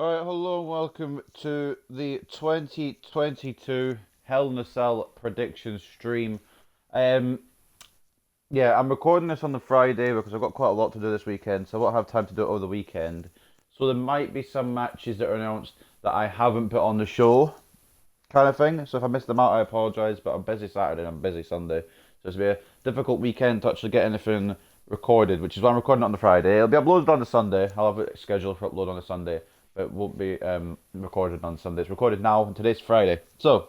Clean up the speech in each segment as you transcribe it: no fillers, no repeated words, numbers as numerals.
Alright, hello and welcome to the 2022 Hell in a Cell prediction stream. Um, I'm recording this on the Friday because I've got quite a lot to do this weekend, so I won't have time to do it over the weekend. So there might be some matches that are announced that I haven't put on the show, kind of thing. So if I missed them out, I apologise, but I'm busy Saturday and I'm busy Sunday. So it's going to be a difficult weekend to actually get anything recorded, which is why I'm recording it on the Friday. It'll be uploaded on the Sunday. I'll have it scheduled for upload on the Sunday. But it won't be recorded on Sunday. It's recorded now, and today's Friday. So,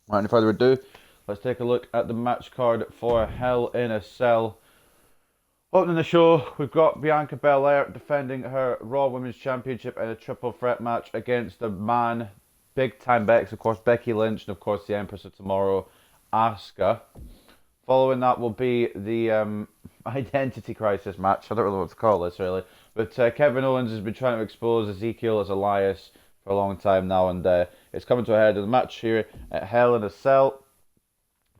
without any further ado, let's take a look at the match card for Hell in a Cell. Opening the show, we've got Bianca Belair defending her Raw Women's Championship in a triple threat match against the man, big time Bex, of course, Becky Lynch, and of course the Empress of Tomorrow, Asuka. Following that will be the Identity Crisis match. I don't really know what to call this, really. But Kevin Owens has been trying to expose Ezekiel as Elias for a long time now, and it's coming to a head of the match here at Hell in a Cell.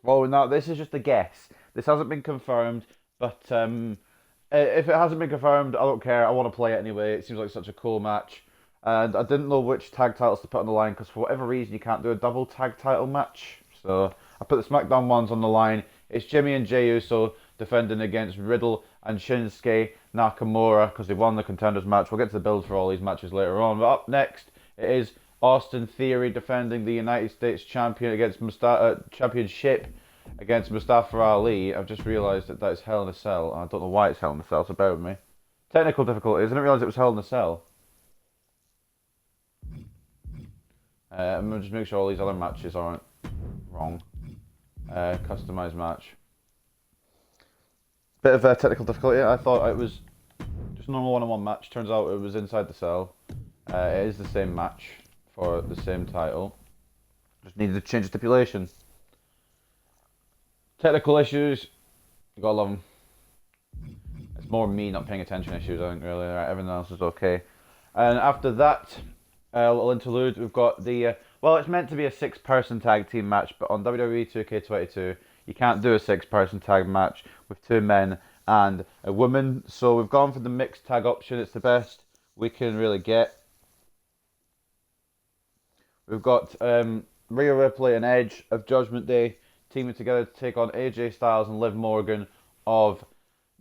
Following that, this is just a guess. This hasn't been confirmed, but if it hasn't been confirmed, I don't care. I want to play it anyway. It seems like such a cool match. And I didn't know which tag titles to put on the line, because for whatever reason you can't do a double tag title match. So I put the Smackdown ones on the line. It's Jimmy and Jey Uso defending against Riddle and Shinsuke Nakamura, because they won the Contenders match. We'll get to the build for all these matches later on. But up next, it is Austin Theory defending the United States champion against championship against Mustafa Ali. I've just realised that is Hell in a Cell. I don't know why it's Hell in a Cell, so bear with me. Technical difficulties. I didn't realise it was Hell in a Cell. I'm going to just make sure all these other matches aren't wrong. Customised match. Bit of a technical difficulty. I thought it was just a normal one-on-one match. Turns out it was inside the cell. It is the same match for the same title. Just needed to change the stipulation. Technical issues. You gotta love them. It's more me not paying attention issues, I think, really. Right, everything else is okay. And after that, a little interlude, we've got the... well, it's meant to be a 6-person tag team match, but on WWE 2K22, you can't do a 6-person tag match with 2 men and a woman. So we've gone for the mixed tag option. It's the best we can really get. We've got Rhea Ripley and Edge of Judgment Day teaming together to take on AJ Styles and Liv Morgan of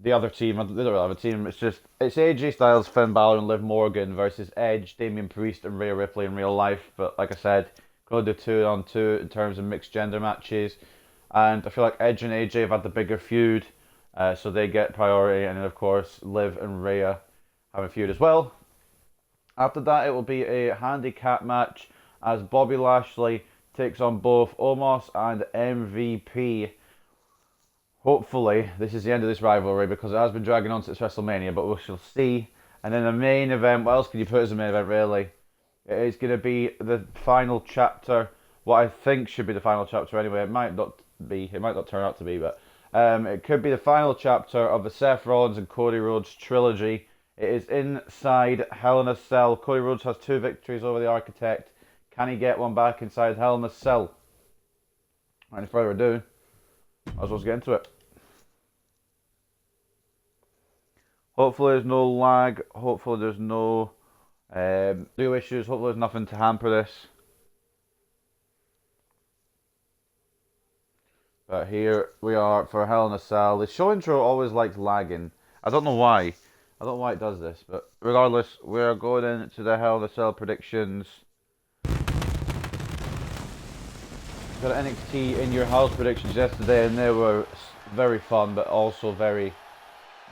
the other team. They don't really have a team. It's AJ Styles, Finn Balor, and Liv Morgan versus Edge, Damian Priest, and Rhea Ripley in real life. But like I said, going to do 2-on-2 in terms of mixed gender matches. And I feel like Edge and AJ have had the bigger feud, so they get priority. And then, of course, Liv and Rhea have a feud as well. After that, it will be a handicap match as Bobby Lashley takes on both Omos and MVP. Hopefully, this is the end of this rivalry, because it has been dragging on since WrestleMania, but we shall see. And then the main event, what else can you put as a main event, really? It is going to be the final chapter, what I think should be the final chapter anyway. It might not be, it might not turn out to be, but it could be the final chapter of the Seth Rollins and Cody Rhodes trilogy. It is inside Hell in a Cell. Cody Rhodes has 2 victories over the Architect. Can he get one back inside Hell in a Cell? Without any further ado, might as well get into it. Hopefully there's no lag. Hopefully there's no new issues. Hopefully there's nothing to hamper this. But here we are for Hell in a Cell. The show intro always likes lagging. I don't know why. I don't know why it does this. But regardless, we're going into the Hell in a Cell predictions. Got NXT in your house predictions yesterday, and they were very fun, but also very,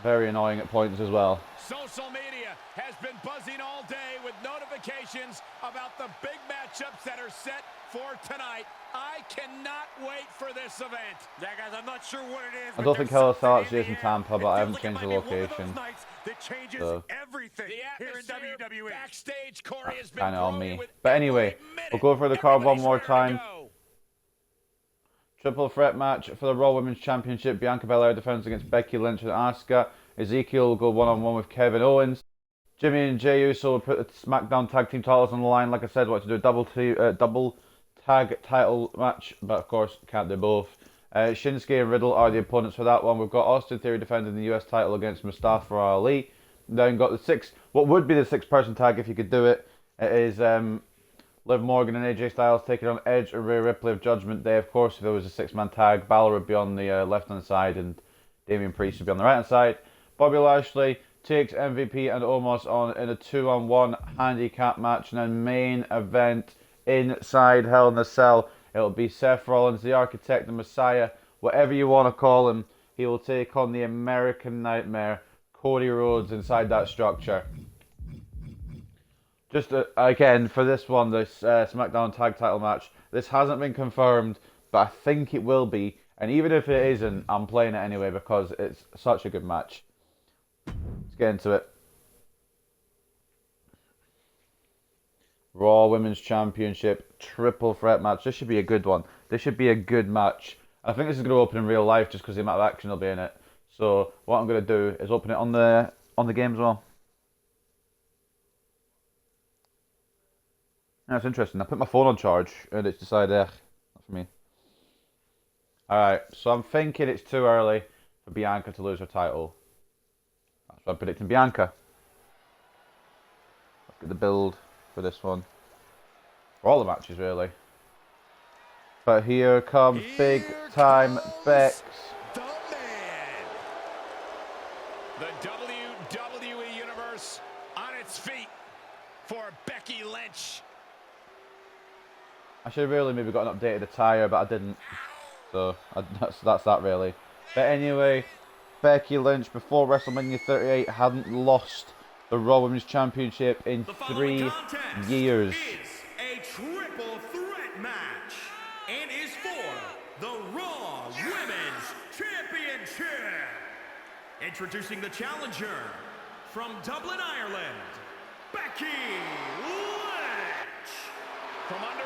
very annoying at points as well. Social media has been buzzing all day with notifications about the big matchups that are set for tonight. I cannot wait for this event. Yeah, guys, I'm not sure what it is. I don't think Hell in a Cell actually is in Tampa, but I haven't changed the location. That changes everything here in WWE. Backstage, Corey has been kind of on me. But anyway, we'll go for the card one more time. Triple threat match for the Raw Women's Championship. Bianca Belair defends against Becky Lynch and Asuka. Ezekiel will go one-on-one with Kevin Owens. Jimmy and Jey Uso will put the Smackdown tag team titles on the line. Like I said, I want to do a double tag title match, but of course can't do both. Shinsuke and Riddle are the opponents for that one. We've got Austin Theory defending the US title against Mustafa Ali. Then got the what would be the 6-person tag if you could do it. It is Liv Morgan and AJ Styles taking on Edge and Rhea Ripley of Judgment Day. Of course, if it was a 6-man tag, Balor would be on the left-hand side and Damian Priest would be on the right-hand side. Bobby Lashley takes MVP and Omos on in a 2-on-1 handicap match, and then main event inside Hell in a Cell. It'll be Seth Rollins, the Architect, the Messiah, whatever you want to call him. He will take on the American Nightmare, Cody Rhodes, inside that structure. Just again, for this one, this SmackDown tag title match, this hasn't been confirmed, but I think it will be. And even if it isn't, I'm playing it anyway because it's such a good match. Let's get into it. Raw Women's Championship triple threat match. This should be a good one. This should be a good match. I think this is going to open in real life just because the amount of action will be in it. So what I'm going to do is open it on the game as well. That's interesting. I put my phone on charge and it's decided, not for me. Alright, so I'm thinking it's too early for Bianca to lose her title. That's what I'm predicting. Bianca. Let's get the build for this one. For all the matches, really. But here comes big time Bex. The man. The WWE Universe on its feet for Becky Lynch. I should have really maybe got an updated attire, but I didn't. So that's that really. But anyway, Becky Lynch before WrestleMania 38 hadn't lost the Raw Women's Championship in 3 years. Is a triple threat match and is for the Raw Women's Championship. Introducing the challenger from Dublin, Ireland, Becky Lynch.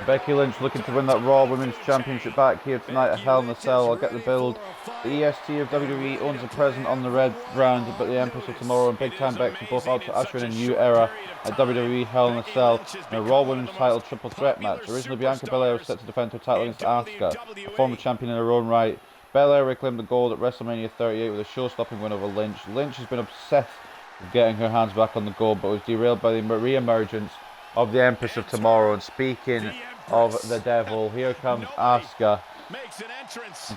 Becky Lynch looking to win that Raw Women's Championship back here tonight at Hell in a Cell. I'll get the build. The EST of WWE owns a present on the red brand, but the Empress of Tomorrow and Big Time Bex are both out to usher in a new era at WWE Hell in a Cell in a Raw Women's title triple threat match. Originally, Bianca Belair was set to defend her title against Asuka, a former champion in her own right. Belair reclaimed the gold at WrestleMania 38 with a show-stopping win over Lynch. Lynch has been obsessed with getting her hands back on the gold, but was derailed by the re-emergence of the Empress of Tomorrow. And speaking of the devil, here comes Asuka.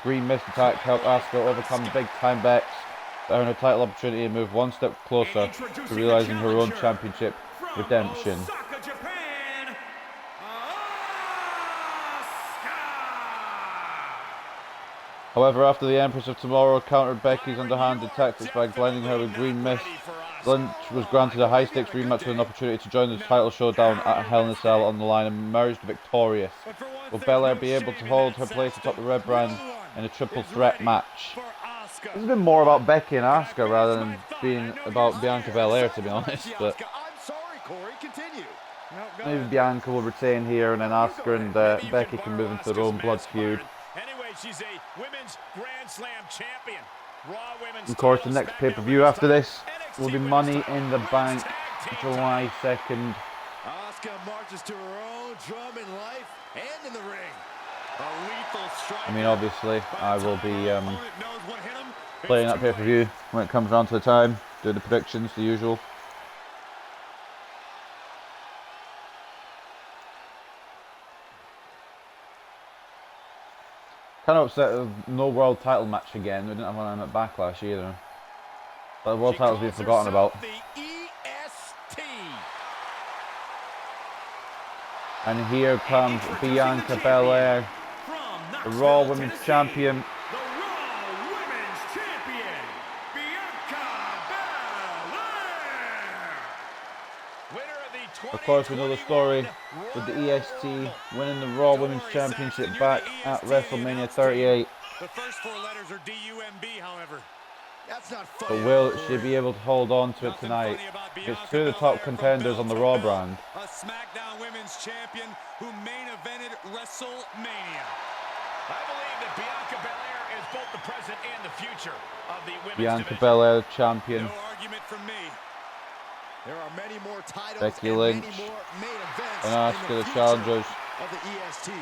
Green Mist attack helped Asuka overcome Big Time Bex, earn her title opportunity and move one step closer to realizing her own championship redemption. However, after the Empress of Tomorrow countered Becky's underhanded tactics by blinding her with Green Mist, Lynch was granted a high-stakes rematch with an opportunity to join the title showdown at Hell in a Cell on the line and emerged victorious. Will Belair be able to hold her place atop the red brand in a triple threat match? This has been more about Becky and Asuka rather than being about Bianca Belair, to be honest. But maybe Bianca will retain here, and then Asuka and Becky can move into their own blood feud. Anyway, she's a women's Grand Slam champion. Raw Women's. Of course, the next pay-per-view after this will be Money in the Bank, July 2nd. Asuka marches to her own drum in life and in the ring. A lethal strike. I mean, obviously, I will be playing that pay-per-view when it comes around to the time, doing the predictions, the usual. Kind of upset with no world title match again. We didn't have one at Backlash either. But the world title's been forgotten about. And here comes Bianca Belair, the Raw Women's Champion. Of course, we know the story with the EST winning the Raw Women's Championship back at WrestleMania 38. The first 4 letters are D-U-M-B, however. That's not But funny. will she be able to hold on to it tonight? It's 2 of the top contenders on the Raw brand. A Smackdown Women's Champion who main evented WrestleMania. I believe that Bianca Belair is both the present and the future of the women's Bianca division. Belair, champion. No argument from me. There are many more titles Becky and Lynch many more main events and in Asuka, the future challengers. of the EST.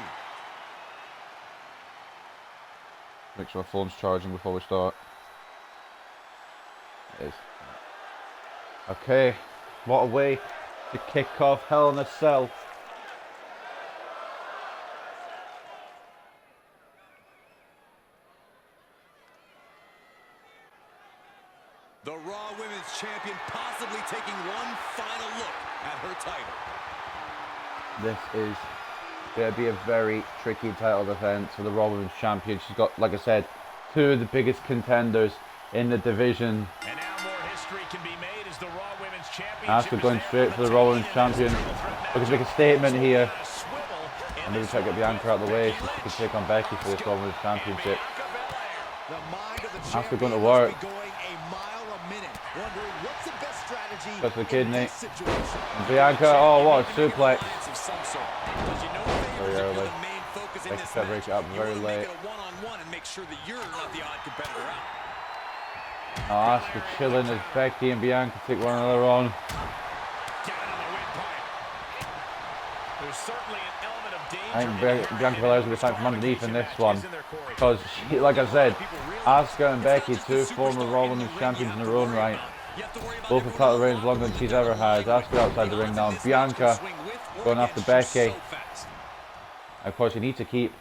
Make sure our phone's charging before we start. It is. Okay, what a way to kick off Hell in a Cell. The Raw Women's Champion possibly taking one final look at her title. This is going to be a very tricky title defense for the Raw Women's Champion. She's got, like I said, two of the biggest contenders in the division. And now more history can be made as the Raw Women's Championship. Asuka going straight for the Raw Women's Champion. Looking to make a statement here. I'm going to try to get Bianca out of the way so she can take on Becky for this Raw Women's Championship. Asuka going to work. Goes to the kidney. And Bianca, oh, what a suplex. Very early. Becky tried to break it up very late. Now Asuka chilling as Becky and Bianca take one another on. I think Bianca Belair's going to be fighting from underneath in this one. Because, like I said, Asuka and Becky, two former Raw Women's Champions in their own right. Both have title reigns longer than she's ever had. Asuka outside the ring now. Bianca going after Becky. Of course, you need to keep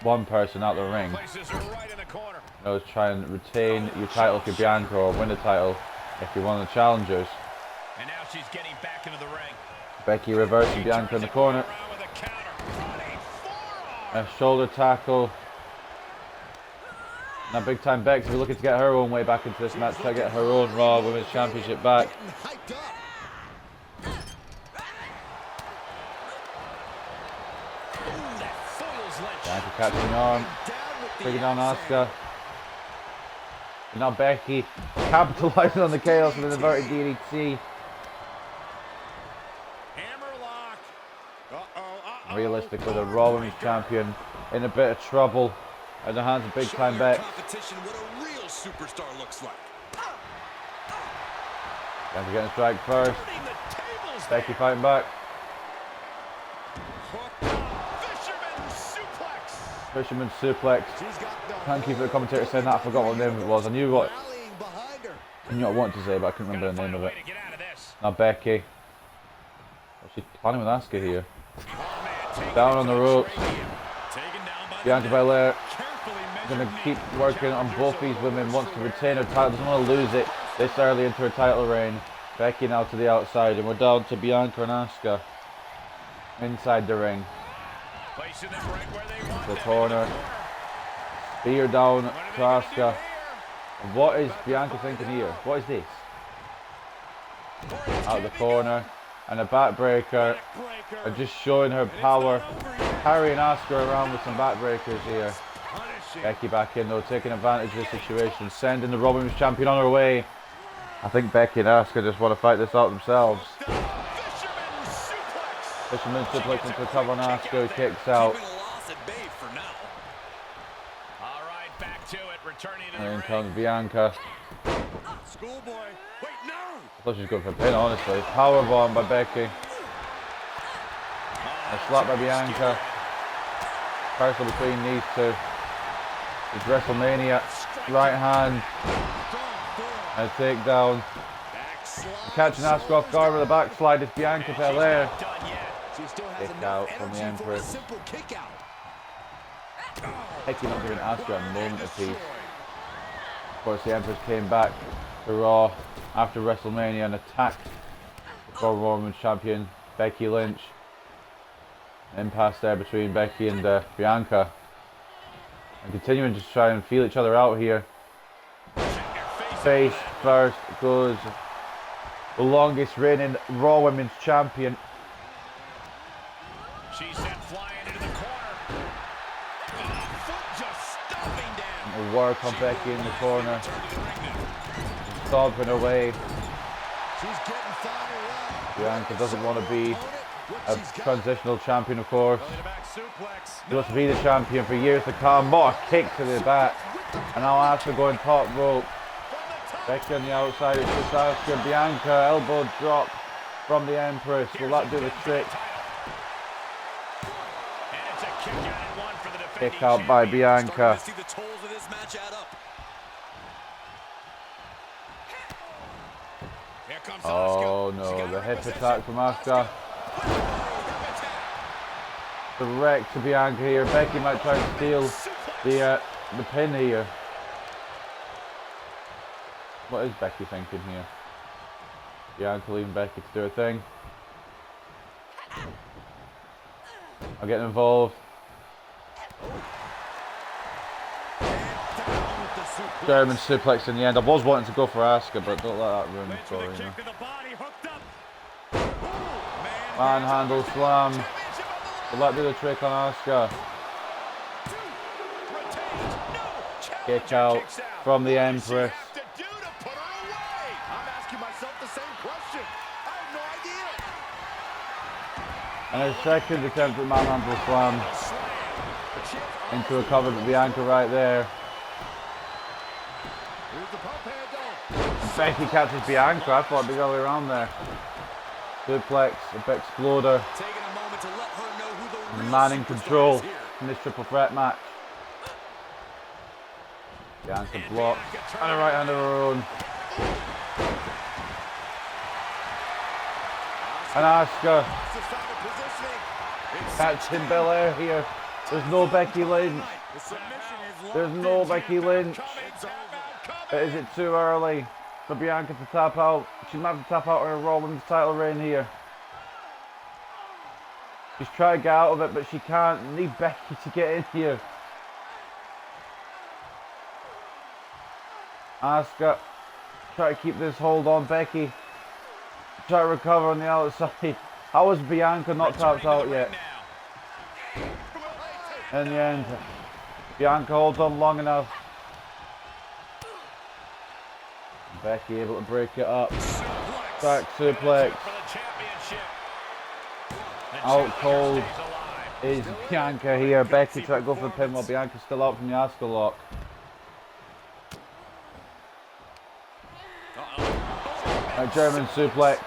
one person out of the ring. You know, try and retain your title if you're Bianca, or win the title if you're one of the challengers. And now she's getting back into the ring. Becky reversing Bianca in the corner. A shoulder tackle. Now big time Becky will be looking to get her own way back into this match, try to get her own Raw Women's Championship back. Bianca catching the arm, bringing down Asuka. And now Becky capitalizing on the chaos with an inverted DDT. Realistically, the Raw Women's Champion in a bit of trouble at the hands of big time Becky. Becky getting strike first. Becky fighting back. Fisherman suplex. Thank you for the commentator saying that. I forgot what name it was. I knew what I wanted to say, but I couldn't remember the name of it. Now Becky. She's planning with Asuka here. Down on the ropes. Bianca Belair going to keep working on both these women. Wants to retain her title. Doesn't want to lose it this early into her title reign. Becky now to the outside, and we're down to Bianca and Asuka inside the ring. The corner. Spear down to Asuka. And what is Bianca thinking here? What is this? Out of the corner. And a backbreaker. And just showing her power. Carrying Asuka around with some backbreakers here. Becky back in though, taking advantage of the situation. Sending the Raw Women's Champion on her way. I think Becky and Asuka just want to fight this out themselves. Fisherman suplex into the cover on Asuka, who kicks out. And in comes Bianca. I thought she was going for a pin, honestly. Powerbomb by Becky. A slap by Bianca. Personal between these two. It's WrestleMania. Right hand. And a takedown. Catching Asuka off guard with a backslide. It's Bianca Belair. Kick out from the Empress. Becky not giving Asuka a moment of peace. Of course, the Empress came back to Raw after WrestleMania and attacked the former Raw Women's Champion Becky Lynch. Impasse there between Becky and Bianca. And continuing to try and feel each other out here. Face first goes the longest reigning Raw Women's Champion. She's sent flying into the corner. Foot just stomping down. And a work on Becky in the corner. Stomping away. Bianca doesn't want to be a transitional champion, of course. She wants to be the champion for years to come. What a kick to the back. And now Asuka going top rope. Becky on the outside, it's just Asuka. Bianca, elbow drop from the Empress. Will that do the trick? Kick out by Bianca. Here comes Oh no, the hip attack from Asuka. Direct to Bianca here. Becky might try to steal the pin here. What is Becky thinking here? Bianca leaving Becky to do her thing. I'm getting involved. German suplex in the end. I was wanting to go for Asuka, but don't let that ruin the story. You know? Manhandle slam. Will that do the trick on Asuka? Kick out from the Empress. I'm asking myself the same question. I have no idea. And a second attempt at manhandle slam into a cover, but Bianca right there. Becky catches Bianca. I thought it'd be the other way around there. Suplex, a big exploder. Man in control in this triple threat match. Bianca blocked and a right hand of her own. And Asuka catching Belair here. There's no Becky Lynch. There's no Becky Lynch. Is it too early for Bianca to tap out? She might have to tap out her Raw Women's title reign here. She's trying to get out of it, but she can't. Need Becky to get in here. Asuka, try to keep this hold on Becky. Try to recover on the outside. How is Bianca not tapped out yet? In the end, Bianca holds on long enough. Becky able to break it up. Back suplex. Out cold is Bianca here. Becky trying to go for the pin while Bianca's still out from the Asuka lock. A German suplex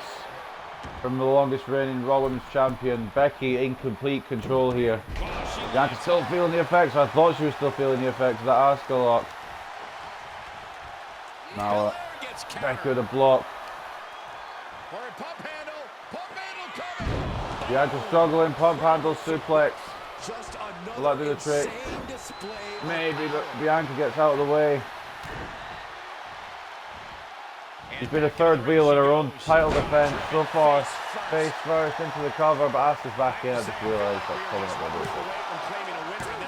from the longest reigning Raw Women's Champion. Becky in complete control here. Bianca's still feeling the effects. I thought she was still feeling the effects of that Asuka lock. Now Becky with a block. Bianca struggling, pump handle suplex. Will that do the trick? Maybe, but Bianca gets out of the way. She's been a third wheel in her own title defense so far. Face first into the cover, but Asuka's back in. I just realised that's probably not going to do it.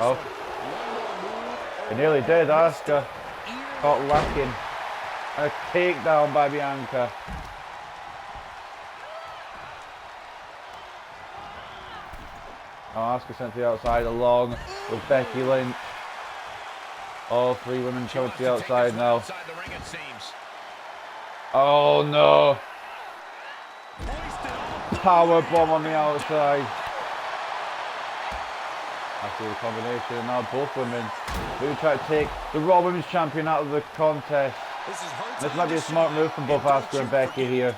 Oh. It nearly did, Asuka. Caught lacking. A takedown by Bianca. Oh, Asuka sent to the outside along with Becky Lynch. All three women coming to the outside now. Oh no! Power bomb on the outside. After the combination, now both women who try to take the Raw Women's Champion out of the contest. This might be a smart move from both Asuka and Becky here.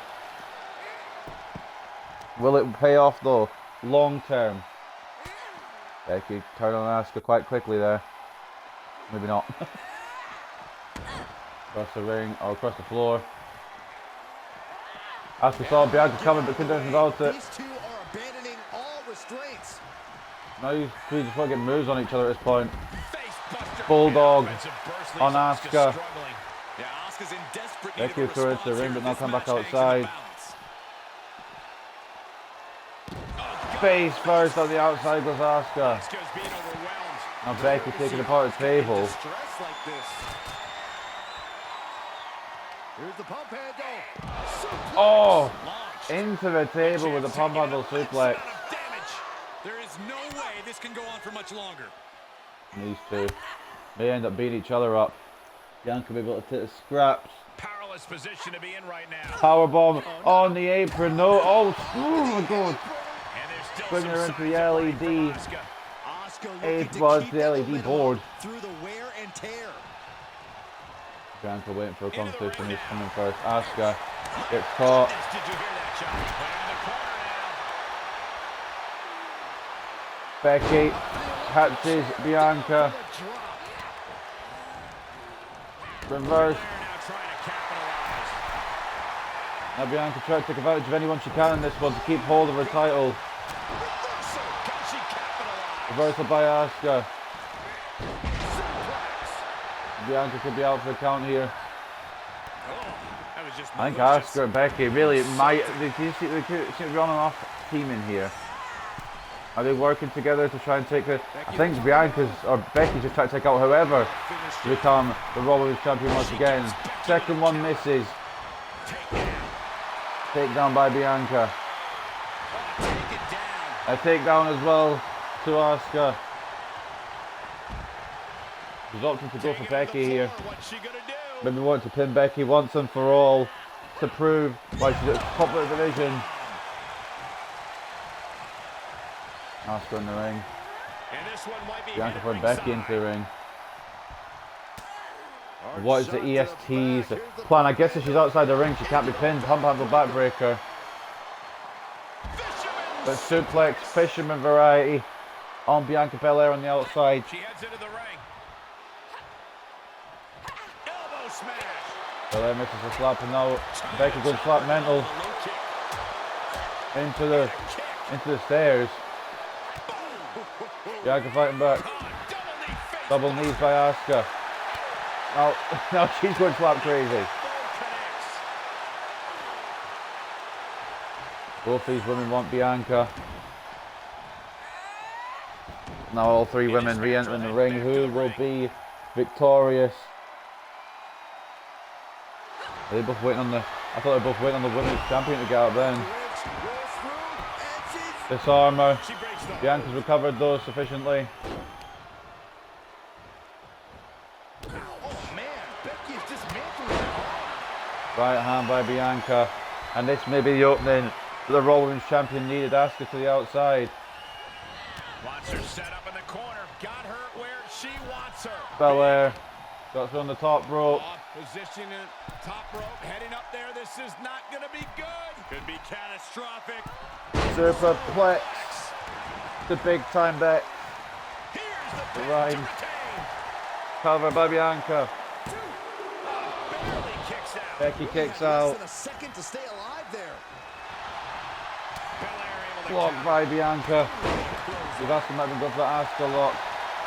Will it pay off though? Long term. Becky turned on Asuka quite quickly there. Maybe not. Across the ring or across the floor. Asuka saw Bianca coming but couldn't do anything about it. These two are abandoning all restraints. Now you three just want to get moves on each other at this point. Bulldog on Asuka. Becky threw her into the ring but now come back outside. Face first on the outside goes Asuka. Now Becky taking apart the table. Oh! Into the table with a pump handle suplex. There is no way this can go on for much longer. These two may end up beating each other up. Bianca will be able to take the scraps. Powerless position to be in right now. Powerbomb on the apron. No. Oh my god. Bring her into the LED. It was the LED board. Through the wear and tear. Bianca waiting for a competition. Who's coming first? Asuka gets caught. Did you hear that shot? Becky catches Bianca. Reverse. Now Bianca trying to take advantage of anyone she can in this one to keep hold of her title. Reversal. Can she capitalize? Reversal by Asuka. Bianca could be out for the count here. That was just I think malicious. Asuka and Becky really might. They seem to be on and off teaming here. Are they working together to try and take her? I think Bianca's or Becky's just trying to take out whoever to become the Raw Women's Champion once again. Second one misses. Takedown by Bianca. A takedown as well to Asuka. She's opting to go for Becky here. What's she gonna do? Maybe want to pin Becky once and for all to prove why she's at the top of the division. Asuka in the ring. And this one might be Bianca put ringside. Becky into the ring. What is the EST's plan? I guess if she's outside the ring, she can't be pinned. Hump handle backbreaker. But suplex, fisherman variety on Bianca Belair on the outside. She heads into the ring. Elbow smash. Belair misses the slap and now Becky goes flat mental into the stairs. Bianca fighting back. Double knees by Asuka. Now she's going slap crazy. Both these women want Bianca. Now all three women re-entering the ring. Who will be victorious? Are they both waiting on the... I thought they were both waiting on the women's champion to get out then. Disarmer. Bianca's recovered though sufficiently. Right hand by Bianca. And this may be the opening that the Raw Women's Champion needed. Asuka to the outside. Wants her set up in the corner. Got her where she wants her. Belair got her on the top rope. Position in top rope. Heading up there. This is not going to be good. Could be catastrophic. Superplex. The big time bet. Here's the The pin Rhine. to retain. Cover by Bianca. Barely kicks out. Becky kicks out. A second to stay alive there. Belair able to Blocked by Bianca. We've asked him not to go for that Asuka lock.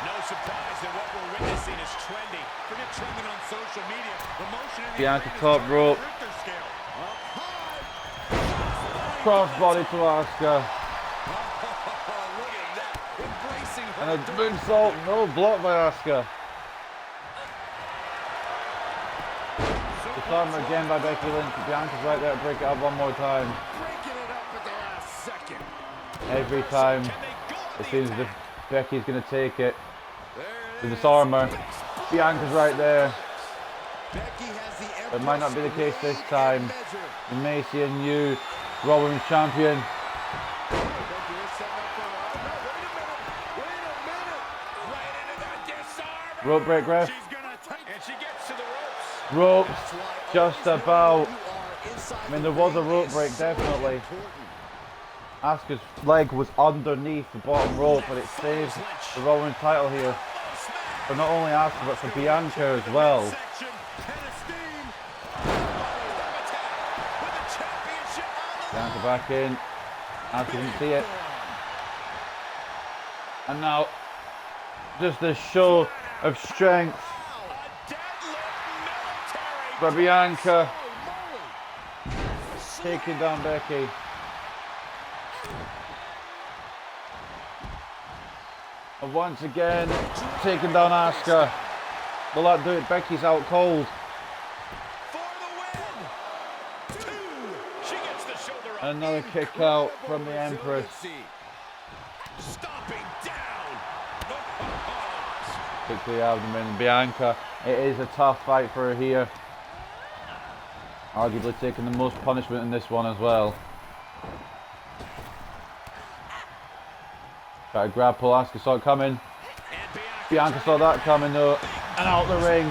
No surprise that what we're witnessing is trendy. Forget trending on social media. The motion in the Bianca arena is top on rope. the Richter scale. Up high. Crossbody to Asuka. Look at that. Embracing her. And a moonsault. No, blocked by Asuka. Disarmer again by Becky Lynch. Bianca's right there to break it up one more time. Breaking it up at the last second. Every time it seems as if Becky's going to take it. The disarmer. Bianca's right there. It might not be the case this time. We may see a new Raw Women's Champion. Rope break ref. And she gets to the ropes. Ropes. Just about. I mean, there was a rope break, definitely. Asuka's leg was underneath the bottom rope, but it saves the Raw Women's title here. For not only Asuka, but for Bianca as well. Bianca back in. Asuka didn't see it. And now, just a show of strength by Bianca. Taking down Becky. And once again, taking down Asuka. Will that do it? Becky's out cold. Another kick out from the Empress. Stomping down. Kick to the abdomen. Bianca, it is a tough fight for her here. Arguably taking the most punishment in this one as well. Try to grab pull. Asuka saw it coming. Bianca saw that coming though. And out the ring.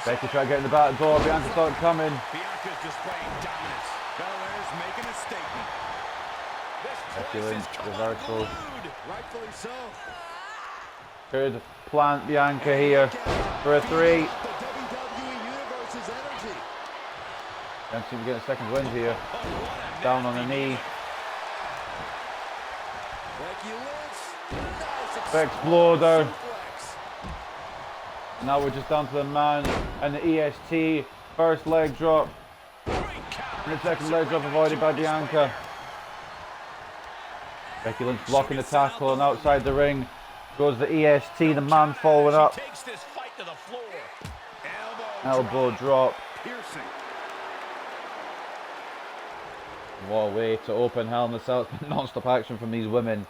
Becky tried to get in the back door. Bianca saw it coming. Bianca's displaying dominance. Belair's making a statement. Becky Lynch reversal. Rightfully so. Could plant Bianca here for a 3. Don't seem to get a second wind here. Down on the knee. Exploder. Now we're just down to the man and the EST. First leg drop. And the second leg drop avoided by Bianca. Becky Lynch blocking the tackle and outside the ring goes the EST, the man following up. Elbow drop. What a way to open Hell in a Cell. It's been non-stop action from these women.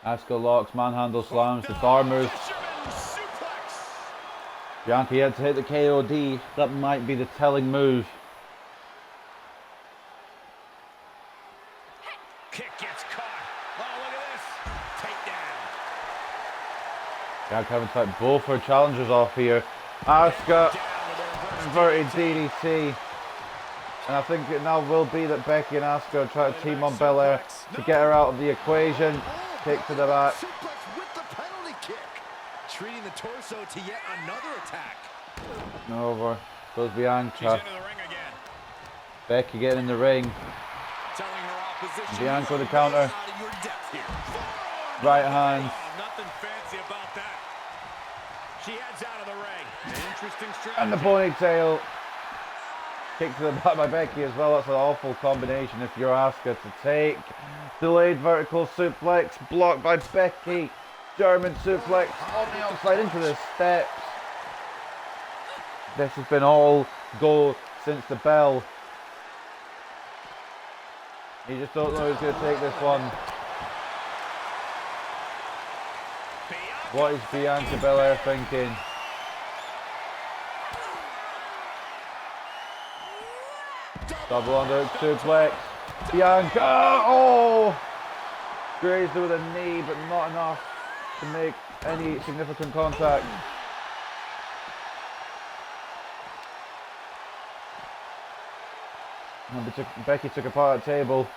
Asuka locks, manhandle slams, disarmers. Bianca yet to hit the KOD. That might be the telling move. Kick gets caught. Oh, look at this. Takedown. Bianca having to fight both her challengers off here. Asuka, inverted DDT. And I think it now will be that Becky and Asuka try to team on Belair to get her out of the equation. Kick to the back. With the penalty kick. Treating the torso to yet another attack. Over. Goes Bianca. She's into the ring again. Becky getting in the ring. Telling her opposition. Bianca with the counter. Right hand. Nothing fancy about that. She heads out of the ring. An interesting strategy. And the ponytail. Kick to the back by Becky as well. That's an awful combination if you're Asuka to take. Delayed vertical suplex. Blocked by Becky. German suplex on the outside into the steps. This has been all go since the bell. You just don't know who's going to take this one. What is Bianca Belair thinking? Double under suplex. Bianca, oh! Grazed her with a knee, but not enough to make any significant contact. And Becky took apart a table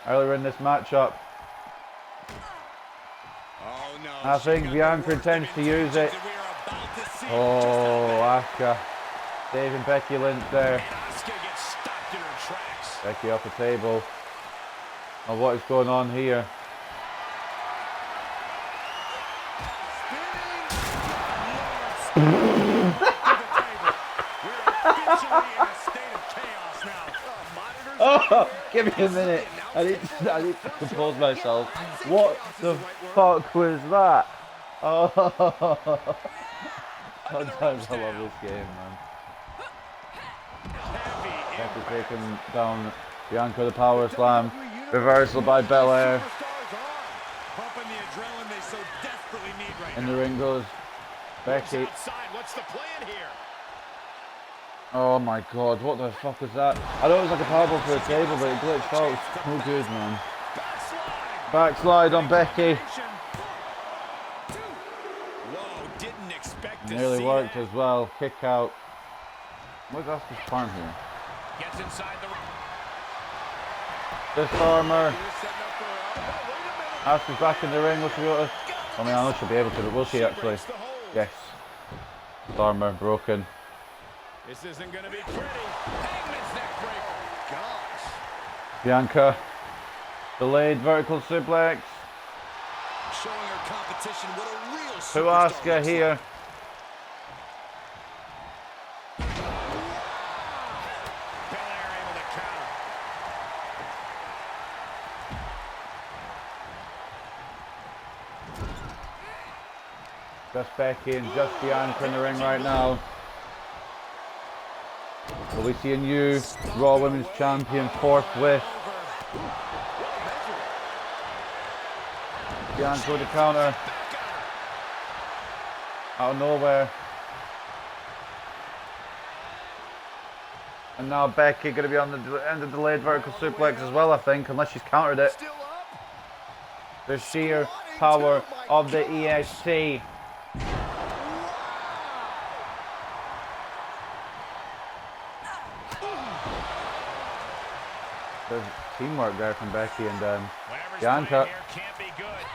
earlier in this matchup. Oh, no. I think Bianca intends to use it. Oh, Asuka saving Becky Lynch there. Becky off the table. And what is going on here? Oh, give me a minute. I need to compose myself. What the fuck was that? Oh, sometimes I love this game, man. Becky taking down Bianca with a power slam. Reversal by Belair. In the ring goes Becky. What's the plan here? Oh my god, what the fuck was that? I know it was like a powerbomb for a table, but it glitched out. It was no good, man. Backslide on Becky. Whoa, didn't expect to Nearly see worked that. as well. Kick out. What's Asuka's plan here? Gets inside the ring. Disarmer. Asuka's back in the ring. Will she be able to? I mean, I know she'll be able to, but will she actually? Yes. Disarmer broken. This isn't going to be pretty. Hangman's neck breaker. Gosh. Bianca. Delayed vertical suplex. Showing her competition what a real To superstar Asuka looks here. like. Belair able to counter. Just Becky and just Bianca in the ring right now. Will we see a new Raw Women's Champion forthwith? Bianca with the counter. Out of nowhere. And now Becky going to be on the end of the delayed vertical suplex as well, I think, unless she's countered it. The sheer power of the EST. There's teamwork there from Becky and Whatever's Bianca. playing here can't be good.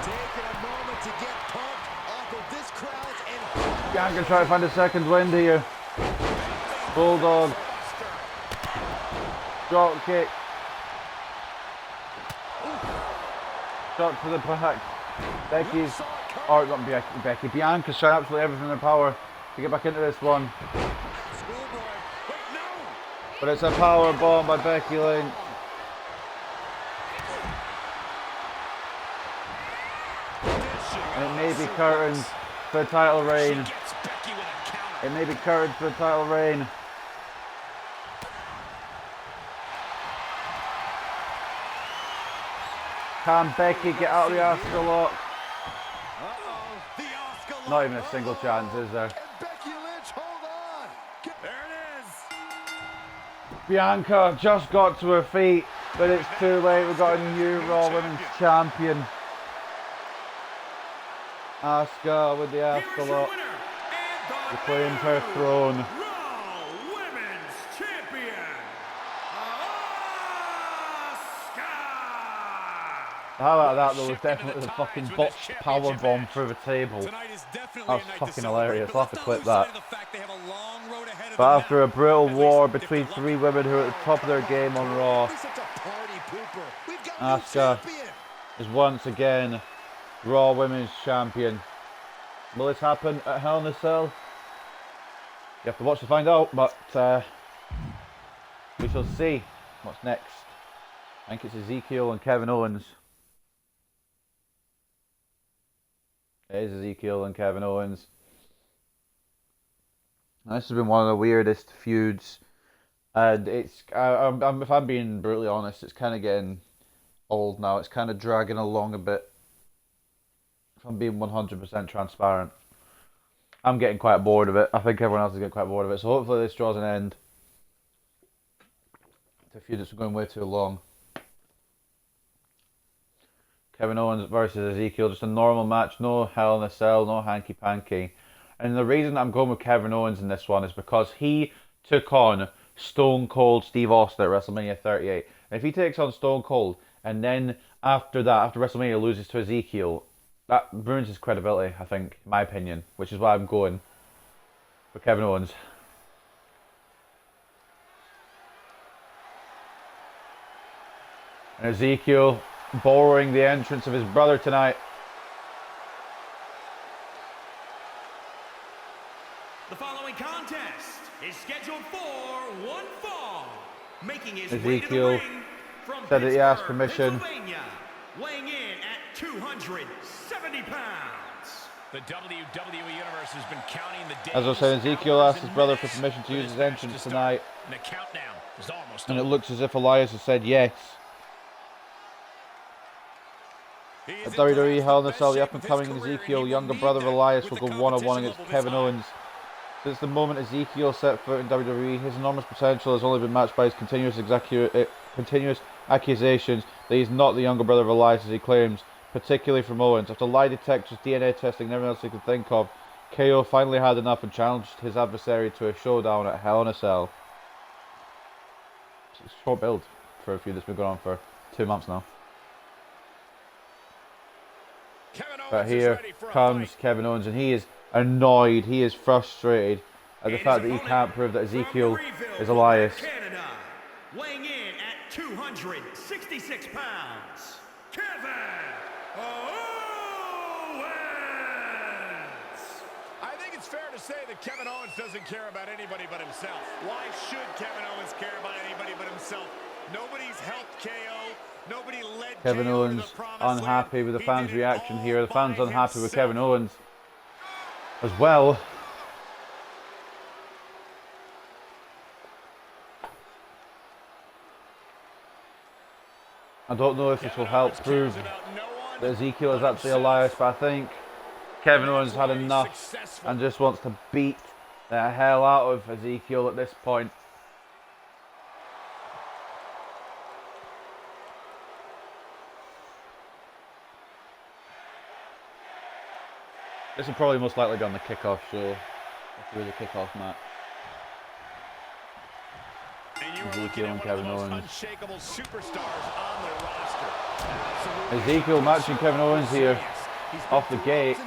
Taking a moment to get pumped off of this crowd and Bianca try to find a second wind here. Bulldog. Drop kick. Shot to the back. Becky's, or not Becky, Bianca's trying absolutely everything in her power to get back into this one. But it's a power bomb by Becky Lynch. And it may be curtains for the title reign. It may be curtains for the title reign. Can Becky get out of the Oscar lock? Not even a single chance, is there? Bianca just got to her feet, but it's too late. We've got a new Raw Women's Champion. Asuka with the Asuka lock. Reclaims her throne. How about that? There was definitely the fucking botched power bomb through the table. That was fucking hilarious. I'll have to clip that. But after a brutal war between three women who are at the top of their game on Raw, Asuka is once again Raw Women's Champion. Will this happen at Hell in a Cell? You have to watch to find out, but we shall see what's next. I think it's Ezekiel and Kevin Owens. It is Ezekiel and Kevin Owens. This has been one of the weirdest feuds, and it's if I'm being brutally honest, it's kind of getting old now. It's kind of dragging along a bit. If I'm being 100% transparent, I'm getting quite bored of it. I think everyone else is getting quite bored of it. So hopefully this draws an end. It's a feud that's going way too long. Kevin Owens versus Ezekiel, just a normal match, no Hell in a Cell, no hanky panky. And the reason I'm going with Kevin Owens in this one is because he took on Stone Cold Steve Austin at WrestleMania 38. And if he takes on Stone Cold and then after that, after WrestleMania, loses to Ezekiel, that ruins his credibility, I think, in my opinion, which is why I'm going for Kevin Owens. And Ezekiel borrowing the entrance of his brother tonight. The following contest is scheduled for one fall, making his Ezekiel way to the ring from said that he asked Pittsburgh, permission. Pennsylvania, weighing in at 270 pounds. The WWE Universe has been counting the days. As I was saying, Ezekiel hours, asked his and brother for minutes permission to for use this his match entrance to tonight. start. And the countdown is almost And it over. looks as if Elias has said yes. At WWE Hell in a Cell, the up-and-coming Ezekiel, younger brother of Elias, will go one-on-one against Kevin Owens. Since the moment Ezekiel set foot in WWE, his enormous potential has only been matched by his continuous accusations that he's not the younger brother of Elias as he claims, particularly from Owens. After lie detectors, DNA testing, and everything else he could think of, KO finally had enough and challenged his adversary to a showdown at Hell in a Cell. It's a short build for a feud that's been going on for 2 months now. But here comes Kevin Owens, and he is annoyed, he is frustrated at the fact that he can't prove that Ezekiel is Elias. Canada, weighing in at 266 pounds, Kevin Owens. I think it's fair to say that Kevin Owens doesn't care about anybody but himself. Why should Kevin Owens care about anybody but himself? Nobody's helped KO. Nobody led Kevin KO Owens to the promised unhappy land. with the He fans' did it reaction all here. The fans by unhappy with himself. Kevin Owens as well. I don't know if this will help prove that Ezekiel is actually Elias, but I think Kevin Owens had enough and just wants to beat the hell out of Ezekiel at this point. This will probably most likely be on the kickoff show. Through the kickoff match. Ezekiel and Kevin Owens. Ezekiel matching Kevin Owens here off the gate.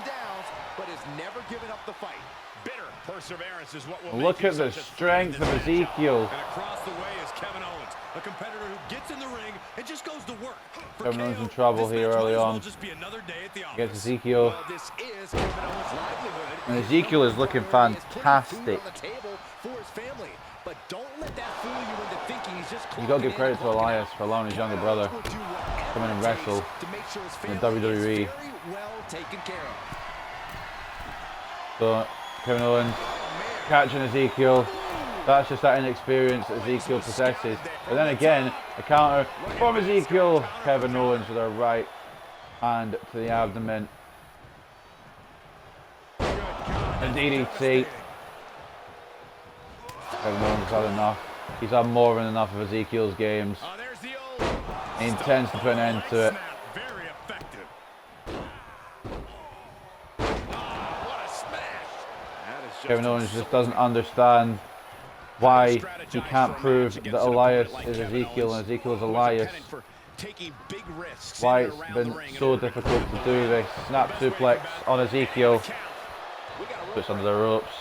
But has never given up the fight. Bitter Perseverance is what will Look make at you the such a threat strength in of this Ezekiel. matchup. And across the way is Kevin Owens, a competitor who gets in the ring and just goes to work. For Kevin Owens KO, in trouble this here match early might as well on just be another day at the against office. Ezekiel. Well, this is Kevin Owens' livelihood. And Ezekiel is looking fantastic. But don't let that fool you into thinking he's just You gotta give credit to Elias for allowing his younger brother come in and wrestle in the WWE. So Kevin Owens catching Ezekiel. That's just that inexperience that Ezekiel possesses. But then again, a counter from Ezekiel. Kevin Owens with a right hand to the abdomen. And DDT. Kevin Owens had enough. He's had more than enough of Ezekiel's games. He intends to put an end to it. Very effective. What a smash. That is just Kevin Owens just doesn't understand why he can't prove that Elias is Ezekiel and Ezekiel is Elias. Why it's been so difficult to do this. Snap suplex on Ezekiel. Puts under the ropes.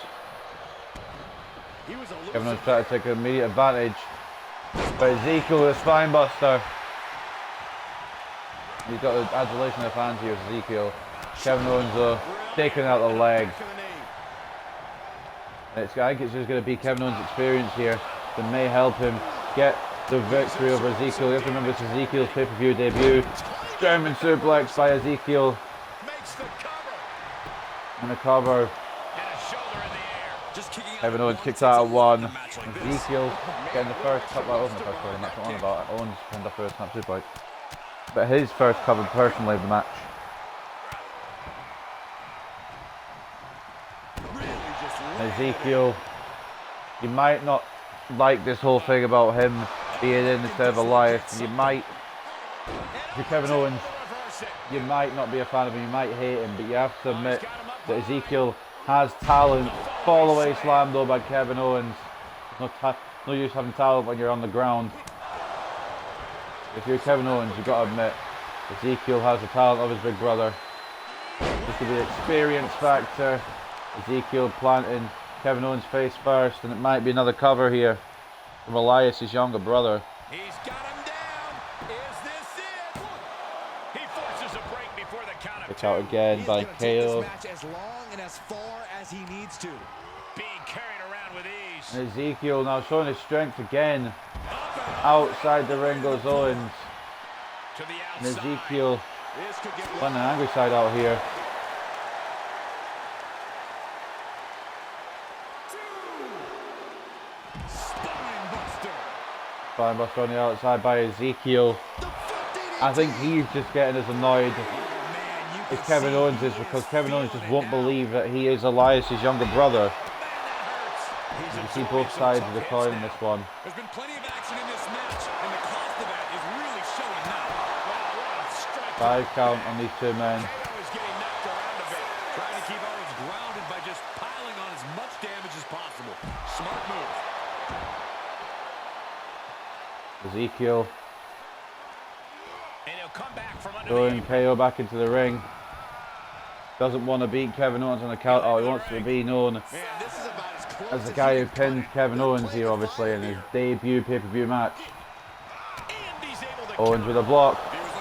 Kevin Owens trying to take an immediate advantage. But Ezekiel with a spine buster. He's got the adulation of the fans here, Ezekiel. Kevin Owens though, taking out the leg. I think it's just going to be Kevin Owens' experience here that may help him get the victory over Ezekiel. You have to remember it's Ezekiel's pay-per-view debut. German suplex by Ezekiel. And a cover. Kevin Owens kicks out at one. Ezekiel getting the first cover. Well, the first cover of the match. I'm on about Owens pinned the first snap suplex. But his first cover personally of the match. Ezekiel, you might not like this whole thing about him being in instead of Elias. You might, if you're Kevin Owens, you might not be a fan of him, you might hate him, but you have to admit that Ezekiel has talent. Fall away slam though by Kevin Owens. No use having talent when you're on the ground. If you're Kevin Owens, you've got to admit Ezekiel has the talent of his big brother. This could be the experience factor. Ezekiel planting Kevin Owens face first, and it might be another cover here from Elias' younger brother. He's got him down. Is this it? He forces a break before the count of It's out again by KO. As long and as far as he needs to. Being carried around with ease. And Ezekiel now showing his strength again. Outside the ring goes Owens. To the And outside. Ezekiel on an angry side out here. Spine buster on the outside by Ezekiel. I think he's just getting as annoyed as Kevin Owens is, because Kevin Owens just won't believe that he is Elias' younger brother. You can see both sides of the coin in this one. There's been plenty of action in this match, and the cost of that is really showing now. Wow, what a strike. 5 count on these two men. KO is getting knocked around a bit, trying to keep Owens grounded by just piling on as much damage as possible. Smart move. Ezekiel And he'll come back from under throwing KO back into the ring. Doesn't want to beat Kevin Owens on the count. Oh, he wants to be known Man, this is about as close as the guy who pinned Kevin Owens here, obviously, in his debut pay-per-view match. and he's able to Owens with a block.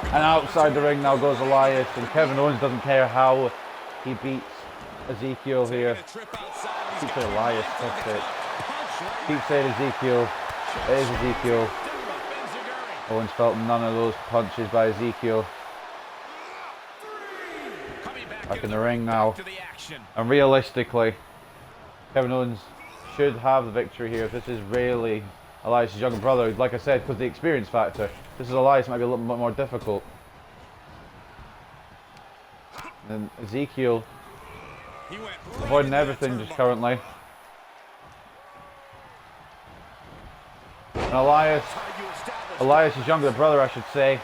And outside the ring now goes Elias. And Kevin Owens doesn't care how he beats Ezekiel here. Keep saying Elias, that's it. Keep saying Ezekiel. It is Ezekiel. Owens felt none of those punches by Ezekiel. Back in the ring now. And realistically, Kevin Owens should have the victory here if this is really Elias' younger brother. Like I said, because the experience factor, this is Elias, might be a little bit more difficult. And Ezekiel avoiding everything just currently. And Elias' younger brother, I should say,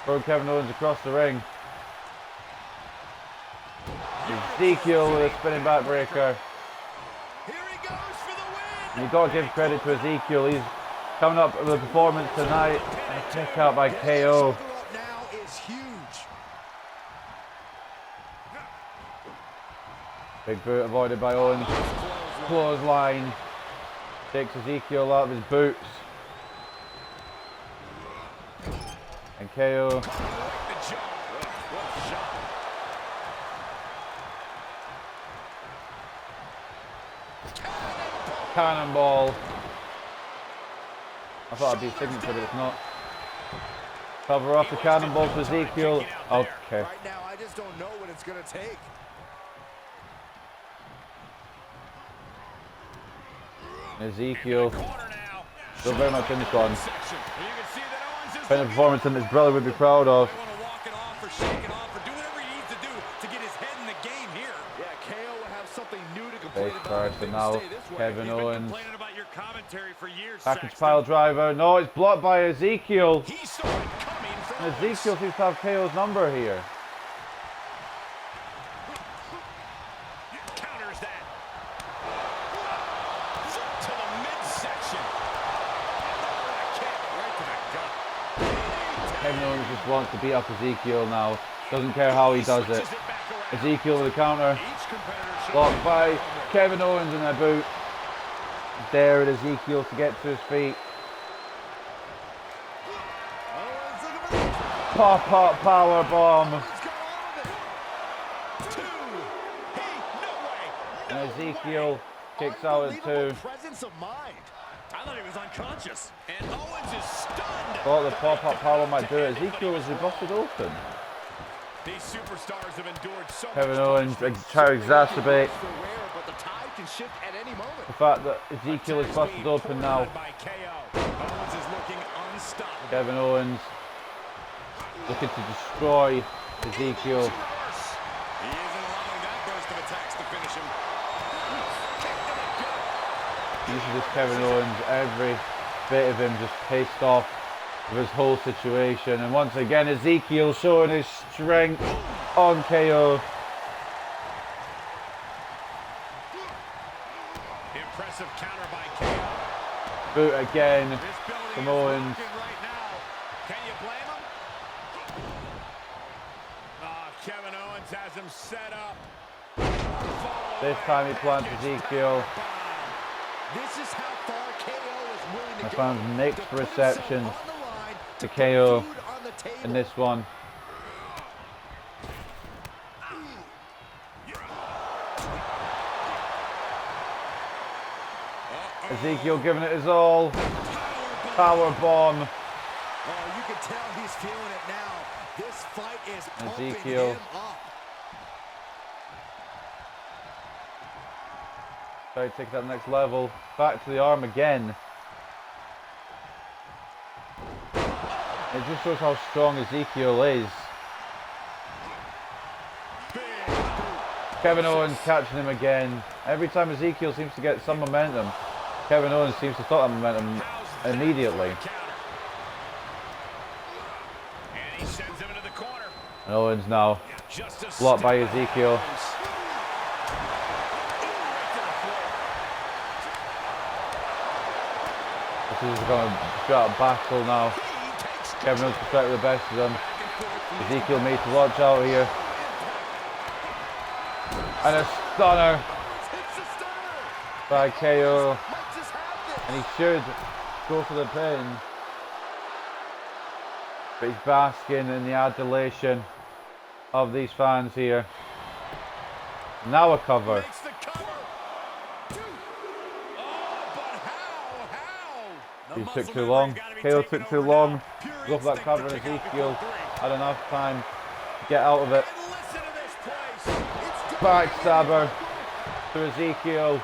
throwing Kevin Owens across the ring. Ezekiel with a spinning backbreaker. And you've got to give credit to Ezekiel. He's coming up with a performance tonight. And a kick out by KO. Big boot avoided by Owens. clothesline. Takes Ezekiel out of his boots. And KO. Cannonball. I thought it'd be a signature, but it's not. Cover off the cannonball to Ezekiel. Okay. Right now, I just don't know what it's going to take. Ezekiel still very much in this one. Kind of performance that his brother would be proud of. Face first, and now Kevin Owens. Package pile driver. No, it's blocked by Ezekiel. And Ezekiel seems to have KO's number here. Counters that. To the midsection. Kick right to the gut. Kevin Owens just wants to beat up Ezekiel now. Doesn't care how he does it. Ezekiel with a counter. Blocked by Kevin Owens in a boot. There at Ezekiel to get to his feet. Pop power bomb. And Ezekiel kicks out in two. I thought he was unconscious. And Owens is stunned. Thought the pop-up power might do it. Ezekiel was busted open. These superstars have endured so Kevin Owens trying to exacerbate the fact that Ezekiel is busted open now. Owens is looking unstoppable. Kevin Owens looking to destroy Ezekiel. He isn't allowing that burst of attacks to finish him. This is just Kevin Owens, every bit of him just pissed off with his whole situation. And once again, Ezekiel showing his strength on KO. Impressive counter by KO. Boot again from Owens. Right now. Can you blame him? Kevin Owens has him set up. This time he plants Ezekiel. This is how far KO is willing to I go. found mixed receptions to KO in this one. Ezekiel giving it his all. Power bomb. Oh, you can tell he's feeling it now. This fight is pumping Ezekiel. him up. Try to take that next level. Back to the arm again. It just shows how strong Ezekiel is. Kevin Owens catching him again. Every time Ezekiel seems to get some momentum, Kevin Owens seems to stop that momentum immediately. And he sends him into the corner. And Owens now blocked by Ezekiel. This is going to start a battle now. Kevin Owens to try to the best of them. Ezekiel needs to watch out here. And a stunner by KO. And he should go for the pin. But he's basking in the adulation of these fans here. Now a cover. He took too long. KO took too long. Go for that cover, and Ezekiel had enough time to get out of it. Backstabber to Ezekiel.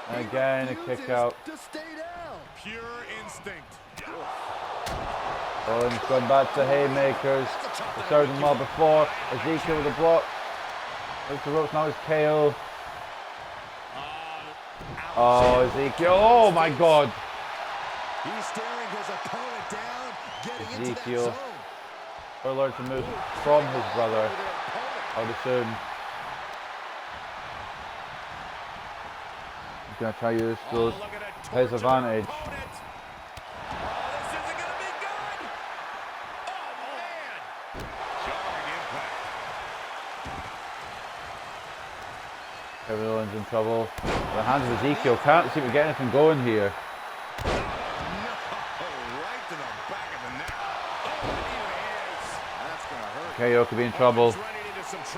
And again a kick out. Pure instinct. Owens going back to haymakers. He started them well before. Ezekiel with a block. Looks the ropes now is KO. Oh, Ezekiel. Oh my God. He's staring his opponent down, getting Ezekiel. into that zone. Learned to move from his brother, I would assume. He's going to try to use those his advantage. Kevin Owens in trouble. The hands of Ezekiel can't seem to get anything going here. KO could be in trouble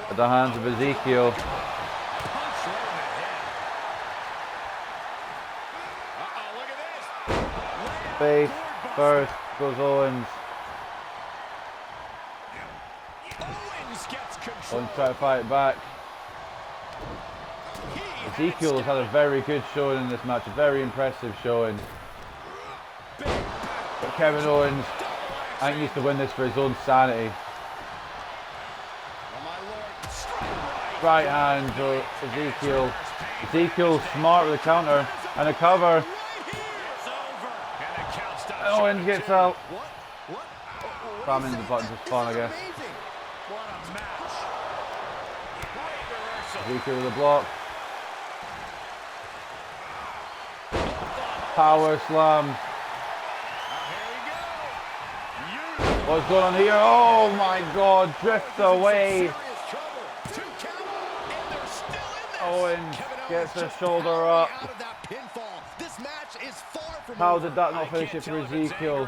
at the hands of Ezekiel. Face first goes Owens. Owens trying to fight back. Ezekiel has had a very good showing in this match, a very impressive showing. But Kevin Owens, I think, needs to win this for his own sanity. Right hand to Ezekiel. Ezekiel smart with the counter and a cover. Owens gets out. Spamming the buttons is fun, I guess. Ezekiel with a block. Power slam. What's going on here? Oh my god, drift away. Owens gets the shoulder up. How did that not finish it for Ezekiel?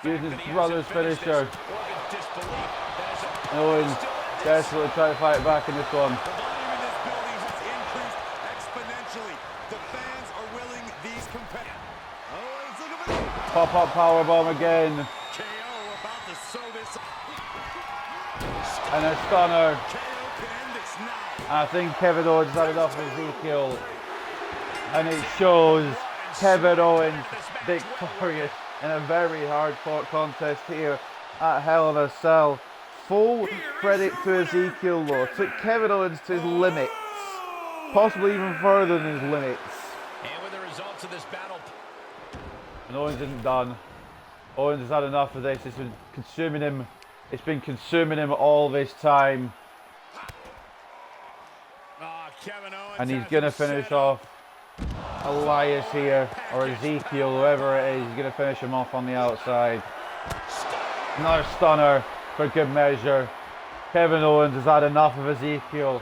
Uses his brother's finisher. Owens desperately trying to fight back in this one. Pop-up powerbomb again. And a stunner. I think Kevin Owens had enough of Ezekiel. And it shows. Kevin Owens victorious in a very hard-fought contest here at Hell in a Cell. Full credit to Ezekiel though. Took Kevin Owens to his limits. Possibly even further than his limits. And with the results of this battle. And Owens isn't done. Owens has had enough of this. It's been consuming him. It's been consuming him all this time. And he's going to finish off Elias here, or Ezekiel, whoever it is. He's going to finish him off on the outside. Another stunner for good measure. Kevin Owens has had enough of Ezekiel.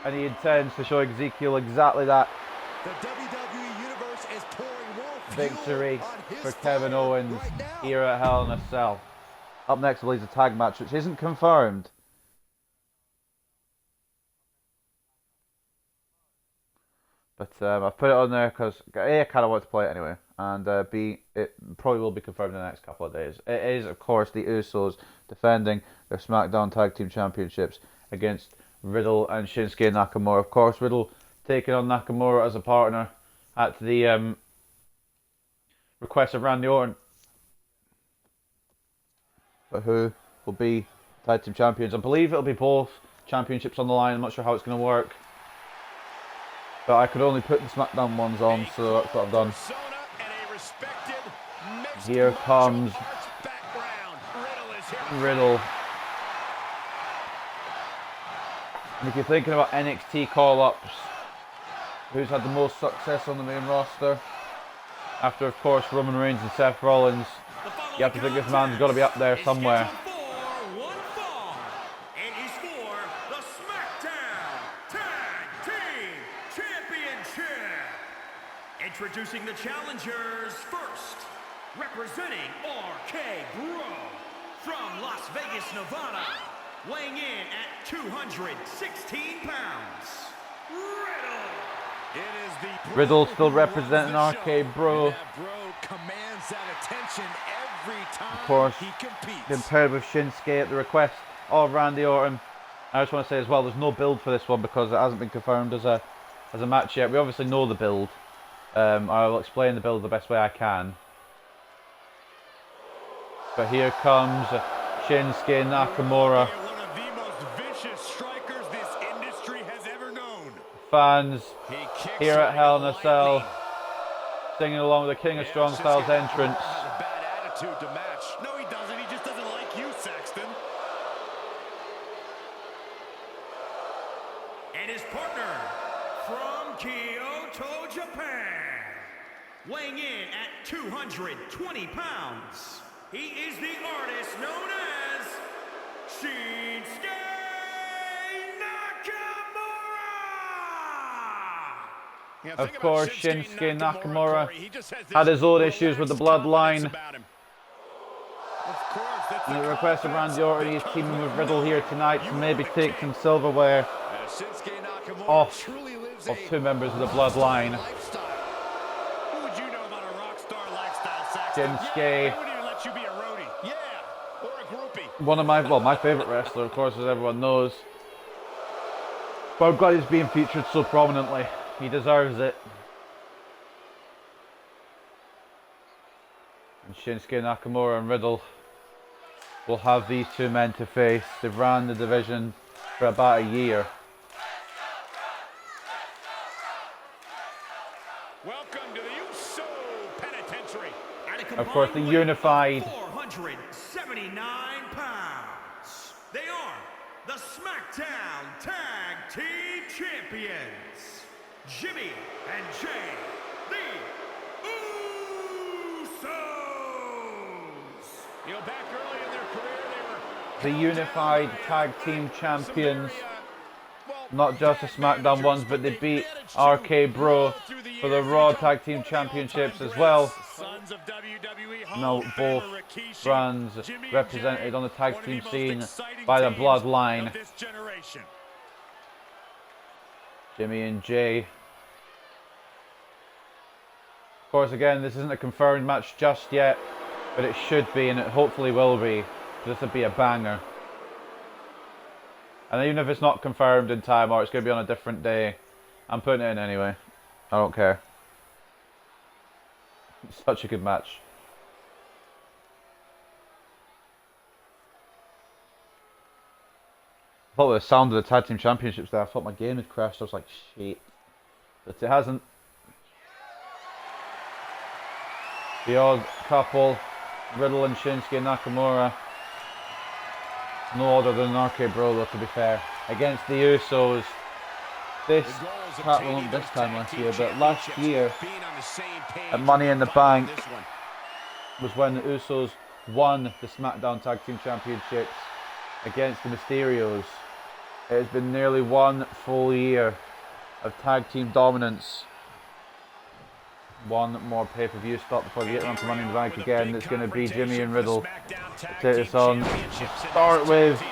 And he intends to show Ezekiel exactly that. The WWE Universe is pouring more victory for Kevin Owens here at Hell in a Cell. Up next, I believe, is a tag match, which isn't confirmed. But I've put it on there because A, I kind of want to play it anyway, and B, it probably will be confirmed in the next couple of days. It is, of course, the Usos defending their Smackdown Tag Team Championships against Riddle and Shinsuke Nakamura. Of course, Riddle taking on Nakamura as a partner at the request of Randy Orton. But who will be Tag Team Champions? I believe it'll be both championships on the line. I'm not sure how it's going to work. But I could only put the Smackdown ones on, so that's what I've done. Here comes Riddle. And if you're thinking about NXT call-ups, who's had the most success on the main roster? After, of course, Roman Reigns and Seth Rollins, you have to think this man's got to be up there somewhere. Introducing the challengers first, representing RK-Bro from Las Vegas, Nevada, weighing in at 216 pounds, Riddle. It is the Riddle still representing RK-Bro. Commands that attention every time of course, he competes. Been paired with Shinsuke at the request of Randy Orton. I just want to say as well, there's no build for this one because it hasn't been confirmed as a match yet. We obviously know the build. I'll explain the build the best way I can. But here comes Shinsuke Nakamura. One of the most vicious strikers this industry has ever known. Fans here at Hell in a Cell singing along with the King of Strong Styles entrance. Has a bad attitude to match. No, he doesn't. He just doesn't like you, Saxton. And his partner from Kyoto, Japan, weighing in at 220 pounds, he is the artist known as Shinsuke Nakamura! Of course, Shinsuke Nakamura had his own issues with the bloodline. And he requested Randy Orton, he's teaming with Riddle here tonight to maybe take some silverware off of two members of the bloodline. Who would you know about a rock star lifestyle, Saxton? Shinsuke. Yeah, I wouldn't even let you be a roadie. Yeah, or a groupie. One of my favorite wrestler, of course, as everyone knows. But I'm glad he's being featured so prominently. He deserves it. And Shinsuke Nakamura and Riddle will have these two men to face. They've ran the division for about a year. Welcome to the Uso Penitentiary. Of course, the unified 479 pounds. They are the Smackdown Tag Team Champions, Jimmy and Jay, the Usos. You know, back early in their career, the unified tag team champions. Not just the Smackdown ones, but they beat RK Bro for the Raw Tag Team Championships as well. Now both brands represented on the tag team scene by the bloodline. Jimmy and Jay. Of course, again, this isn't a confirmed match just yet, but it should be, and it hopefully will be. This would be a banger. And even if it's not confirmed in time or it's going to be on a different day, I'm putting it in anyway. I don't care. It's such a good match. I thought with the sound of the Tag Team Championships there, I thought my game had crashed. I was like, shit. But it hasn't. The odd couple, Riddle and Shinsuke Nakamura. No other than RK Bro, though, to be fair. Against the Usos. This time last year, but last year at Money in the Bank was when the Usos won the Smackdown Tag Team Championships against the Mysterios. It has been nearly 1 full year of tag team dominance. One more pay-per-view stop before we get on to Money in the Bank again. It's going to be Jimmy and Riddle to take this on. To start with,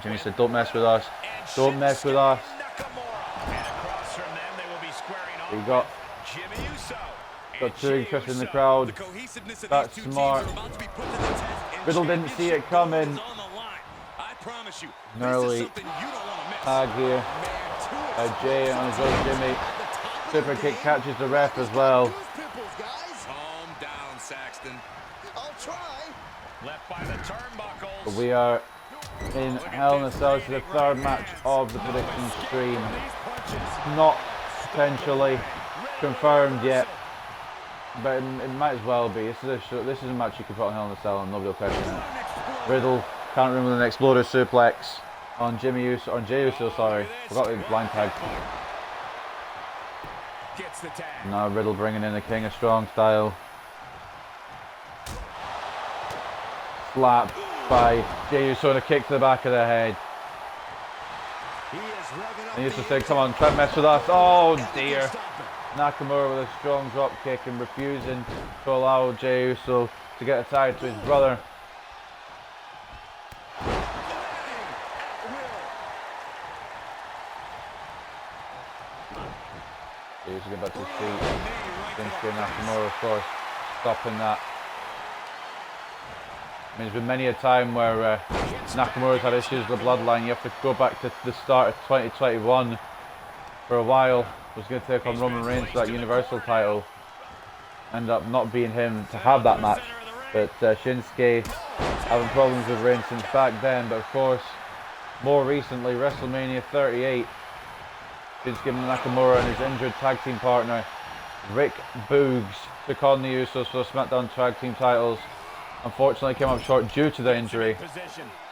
Jimmy said, "Don't mess with us. Don't mess with us." We got two interested in the crowd. That's smart. Riddle didn't see it coming. An early tag here. Jay on his own Jimmy. Super kick catches the ref as well. Calm down, Saxton. I'll try. Left by the turnbuckles. We are in Hell in a Cell to the third match of the prediction stream. Not potentially confirmed yet, but it might as well be. This is a match you can put on Hell in a Cell and nobody will question it. Riddle can't remember an exploder suplex on Jimmy Uso, on Jey Uso, sorry. Forgot the blind tag. Gets the tag. Now Riddle bringing in the King of Strong style. Slap by Jey Uso and a kick to the back of the head. He used to say, "Come on, try and mess with us." Oh dear. Nakamura with a strong drop kick and refusing to allow Jey Uso to get a tag to his brother. Jey Uso getting back to his feet. Shinsuke Nakamura, of course, stopping that. I mean, there's been many a time where Nakamura's had issues with the bloodline. You have to go back to the start of 2021 for a while. Was going to take on Roman Reigns for that Universal title. Ended up not being him to have that match. But Shinsuke having problems with Reigns since back then. But of course, more recently, WrestleMania 38, Shinsuke Nakamura and his injured tag team partner, Rick Boogs, took on the Usos for the SmackDown tag team titles. Unfortunately came up short due to the injury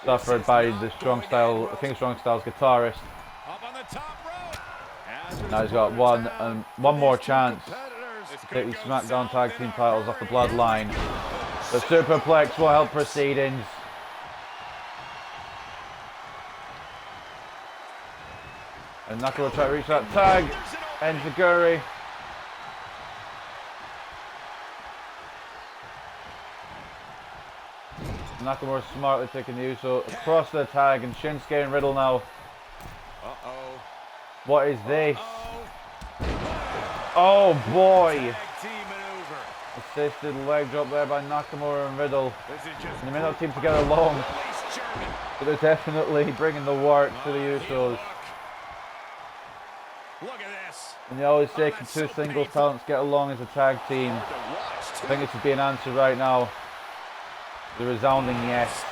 suffered by the King of Strong Style's guitarist. Now he's got one more chance to take these SmackDown tag team titles off the bloodline. The superplex will help proceedings. And Nakamura try to reach that tag. Enziguri. Nakamura smartly taking the Uso across the tag, and Shinsuke and Riddle now. Uh-oh. What is this? Oh boy! Assisted leg drop there by Nakamura and Riddle. And they may not team together long, but they're definitely bringing the work to the Usos. Look at this. And they always say, can two singles talents get along as a tag team? I think it should be an answer right now. The resounding yes.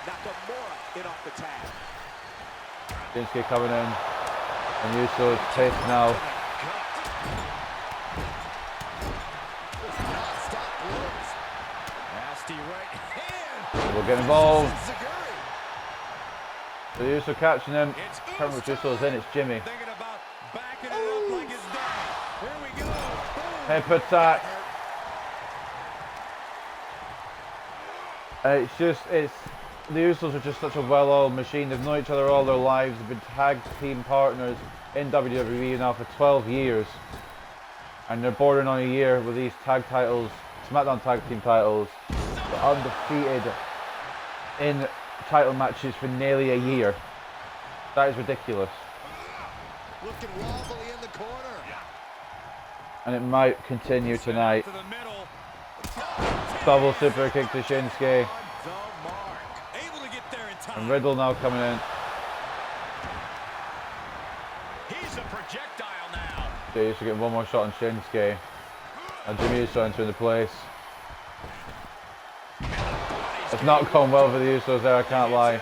Nakamura in off the tag. Shinsuke coming in. And Usos pissed now. Nasty right hand. We'll get involved. The Uso catching him. Can't remember which Uso's in, it's Jimmy. Thinking about backing it up like his dad. Here we go. Hip attack. The Usos are just such a well-oiled machine. They've known each other all their lives. They've been tag team partners in WWE now for 12 years. And they're bordering on a year with these tag titles, Smackdown tag team titles. They're undefeated in title matches for nearly a year. That is ridiculous. Looking wobbly in the corner. And it might continue tonight. Double super kick to Shinsuke. Able to get there in time. And Riddle now coming in. He's a projectile now. They used to get one more shot on Shinsuke. And Jimmy Uso entering the place. It's not gone well for the Usos there, I can't lie.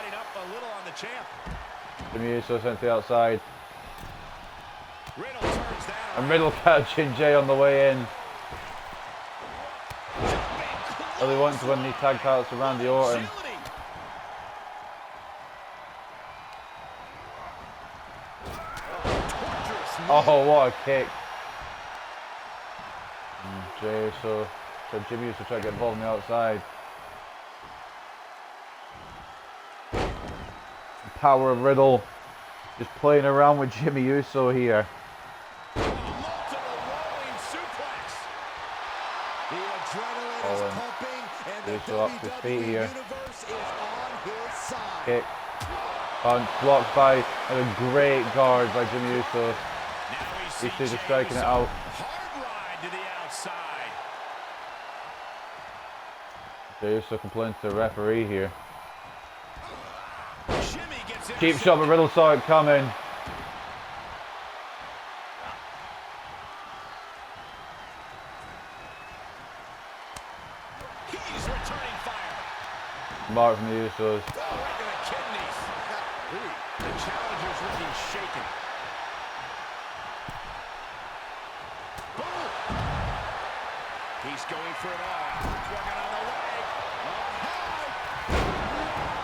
Jimmy Uso sent to the outside. And Riddle catching Jay on the way in. Well, they want to win these tag titles to Randy Orton. Oh, what a kick. And Jay Uso, so Jimmy Uso try to get involved on the outside. The power of Riddle just playing around with Jimmy Uso here. Uso up to his feet here. Kick. Punch blocked by a great guard by Jimmy Uso. Uso just striking it out. Jey Uso complaining to the referee here. Cheap shot, but Riddle saw it coming. Mark from the Usos. The challenger's looking shaken. He's going for it all. Working on the leg.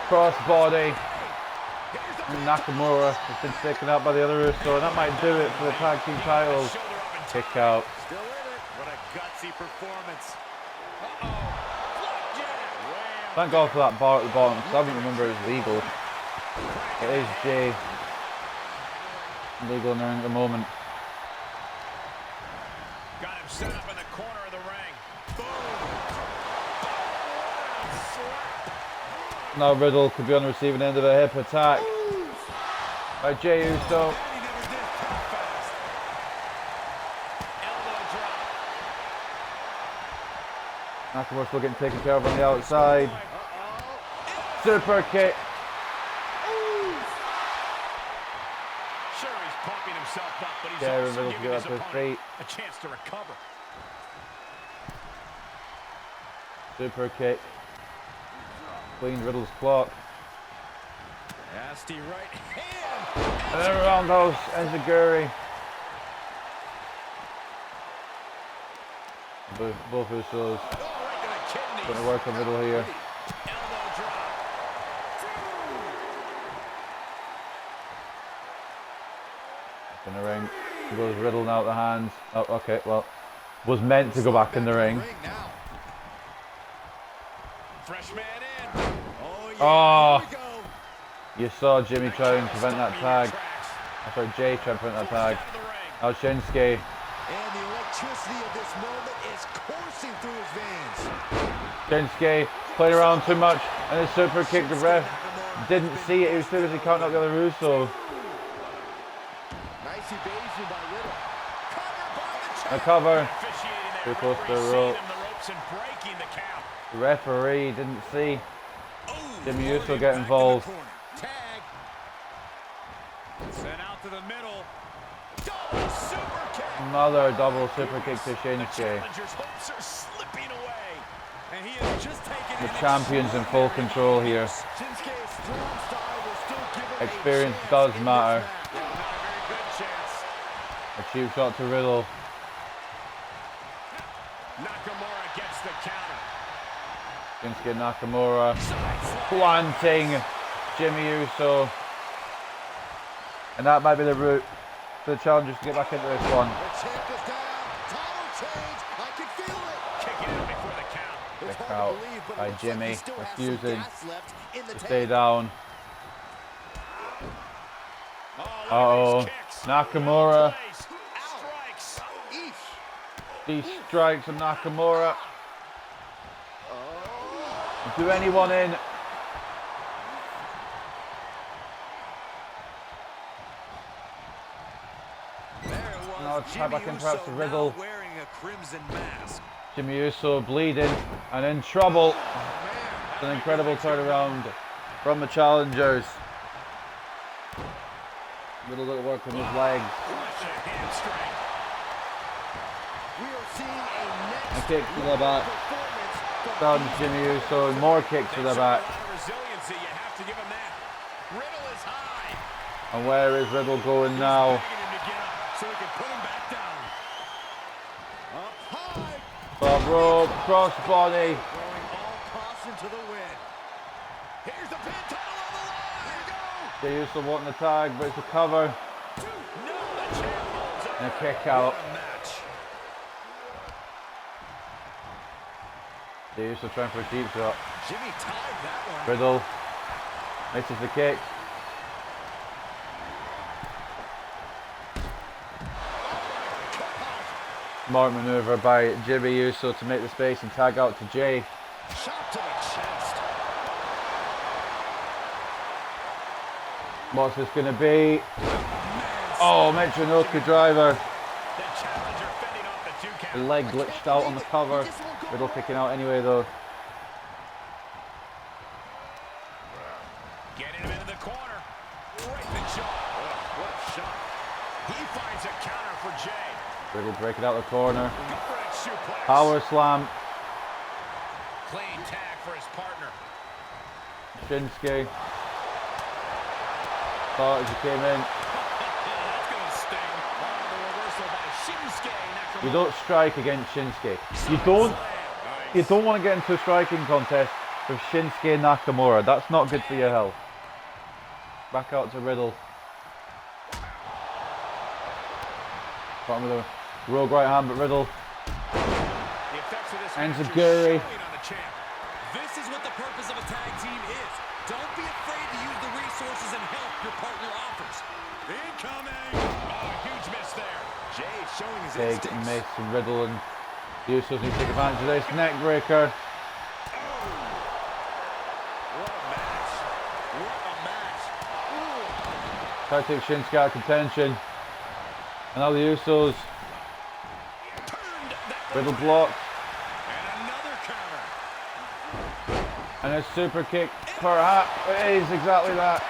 Crossbody. Nakamura has been taken out by the other Uso, and that might do it for the tag team titles. Kick out. Still in it. What a gutsy performance. Thank God for that bar at the bottom, because I don't remember it was legal. It is Jay. Legal in the ring at the moment. Got him set up in the corner of the ring. Boom. Now Riddle could be on the receiving end of a hip attack by Jey Uso. Nakamura still getting taken care of on the outside. Super kick. Sure, he's pumping himself up, but he's Riddle also to giving get his up to his opponent feet. a chance to recover. Super kick. Clean Riddle's clock. Nasty right hand. And then a roundhouse, Enziguri. Both Usos going to work on Riddle here. In the ring. Goes Riddle now out the hands. Oh, okay, well, was meant to go back in the ring. Fresh man in. Oh, you saw Jimmy try and prevent that tag. Sorry, Jay trying to put in that tag. Now Shinsuke. And the electricity of this moment is coursing through his veins. Shinsuke playing around too much, and his super kick. The ref didn't see it. He was too busy counting out the other Uso. Nice evasion by Riddle. A cover. Too close to the rope. The referee didn't see Jimmy Uso get involved. Sent out to the middle. Double super kick. Another double super kick to Shinsuke. Hopes are slipping away. And he is just taking The champion's in full control here. Experience does matter. A cheap shot to Riddle. Nakamura gets the counter. Shinsuke Nakamura planting Jimmy Uso. And that might be the route for the challengers to get back into this one. Kick out by Jimmy, refusing to stay down. Uh-oh, Nakamura. These strikes from Nakamura. Do anyone in? Now try back in perhaps to Riddle. Jimmy Uso bleeding and in trouble. It's an incredible turnaround from the challengers. Riddle at work on his legs. A kick to the back. Stuns Jimmy Uso and more kicks to the back. And where is Riddle going now? Top rope, crossbody. Jey Uso wanting the tag, but it's a cover. And a kick out. Jey Uso trying for a deep shot. Riddle misses the kick. Smart maneuver by Jimmy Uso to make the space and tag out to Jay. Shot to the chest. What's this going to be? Oh, Michinoku driver. The leg glitched out on the cover. Riddle kicking out anyway though. Getting him into the corner. Right the jaw. What a shot. He finds a counter for Jay. Riddle breaking out the corner. Power slam. Clean tag for his partner. Shinsuke. Thought as he came in. That's going to sting. The reversal by Shinsuke Nakamura. You don't strike against Shinsuke. You don't want to get into a striking contest with Shinsuke Nakamura. That's not good for your health. Back out to Riddle. Bottom of the rogue right hand, but Riddle ends a Guri. This is what the purpose of a tag team is. Don't be afraid to use the resources and help your partner offers. Incoming. Oh, huge miss there. Jay showing his Big instincts. miss from Riddle, and Usos need to take advantage of this. Neck breaker. What a match. What a match. Try to take Shinsuke out of contention. And now the Usos. Riddle blocked. And another counter. And a super kick. Perhaps it is exactly that.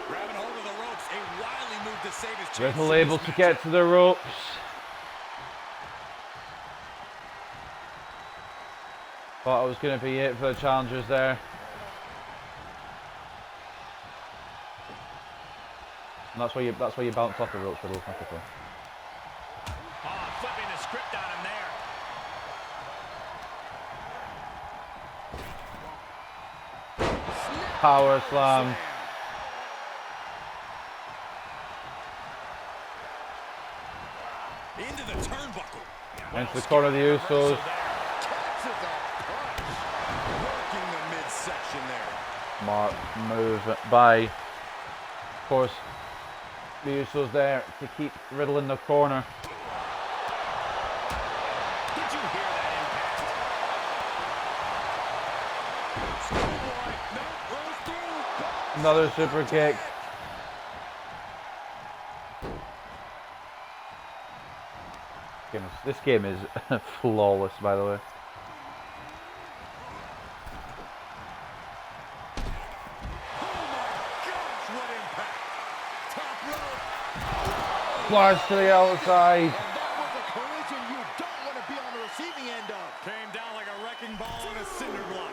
Grabbing hold of the ropes, a wily move to save his chances. Riddle able to get to the ropes. Thought it was going to be it for the challengers there. And that's where you bounce off the ropes, Riddle. That's the point. Oh, flipping the script on him there. Power slam. Into the turnbuckle. Into the corner of the Usos. Working the midsection there. Smart move by, of course, the Usos there to keep Riddle in the corner. Did you hear that impact? Schoolboy, no, rolls through. Another super kick. This game is flawless, by the way. Flash to the outside. That was a collision you don't want to be on the receiving end of. Came down like a wrecking ball on a cinder block.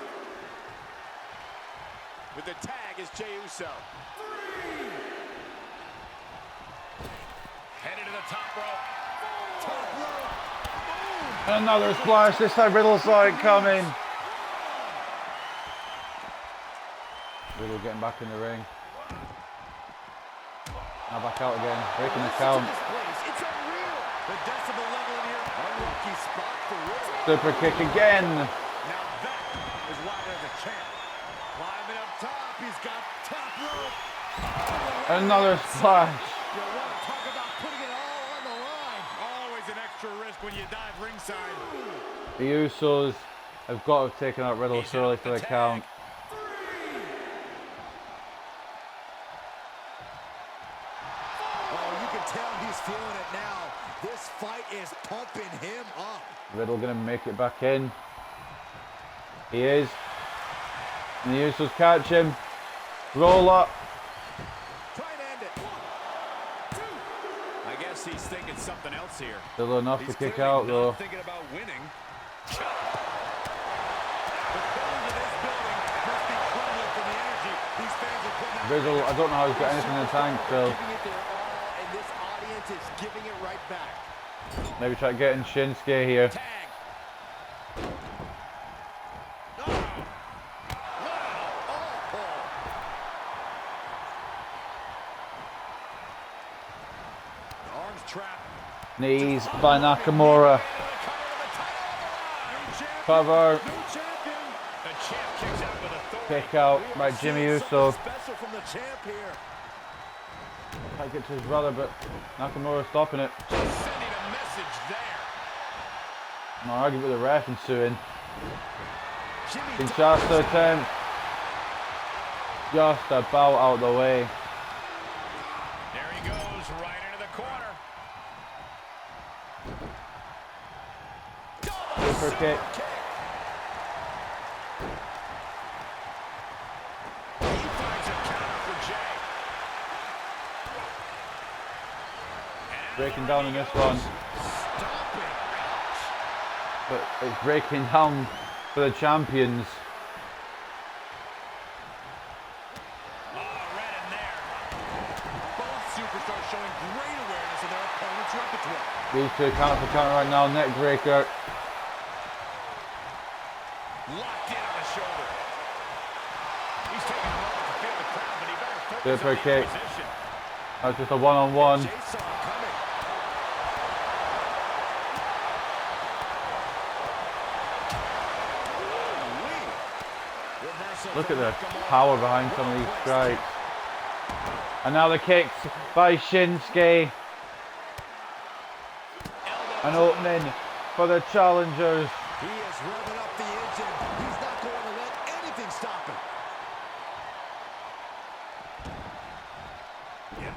With the tag is Jey Uso. Headed to the top rope. Top rope. Another splash. This time Riddle saw it coming. Riddle getting back in the ring. Now back out again, breaking the count. It's unreal. The decibel level in here. Unlucky spot for Riddle. Super kick again. Now that is why there's a champ. Climbing up top, he's got top rope. Another splash. You want to talk about putting it all on the line. Always an extra risk when you dive ringside. The Usos have got to have taken out Riddle surely for the count. Tell he's feeling it now. This fight is pumping him up. Riddle gonna make it back in. He is. And the Usos catch him. Roll up. Try and end it. 1, 2. I guess he's thinking something else here. Still enough to kick out though. Thinking about winning. The pillars of this building must be crumbling from the energy these fans are putting out. Riddle, I don't know how he's got anything in the tank still. Giving it their all, and this audience is giving it right back. Maybe try getting Shinsuke here. Tag. Knees by Nakamura. Cover. Kick out by Jimmy Uso. Try to get to his brother, but Nakamura stopping it. No argue with the ref ensuing. Kinshasa attempt. Just about out of the way. There he goes, right into the corner. Super kick. He finds a counter for Jey. Breaking down in this one. Stomping. But it's breaking down for the champions. Right in there. Both superstars showing great awareness of their opponent's repertoire. These two counter for counter right now. Neck breaker. Locked in on the shoulder. He's taking a moment to feel the crowd, but he better focus Super on the kick. position. That's just a one-on-one. Jey saw it coming. Look at the power behind some of these strikes. And now the kicks by Shinsuke. An opening for the challengers. He is revving up the engine. He's not going to let anything stop him. Yeah.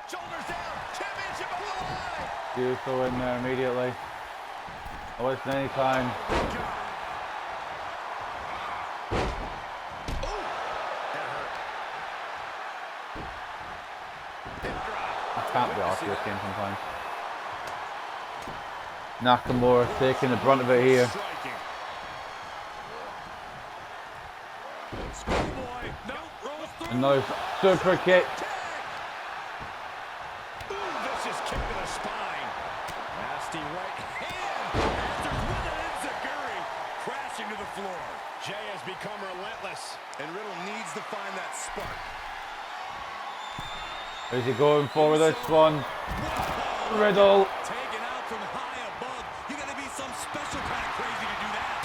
Shoulders down. Championship on the line. Uso in there immediately. Not wasting any time. I can't be off this game sometimes. Nakamura taking the brunt of it here. Another super kick. Vicious kick to the spine. Nasty right hand. Masters with an enziguri. Crashing to the floor. Jey has become relentless, and Riddle needs to find that spark. Is he going for this one? Riddle. Taken out from high above. You gotta be some special kind of crazy to do that.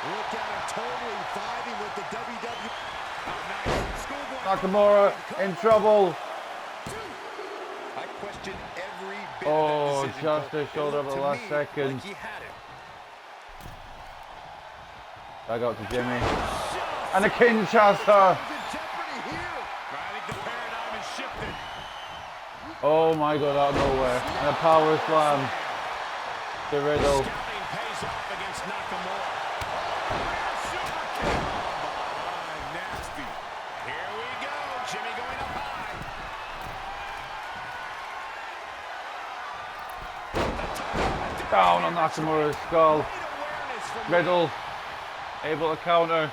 Look at him Nakamura in trouble. I question every bit Oh, of that decision, just Cole. a shoulder It up at the looked last to me second. like he had it. Back out to Jimmy. And a Kinshasa. I think the paradigm has shifted. Oh my god, out of nowhere. And a power slam to Riddle. Scouting pays off against Nakamura. Super kick. Nasty. Here we go. Jimmy going up high. Down on Nakamura's skull. Riddle able to counter.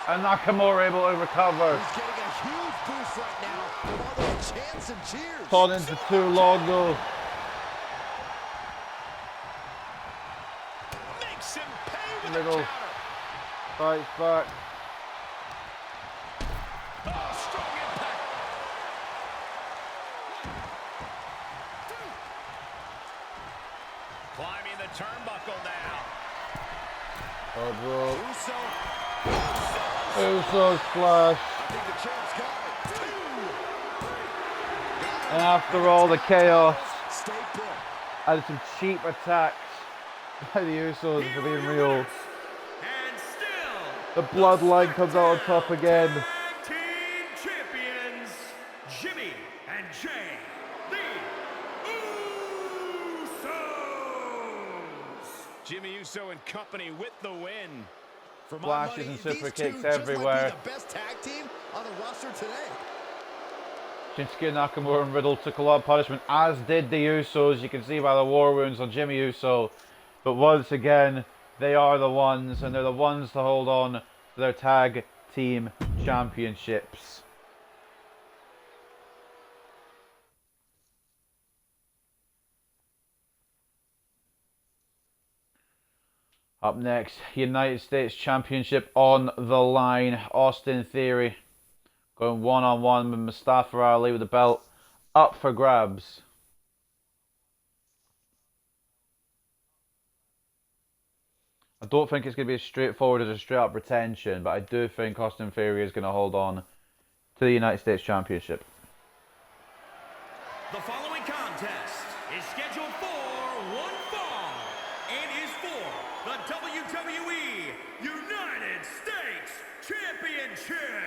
And Nakamura able to recover. He's getting a huge boost right now with all those chants and cheers. Torn into too long though. Makes him pay with Riddle a counter. fights back. Oh, strong impact. Climbing the turnbuckle now. Oh, bro. Uso. Usos splash. I think the champ's got it. And after all the chaos Stay put. and some cheap attacks by the Usos for being real, And still, the bloodline comes out on top again. Tag Team Champions, Jimmy and Jay, the Usos. Jimmy Uso and company with the win. For my Splashes money, and super these kicks two just might be everywhere. the best tag team on the roster today. Shinsuke Nakamura and Riddle took a lot of punishment, as did the Usos. You can see by the war wounds on Jimmy Uso. But once again, they are the ones, and they're the ones to hold on to their tag team championships. Up next, United States Championship on the line. Austin Theory going one-on-one with Mustafa Ali with the belt up for grabs. I don't think it's going to be as straightforward as a straight-up retention, but I do think Austin Theory is going to hold on to the United States Championship. The following contest is scheduled for one fall and is for the WWE United States Championship.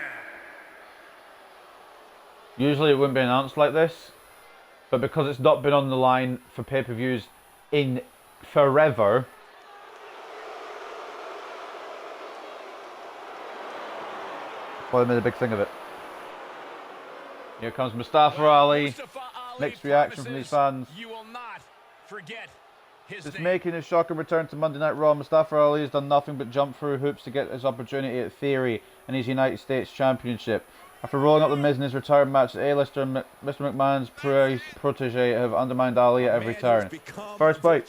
Usually it wouldn't be announced like this, but because it's not been on the line for pay-per-views in forever, well, they made a big thing of it. Here comes Mustafa Ali. Mustafa Ali Mixed reaction from these fans. You will not forget his Just name. making his shocking return to Monday Night Raw, Mustafa Ali has done nothing but jump through hoops to get his opportunity at Theory and his United States Championship. After rolling up the Miz in his retirement match, A-lister Mr. McMahon's protege have undermined Ali at every turn. First fight,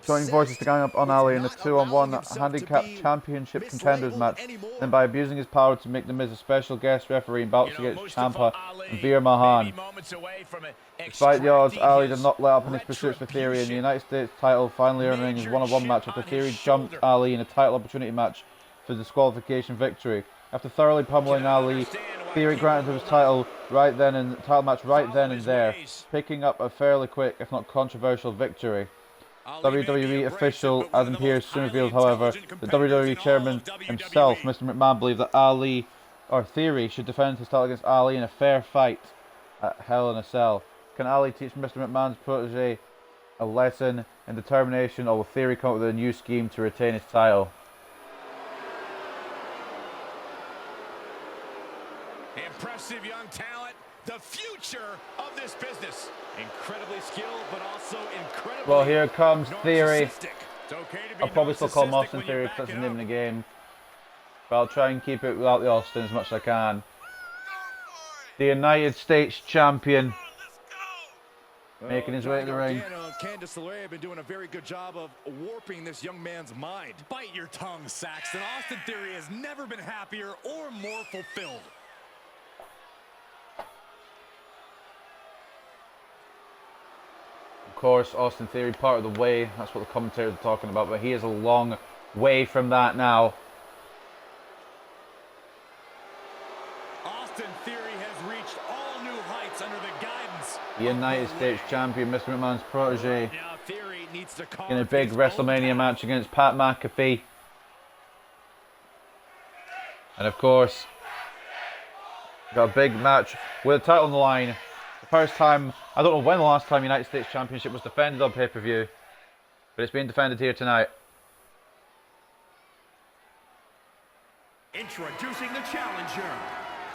joining voices to gang up on Ali in a 2-on-1 handicap championship contenders match, then by abusing his power to make the Miz a special guest referee in bouts against Ciampa and Veer Mahan. Despite the odds, Ali did not let up in his pursuits for Theory, and the United States title finally earning his one-on-one match after Theory jumped Ali in a title opportunity match for disqualification victory. After thoroughly pummeling Ali, Theory granted him his title match right then and there, picking up a fairly quick, if not controversial, victory. WWE official Adam Pearce soon revealed, however, that WWE chairman himself, Mr. McMahon, believed that Theory should defend his title against Ali in a fair fight at Hell in a Cell. Can Ali teach Mr. McMahon's protege a lesson in determination, or will Theory come up with a new scheme to retain his title? Impressive young talent, the future of this business. Incredibly skilled, but also incredibly. Well, here comes Theory. It's okay to be I'll probably still call him narcissistic Austin when Theory you're because that's the backing name of up. the game. But I'll try and keep it without the Austin as much as I can. The United States champion making his way to the ring. Candice LeRae have been doing a very good job of warping this young man's mind. Bite your tongue, Saxton. Austin Theory has never been happier or more fulfilled. Of course, Austin Theory part of the way. That's what the commentators are talking about, but he is a long way from that now. Austin Theory has reached all new heights under the guidance. The United States champion, Mr. McMahon's protege. Now Theory needs to carve In a big his own WrestleMania path. match against Pat McAfee. And of course, got a big match with a title on the line. The first time, I don't know when the last time United States Championship was defended on pay-per-view, but it's being defended here tonight. Introducing the challenger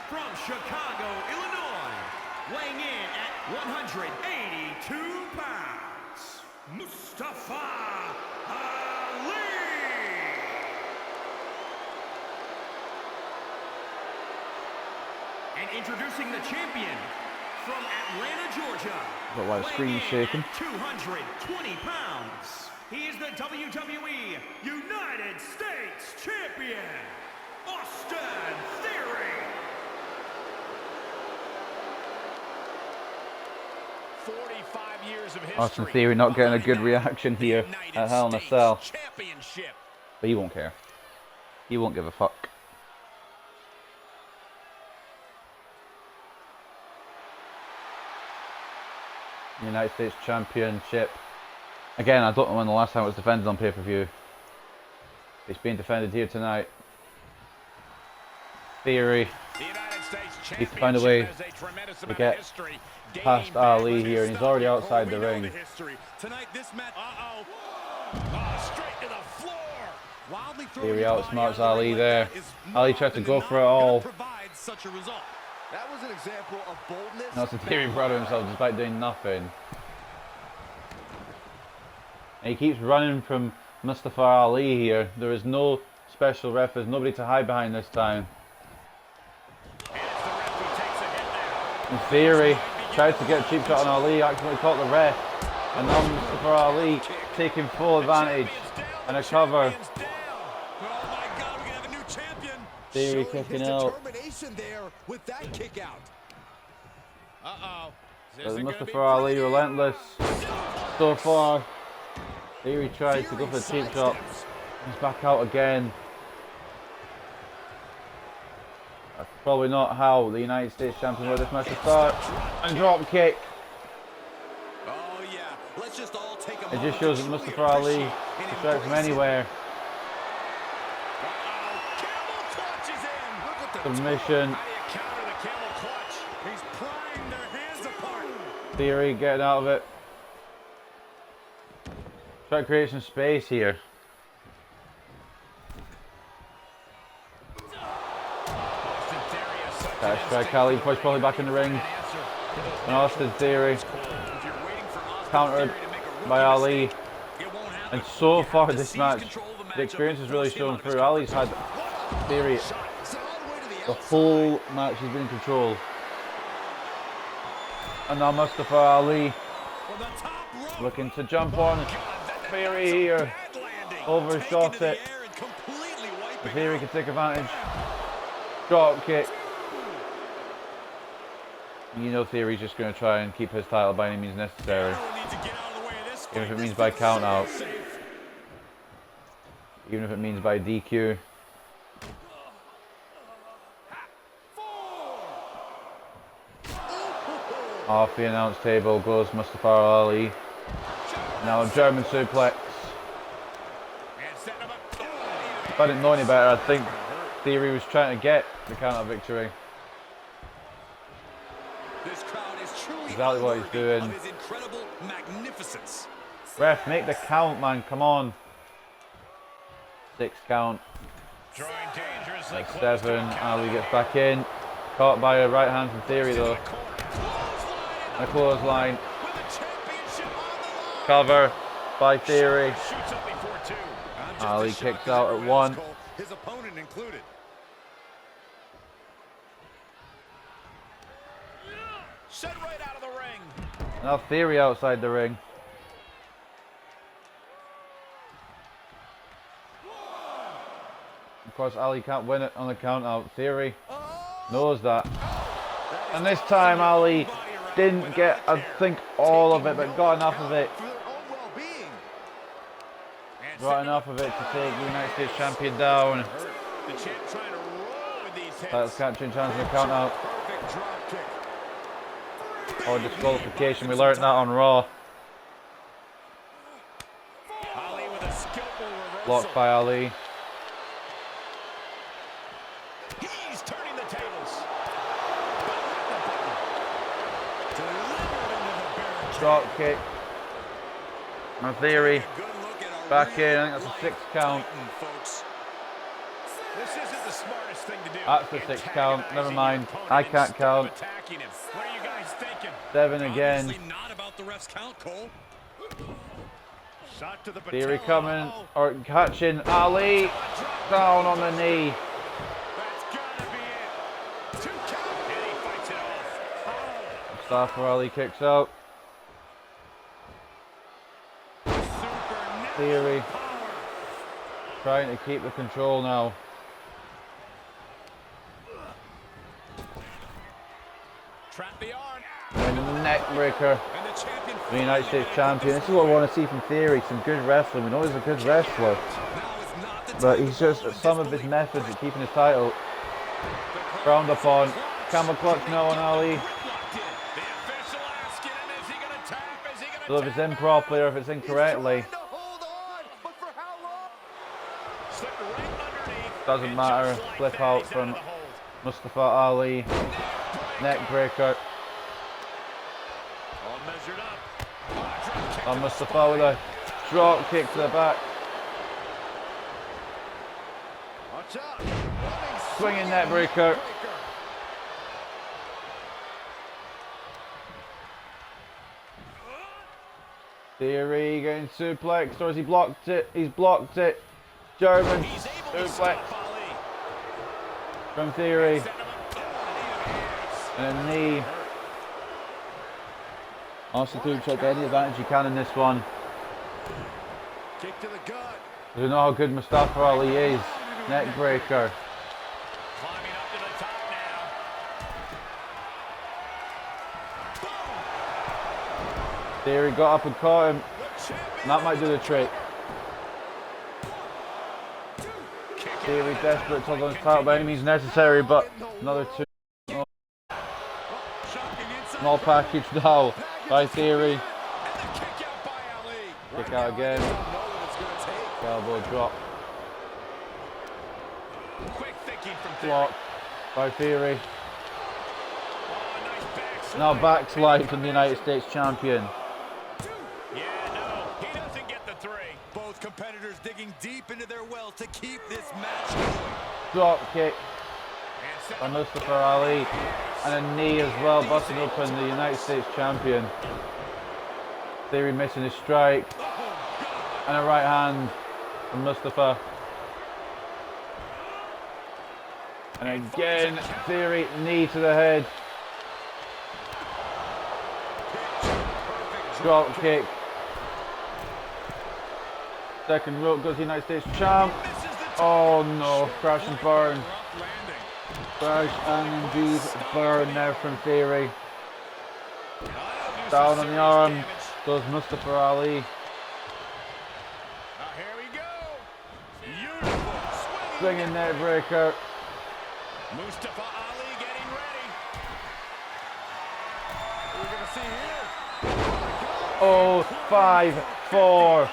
from Chicago, Illinois, weighing in at 182 pounds, Mustafa Ali. And introducing the champion from Atlanta, Georgia, Got a lot of weighing screens in shaking. at 220 pounds. He is the WWE United States Champion, Austin Theory. 45 years of history. Austin Theory not getting a good reaction here at Hell in a Cell. Championship. But he won't care. He won't give a fuck. United States Championship. Again, I don't know when the last time it was defended on pay-per-view. It's being defended here tonight. Theory The United States needs to find a way Championship has a tremendous to amount get of history, past dating back Ali with here, and he's already outside the We know ring. history. Tonight, this match. straight to the floor. Wildly throwing Theory his body outsmarts out of the Ali ring like there. that is Ali more tried to often go than for it not all. gonna provide such a result. That was an example of boldness. Austin Theory proud of himself despite doing nothing. And he keeps running from Mustafa Ali here. There is no special ref. There's nobody to hide behind this time. And it's the ref who takes a hit there. And Theory tried to get a cheap shot on Ali, accidentally caught the ref. And now Mustafa Ali taking full advantage. And a cover. Champion's down. Oh my God, we can have a new champion. Theory Showing kicking his out. determination there with that kick out. Is it gonna Mustafa be Ali pretty? relentless so far. Theory tries to go for the cheap shot. He's back out again. That's probably not how the United States champion would this match to start. And drop kick. Oh yeah, let's just all take a It moment just shows that to truly Mustafa Ali appreciate and can strike from embrace it. anywhere. Camel clutch is in. Look at the Submission. How do you counter the camel clutch? He's prying their hands apart. Theory getting out of it. Try to create some space here. Austin Theory has such That an strike instinct Ali for pushed probably back in the ring. an answer to those And Austin Theory If you're waiting for Austin countered Theory to make a rookie by Ali. mistake, it won't happen. And so You far have to this seize match, control of the matchup experience and has really force him shown out of his through. comfort Ali's had zone. Theory Shot. Sent all the way to the the outside. whole match. He's been in control. And now Mustafa Ali For the top rope. looking to jump on. God, that- Theory that's a here. bad landing. Overshot Taking to it. the air and completely wiping Theory out. can take advantage. Drop kick. You know Theory's just going to try and keep his title by any means necessary. Everyone needs to get out of the way of this Even if fight. it This means by feels count so out. safe. Even if it means by DQ. Off the announce table goes Mustafa Ali. Now a German suplex. And setting him up. If I didn't know any better, I think Theory was trying to get the counter victory. This crowd is truly Exactly what he's unworthy doing. of his incredible magnificence. Ref, make the count, man. Come on. 6 count. Drawing dangerously That's close to 7. a count. Ali gets back in. Caught by a right hand from Theory though. And a clothesline. With the championship on the line. Cover by Theory. Shoots up before 2. I'm just Ali as shocked kicks as out at everyone 1. else, Cole, his opponent included. Sent right out of the ring. Now Theory outside the ring. Of course, Ali can't win it on the count out. Theory knows that. And this time Ali didn't get, I think, all of it, but got enough of it. For their own well-being. Got enough of it to take the United States champion down. The champ trying to roll with these hits. Title's catching chance in the count out. drop kick. Oh, disqualification. We learned that on Raw. Ali with a skillful reversal. Blocked by Ali. He's turning the tables. Drop kick. My theory. Back in. I think that's a 6 count. Folks. This isn't the smartest thing to do. That's the 6 count. Never mind. I can't count. Attacking him. What are you guys thinking? 7 again. Obviously not about the ref's count, Cole. Shot to the Theory patella. coming. Or catching Ali. Down on the knee. That's gotta be it. 2 count. And he fights it off. Mustafa Ali kicks out. Theory. Trying to keep the control now. Trap the arm. And neck breaker. And the champion. The United States champion. This is what I want to see from Theory. Some good wrestling. We know he's a good wrestler. But he's just some of his methods at keeping his title. Round upon. Camel clutch now on Ali. The official asking him, is he gonna tap? Is he gonna So if it's improperly or if it's incorrectly, To hold on, but for how long? Slipped right underneath. doesn't And matter. just like Flip that, out he's from of the hold. Mustafa Ali. Neck breaker. All measured up. Drop kick On to the Mustafa with a drop kick to the back. Watch out. Running Swinging neck breaker. Theory getting suplexed, or has he blocked it? He's blocked it. German He's able to suplex stop Ali. from Theory. Set him up. Oh, And a knee. Also to take any advantage you can in this one. kick to the gut. You know how good Mustafa Ali is. Neck breaker. climbing up to the top now. Theory got up and caught him. The champion. And that might do the trick. Theory desperate to hold on his title by any means necessary, but another 2. Shocking inside. Small package now by Theory. And the kick out by Ali. Kick out again. Know what it's gonna take. Elbow drop. Quick thinking from Theory. Blocked by Theory. Oh, nice backslide. Now backslide from the United States champion. Yeah, no, he doesn't get the 3. Both competitors digging deep into their well to keep this match going. Drop kick And set by him up. Mustafa Ali. And a knee as well, busting open the United States champion. Theory missing his strike. And a right hand from Mustafa. And again, Theory, knee to the head. Drop kick. Second rope goes the United States champ. Oh no, crash and burn. Rough landing. Crash and indeed burn there from Theory. Down on the arm goes Mustafa Ali. Here we go. Beautiful Swinging net breaker. Mustafa Ali getting ready. We're gonna see here. Oh, 5-4.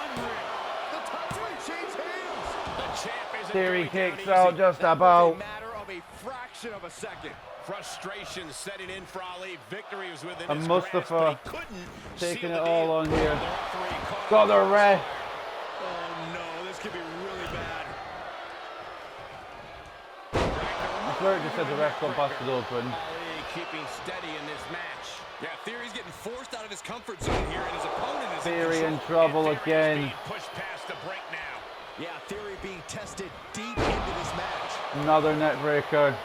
The title changed hands. The champ isn't Theory going down kicks easy. out just about. Matter of a fraction of a second. Frustration setting in for Ali. Victory was within And his Mustafa grasp, but he couldn't taking seal it the all deal. on The here. referee caught Got him. the ref. Oh no, this could be really bad. I swear it just said the ref got busted open. Ali keeping steady in this match. Yeah, Theory's getting forced out of his comfort zone here, and his opponent is Theory in control. trouble Theory is again. being pushed past the break now. Yeah, Theory being tested deep into this match. Another net breaker.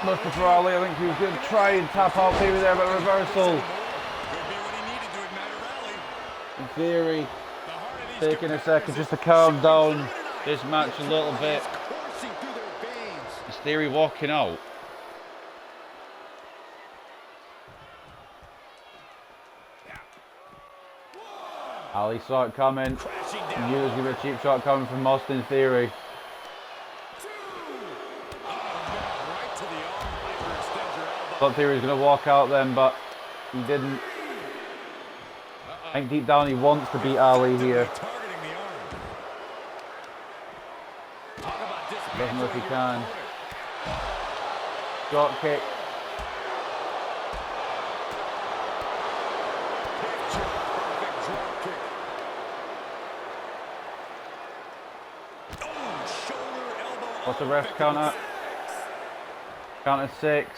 Mustafa Ali, I think he was going to try and tap out Theory there, but reversal. Could be what he needed to ignite a rally. In Theory The heart of these taking a second just to calm down this match a little bit. Coursing through their veins. Is Theory walking out? Ali saw it coming. crashing down. You just give it a cheap shot coming from Austin Theory. Right to the arm. Hyperextend your elbow. Thought Theory was going to walk out then, but he didn't. I think deep down he wants to beat Ali here. Targeting the arm. Talk about Doesn't know if he dismantling your can. opponent. Drop kick. Picture perfect drop kick. Oh, shoulder, elbow. What's the ref count at? Count at 6.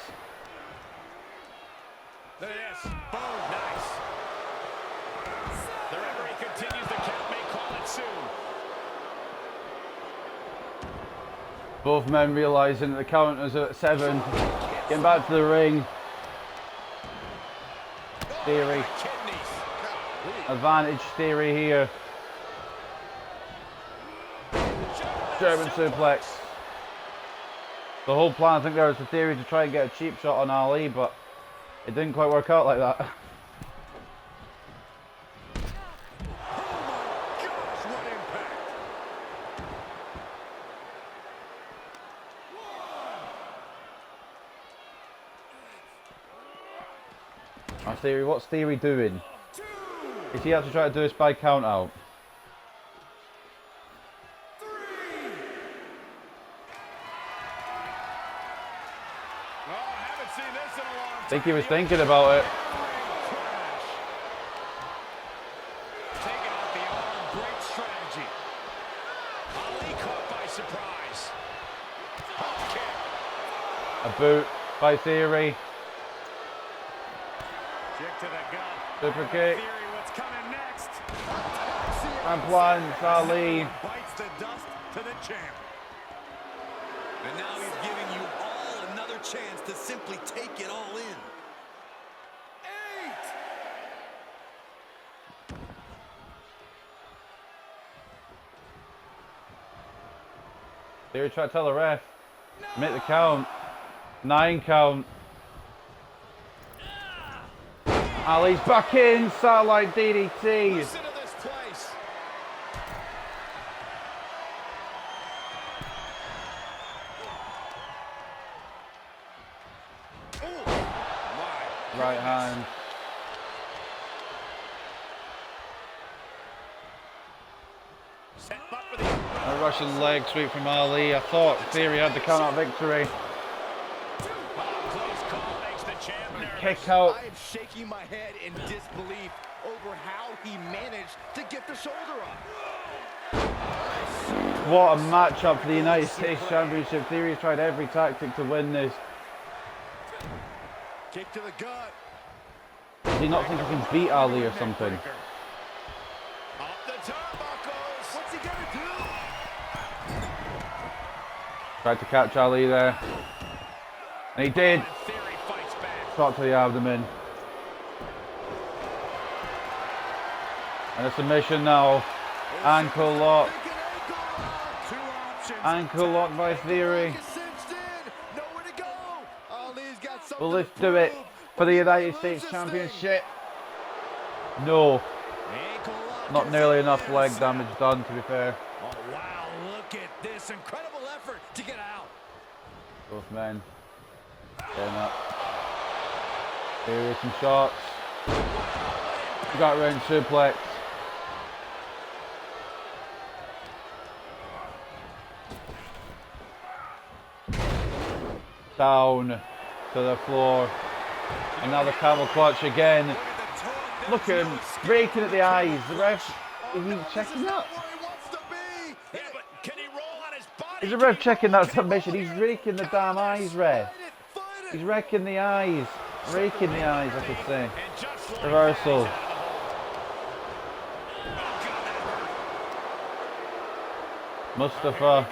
Look at this. Boom. Nice. The referee continues the count. May call it soon. Both men realising that the count is at 7. Getting back to the ring. Theory. Kidneys. Advantage Theory here. German suplex. The whole plan, I think, there was the Theory to try and get a cheap shot on Ali, but it didn't quite work out like that. Oh my gosh, what impact. Our Theory, what's Theory doing? Is he actually trying to do a spy count out? Oh, I haven't seen this in a long time. I think he was thinking about it. Taking out the arm. Great strategy. Ali caught by surprise. Hop kick. A boot by Theory. Kick to the gut. Super kick. Theory, what's coming next? And plants Ali. Bites the dust to the champ. And now he's giving you all another chance to simply take it all in. 8. Theory tried to tell the ref. Make the count. 9 count. Ali's back in. Satellite DDT. Listen to this place. Ooh. My. Right hand. Set up for the A Russian leg sweep from Ali. I thought Theory had the count out victory. close call makes the champ nervous. Kick out. I am shaking my head in disbelief over how he managed to get the shoulder up. What a matchup for the United States Championship. Theory's tried every tactic to win this. Kick to the gut. Does he not think he can beat Ali or something? Off the turnbuckles. What's he gonna do? Tried to catch Ali there. And he did. Theory fights back. Shot to the abdomen. And a submission now. Ankle lock. Two options. Ankle lock by Theory. Cinched in. Nowhere to go. Ali's got something Will this to do it prove. for the United Lose States this Championship? No. Ankle lock Not is nearly in enough there. leg damage done, to be fair. Oh, wow. Look at this incredible effort to get out. Both men. Getting up. Theory with some shots. Got round suplex. Down to the floor. And now the camel clutch again. Look at him raking at the eyes. The ref, is he checking that? Where he wants to be. Yeah, but can he roll on his body? Is the ref checking that submission? He's raking the damn eyes, ref. Fight it. Fight it. He's raking the eyes. Raking the eyes, I could say. And just like Reversal. that, he's out of the hole. Oh, God, that hurt. Mustafa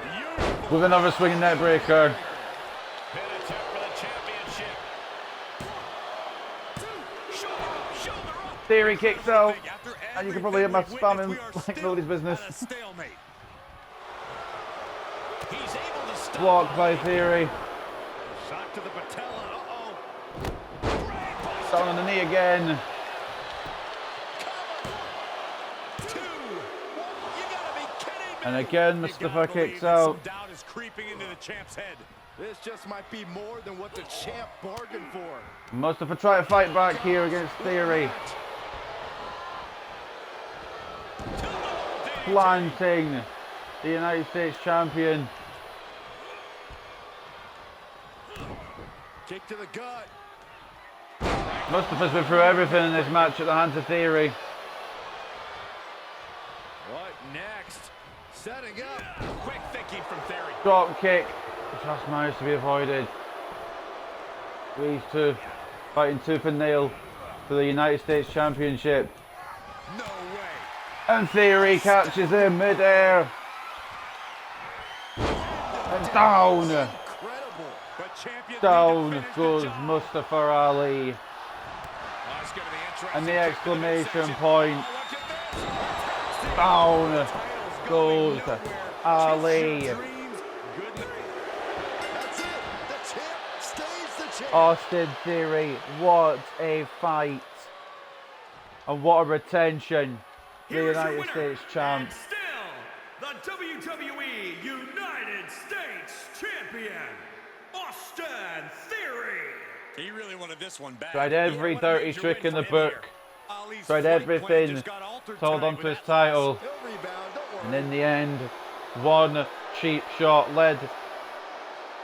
Beautiful. with another swinging net breaker. Pin attempt for the championship. Shoulder up. Theory kicks out. After And you can probably hear my everything we've spamming witnessed, we are like still nobody's business. at a stalemate. He's able to stop. Blocked by Theory. Shot to the patella. Uh-oh. Great bust. Down on the knee again. Two. man. And again, You Mustafa gotta believe kicks that some out. doubt is creeping into the champ's head. This just might be more than what the champ bargained for. Mustafa try to fight back here against Theory. Planting the United States champion. Kick to the gut. Mustafa's been through everything in this match at the hands of Theory. What next? Setting up. Quick thinking from Theory. Drop kick. Just managed to be avoided. These two fighting tooth and nail for the United States Championship. No way. And Theory catches him mid-air. And down. Incredible. But champions Down need to finish the goes job. Mustafa Ali. Oh, it's gonna be interesting. And the Kick to exclamation midsection. point. Oh, look at this. Down Title's goes going nowhere. Ali. Chase your dreams. Good night. That's it. The champ stays the champ. Austin Theory, what a fight. And what a retention. The Here is your United winner, States champ. and still the WWE United States Champion, Austin Theory. He really wanted this one back. Tried every Yeah, what a dirty major trick win in the for him book. here. Ali's Tried flight plan everything just got altered to hold tonight on to with his that loss. title. He'll rebound, don't worry. And in the end, one cheap shot led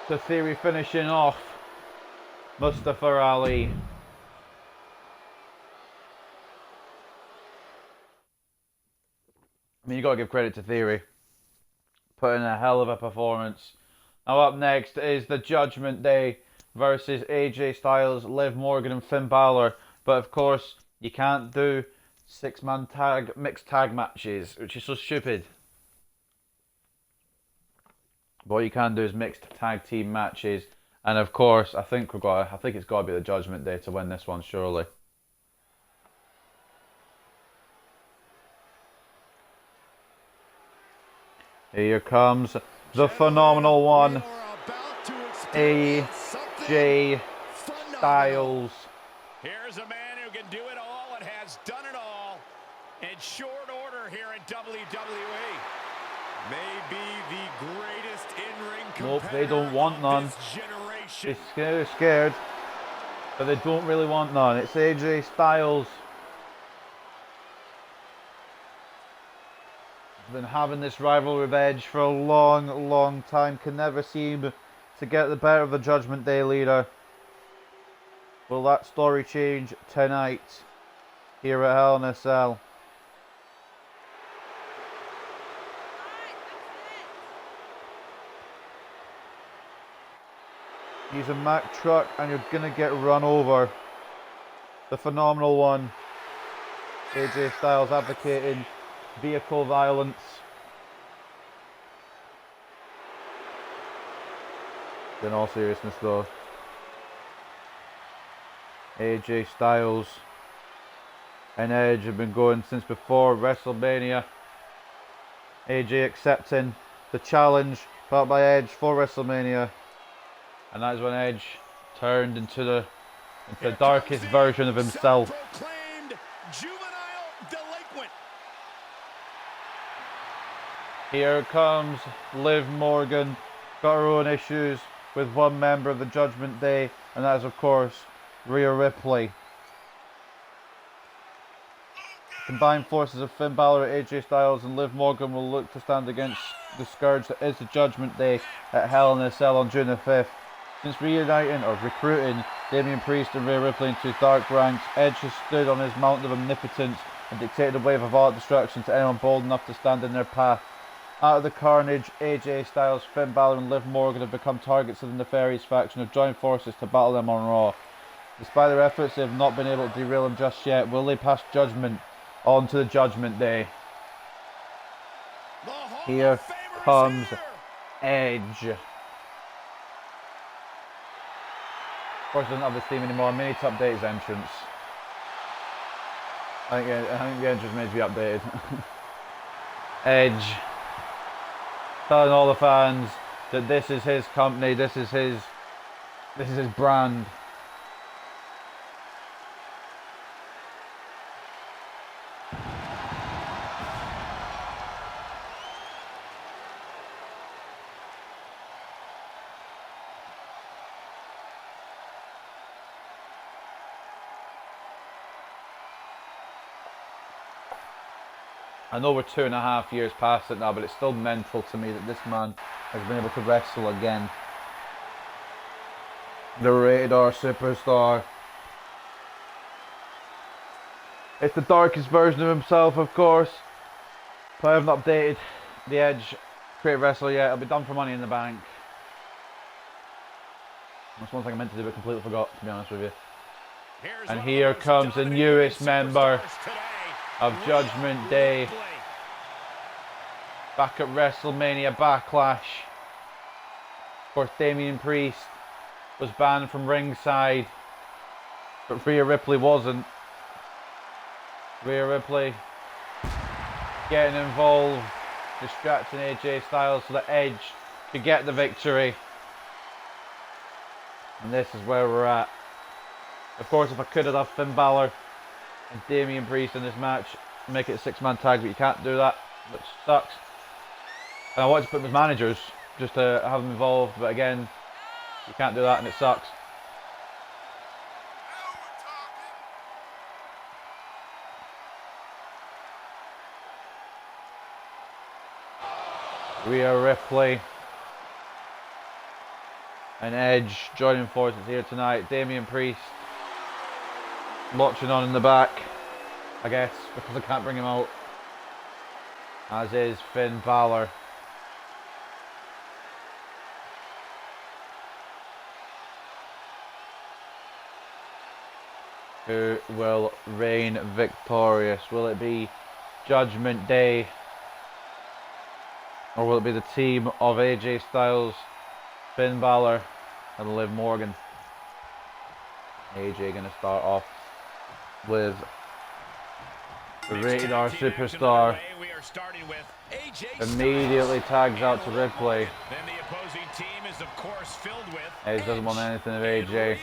to Theory finishing off Mustafa Ali. I mean, you got to give credit to Theory. Put in a hell of a performance. Now up next is the Judgment Day versus AJ Styles, Liv Morgan and Finn Balor. But of course, you can't do six-man tag mixed tag matches, which is so stupid. But what you can do is mixed tag team matches. And of course, I think it's got to be the Judgment Day to win this one, surely. Here comes the phenomenal one, We are about to experience something AJ phenomenal. Styles. Here's a man who can do it all and has done it all in short order here in WWE. Maybe the greatest in-ring Nope, they competitor don't want of none. this generation. They're scared, but they don't really want none. It's AJ Styles. Been having this rivalry with Edge for a long time. Can never seem to get the better of the Judgment Day leader. Will that story change tonight here at Hell in a Cell? He's a Mack truck and you're gonna get run over. The phenomenal one. AJ Styles advocating vehicle violence. In all seriousness though, AJ Styles and Edge have been going since before WrestleMania. AJ accepting the challenge felt by Edge for WrestleMania, and that is when Edge turned into the darkest version of himself. Self-proclaimed juvenile delinquent. Here comes Liv Morgan. Got her own issues with one member of the Judgment Day, and that is of course Rhea Ripley. Combined forces of Finn Balor, AJ Styles and Liv Morgan will look to stand against the scourge that is the Judgment Day at Hell in a Cell on June the 5th. Since reuniting or recruiting Damian Priest and Rhea Ripley into his dark ranks, Edge has stood on his mountain of omnipotence and dictated a wave of art destruction to anyone bold enough to stand in their path. Out of the carnage, AJ Styles, Finn Balor and Liv Morgan have become targets of the nefarious faction, have joined forces to battle them on Raw. Despite their efforts, they have not been able to derail him just yet. Will they pass judgment on to the Judgment Day? The Hall Here of Famer's comes here. Edge. Of course, he doesn't have this theme anymore. We need to update his entrance. I think the entrance needs to be updated. Edge telling all the fans that this is his company, this is his brand. I know we're 2.5 years past it now, but it's still mental to me that this man has been able to wrestle again. The Rated R Superstar. It's the darkest version of himself, of course. But I haven't updated the Edge Creative Wrestler yet. It'll be done for Money in the Bank. That's one thing I meant to do but completely forgot, to be honest with you. And here comes the newest member of Judgment Day. Back at WrestleMania Backlash. Of course, Damian Priest was banned from ringside, but Rhea Ripley wasn't. Rhea Ripley getting involved, distracting AJ Styles so that Edge could get the victory. And this is where we're at. Of course, if I could have Finn Balor and Damian Priest in this match, make it a 6-man tag, but you can't do that, which sucks. And I wanted to put them as managers, just to have them involved, but again, you can't do that and it sucks. Rhea Ripley and Edge joining forces here tonight. Damian Priest watching on in the back, I guess, because I can't bring him out. As is Finn Balor. Who will reign victorious? Will it be Judgment Day? Or will it be the team of AJ Styles, Finn Balor, and Liv Morgan? AJ going to start off with the Rated R Superstar. Immediately tags out to Ripley. Edge doesn't want anything of AJ.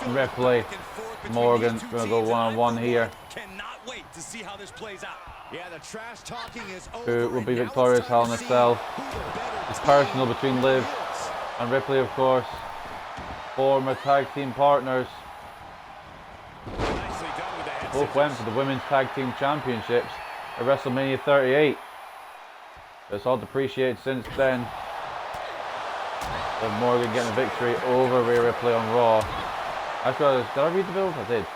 Ripley, Morgan, going to go one-on-one here. Wait to see how this plays out. Yeah, the trash talking is over. Who will be victorious? Hell in a Cell. It's personal between Liv and Ripley, of course. Former tag team partners. Both went for the Women's Tag Team Championships at WrestleMania 38. It's all depreciated since then. Liv Morgan getting a victory over Rhea Ripley on Raw. Did I read the bills? I did.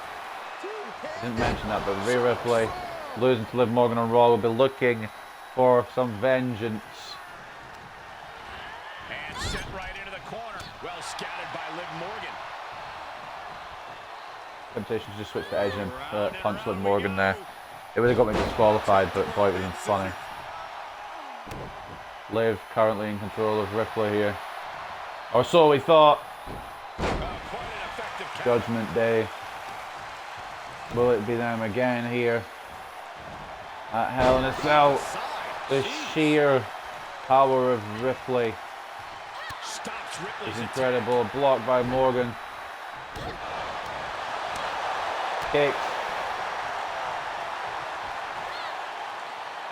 I didn't mention that, but Rhea Ripley losing to Liv Morgan on Raw will be looking for some vengeance. And sent right into the corner. Well scouted by Liv Morgan. Temptation to just switch to Edge and punch Liv Morgan there. It would have got me disqualified, but boy, it would have been funny. Liv currently in control of Ripley here. Or so we thought. Judgment Day. Will it be them again here at Hell in a Cell? The sheer power of Ripley is incredible. Blocked by Morgan. Kicks.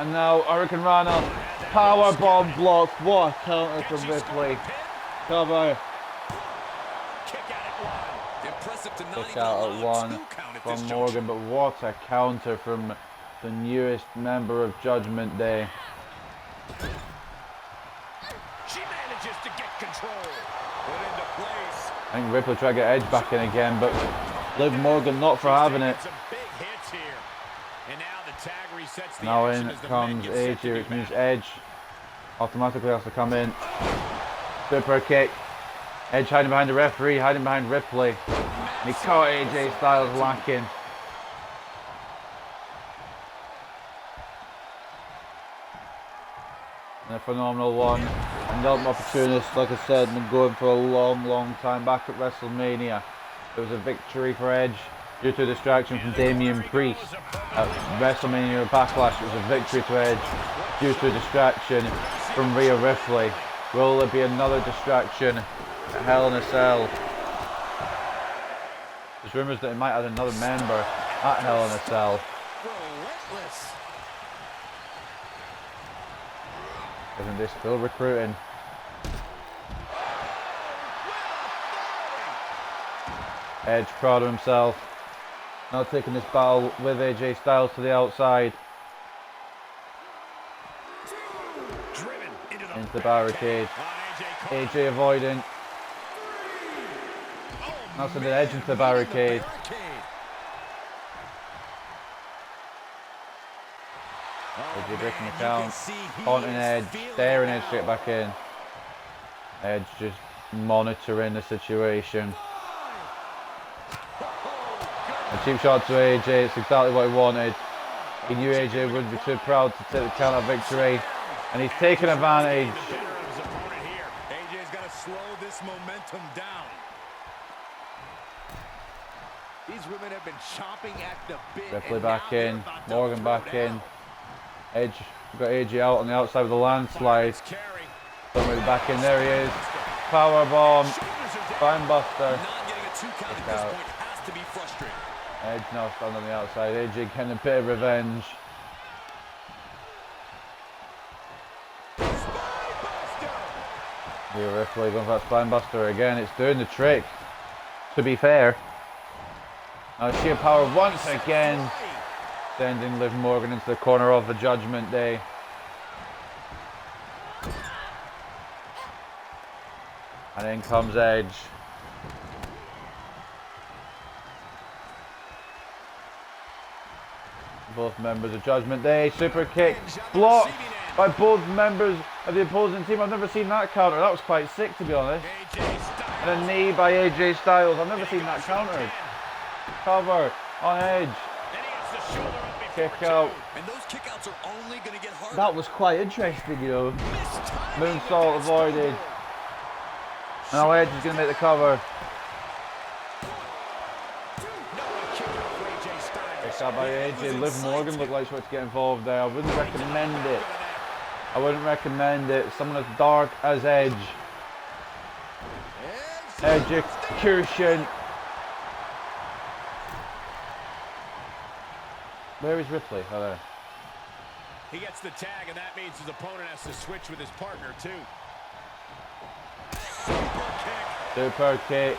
And now Hurricane Rana. Powerbomb blocked. What a counter from Ripley. Cover. Kick out at one from Morgan, but what a counter from the newest member of Judgment Day. She manages to get control. Put into place. I think Ripley tried to get Edge back in again, but Liv Morgan not for having it. Some big hits here. And now the tag resets the Now action in as the comes men get set Edge to here, do which means battle. Edge automatically has to come in. Super kick. Edge hiding behind the referee, hiding behind Ripley. And he caught AJ Styles lacking. And a phenomenal one. Another opportunist, like I said, been going for a long time back at WrestleMania. It was a victory for Edge due to a distraction from Damian Priest. At WrestleMania Backlash, it was a victory to Edge due to a distraction from Rhea Ripley. Will there be another distraction at Hell in a Cell? There's rumours that it might add another member at Hell in a Cell. relentless. Isn't this still recruiting? Edge proud of himself. Now taking this battle with AJ Styles to the outside. Driven into the barricade. AJ avoiding. Now sending Edge into the barricade. AJ breaking the count. Taunting Edge. Staring Edge straight back in. Edge just monitoring the situation. A cheap shot to AJ. It's exactly what he wanted. He knew AJ would be too proud to take the count of victory. And he's taken advantage. AJ's got to slow this momentum down. These women have been chomping at the bit. Ripley back in. Morgan back in. Edge. We've got AJ out on the outside with a landslide. Somebody back in. There he is. Power bomb. Spinebuster. Not getting a 2 count at this point has to be frustrating. Edge now standing on the outside. AJ getting a bit of revenge. Rhea Ripley going for that Spinebuster again. It's doing the trick, to be fair. Now sheer power once again, sending Liv Morgan into the corner of the Judgment Day. And in comes Edge. Both members of Judgment Day. Super kick blocked by both members of the opposing team. I've never seen that counter. That was quite sick, to be honest. And a knee by AJ Styles. I've never seen that countered. Cover on Edge. Kick out. And those kickouts are only going to get harder. That was quite interesting, you know. Moonsault avoided. Now Edge is going to make the cover. Kick out by AJ. Liv Morgan looked like she wanted to get involved there. I wouldn't recommend it. I wouldn't recommend it. Someone as dark as Edge. Execution. Where is Ripley? Oh, there. He gets the tag, and that means his opponent has to switch with his partner, too. Super kick.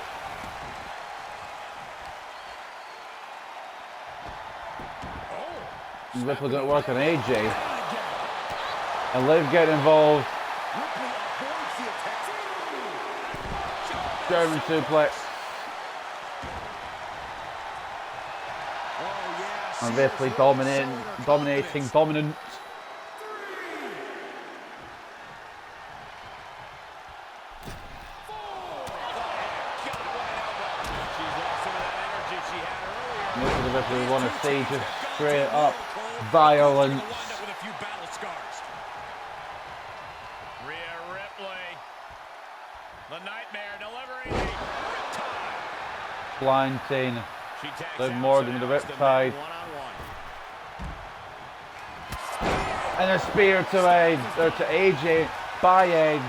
Ripley going to work on AJ. And Liv getting involved. German suplex. And Ripley dominating, dominant. This is the Ripley we want to see, just straight up violence. Rhea Ripley, the Nightmare delivering Blind Teen. Liv Morgan with the Riptide. And a spear to Edge, or to AJ by Edge.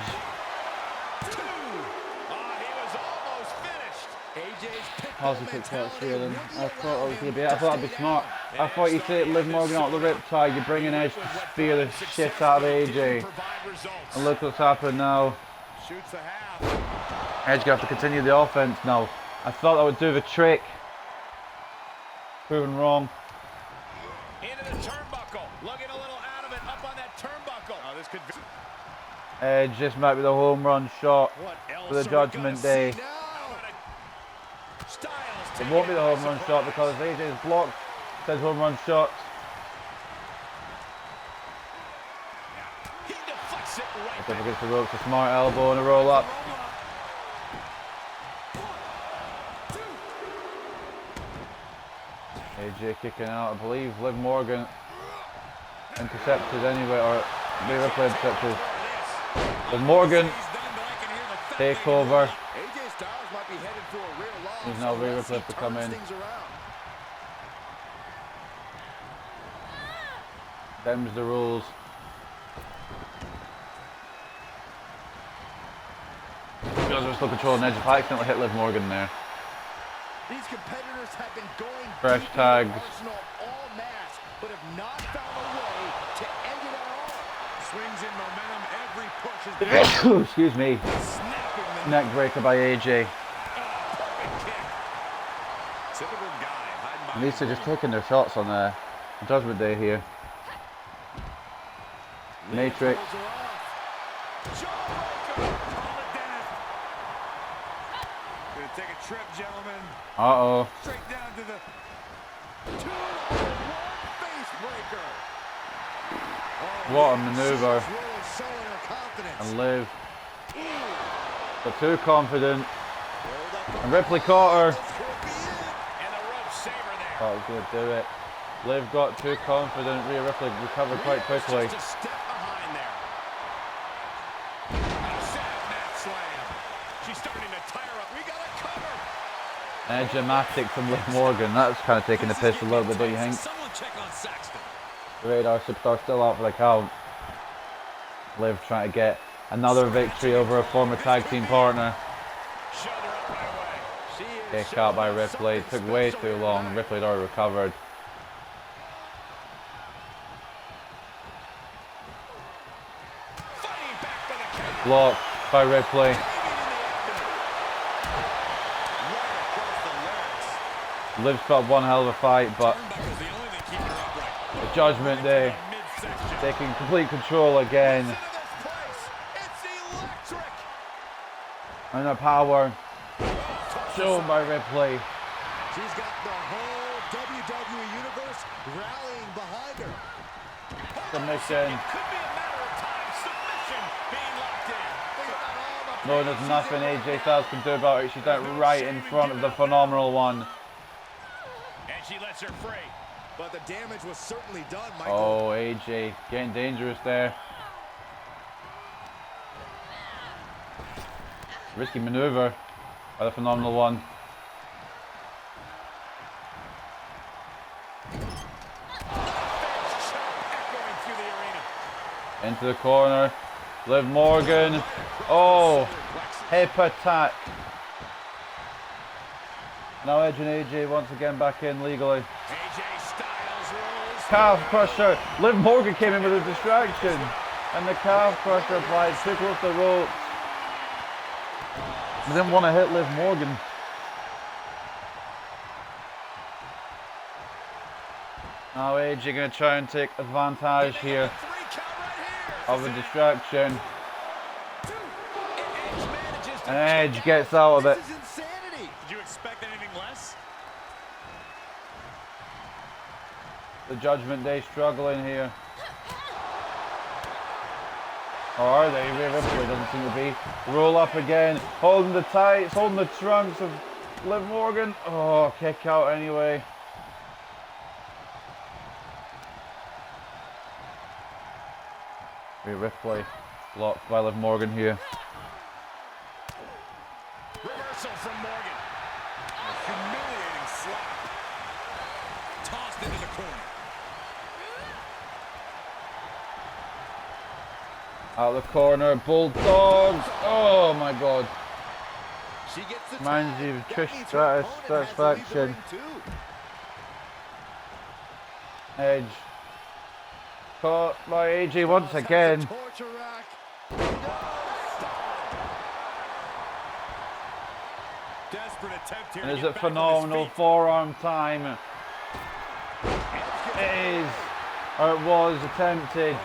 How's he kicked out Spearling? I thought that'd be smart. I thought you take Liv Morgan out of the Riptide, you're bringing Edge to spear the shit out of AJ. And look what's happened now. Edge gonna have to continue the offense now. I thought that would do the trick. Proven wrong. into the turnbuckle, looking a little out of it, up on that turnbuckle. Oh, this could be... Edge, this might be the home run shot for the Judgment Day. It won't be the home run shot because AJ's blocked. Says home run shot. If he gets the ropes, a smart elbow and a roll up. AJ kicking out, I believe Liv Morgan intercepted anyway, or Rhea Ripley intercepted. Liv Morgan, takeover. There's now Rhea Ripley to come in. Them's the rules. Because we're still controlling Edge. If I accidentally hit Liv Morgan there. These competitors have been going Fresh tags. all match, but have not found a way to end it at all. Swings in momentum, every push is... Excuse me. Neck breaker by AJ. At least they're just taking their shots on Judgment Day here. Matrix. Gonna take a trip, gentlemen. Uh-oh. Straight down to the 2-1 face breaker. What a maneuver. Really showing her confidence. And Liv. But too confident. And Ripley caught her. And the rope saver there. Oh, good, do it. Liv got too confident. Rhea Ripley recovered quite quickly. Just a step behind there. And a sad mat slam. She's starting to tire up. We got a cover. Edge-o-matic from Liv Morgan. That's kind of taking the piss a little bit, don't you think? Someone check on Saxton. The Radar Superstar still out for the count. Liv trying to get another victory over a former tag team partner. Shoulder up right away. She is Kick out by Ripley. It took way too long. Ripley had already recovered. fighting back for the count. Blocked by Ripley. Liv's put up one hell of a fight, but Turnbuckle's the only thing keeping her upright. the Judgment Day Midsection. taking complete control again. Into this place. It's electric. And the power shown by Ripley. She's got the whole WWE Universe rallying behind her. Submission. Could be a matter of time. Submission being locked in. Think about all the No, there's nothing AJ Styles can do about it. She's down right in front of the phenomenal one. And she lets her free. But the damage was certainly done, Michael. Oh, AJ getting dangerous there. Risky maneuver by the phenomenal one. Echoing through the arena. Into the corner. Liv Morgan. Oh, hip attack. Now Edge and AJ once again back in legally. AJ Styles rolls. Calf crusher. Liv Morgan came in with a distraction. And the calf crusher applied too close to the ropes. They didn't want to hit Liv Morgan. Now AJ going to try and take advantage here 3 count right here. of a distraction. Edge manages to And Edge gets out of it. This is insanity. Did you expect anything less? The Judgment Day struggling here. Or are they? Rhea Ripley doesn't seem to be. Roll up again. Holding the tights, holding the trunks of Liv Morgan. Oh, kick out anyway. Rhea Ripley blocked by Liv Morgan here. Reversal from Morgan. A humiliating slap. Tossed into the corner. Out the corner, Bulldogs. Oh my god. She gets the Reminds tag. you of That Trish means her Stratus opponent has to leave the satisfaction. ring too. Edge. Caught by AJ once again. Torture rack. Desperate attempt here. And to is get it back on his phenomenal feet. forearm time? It is, or it was attempted.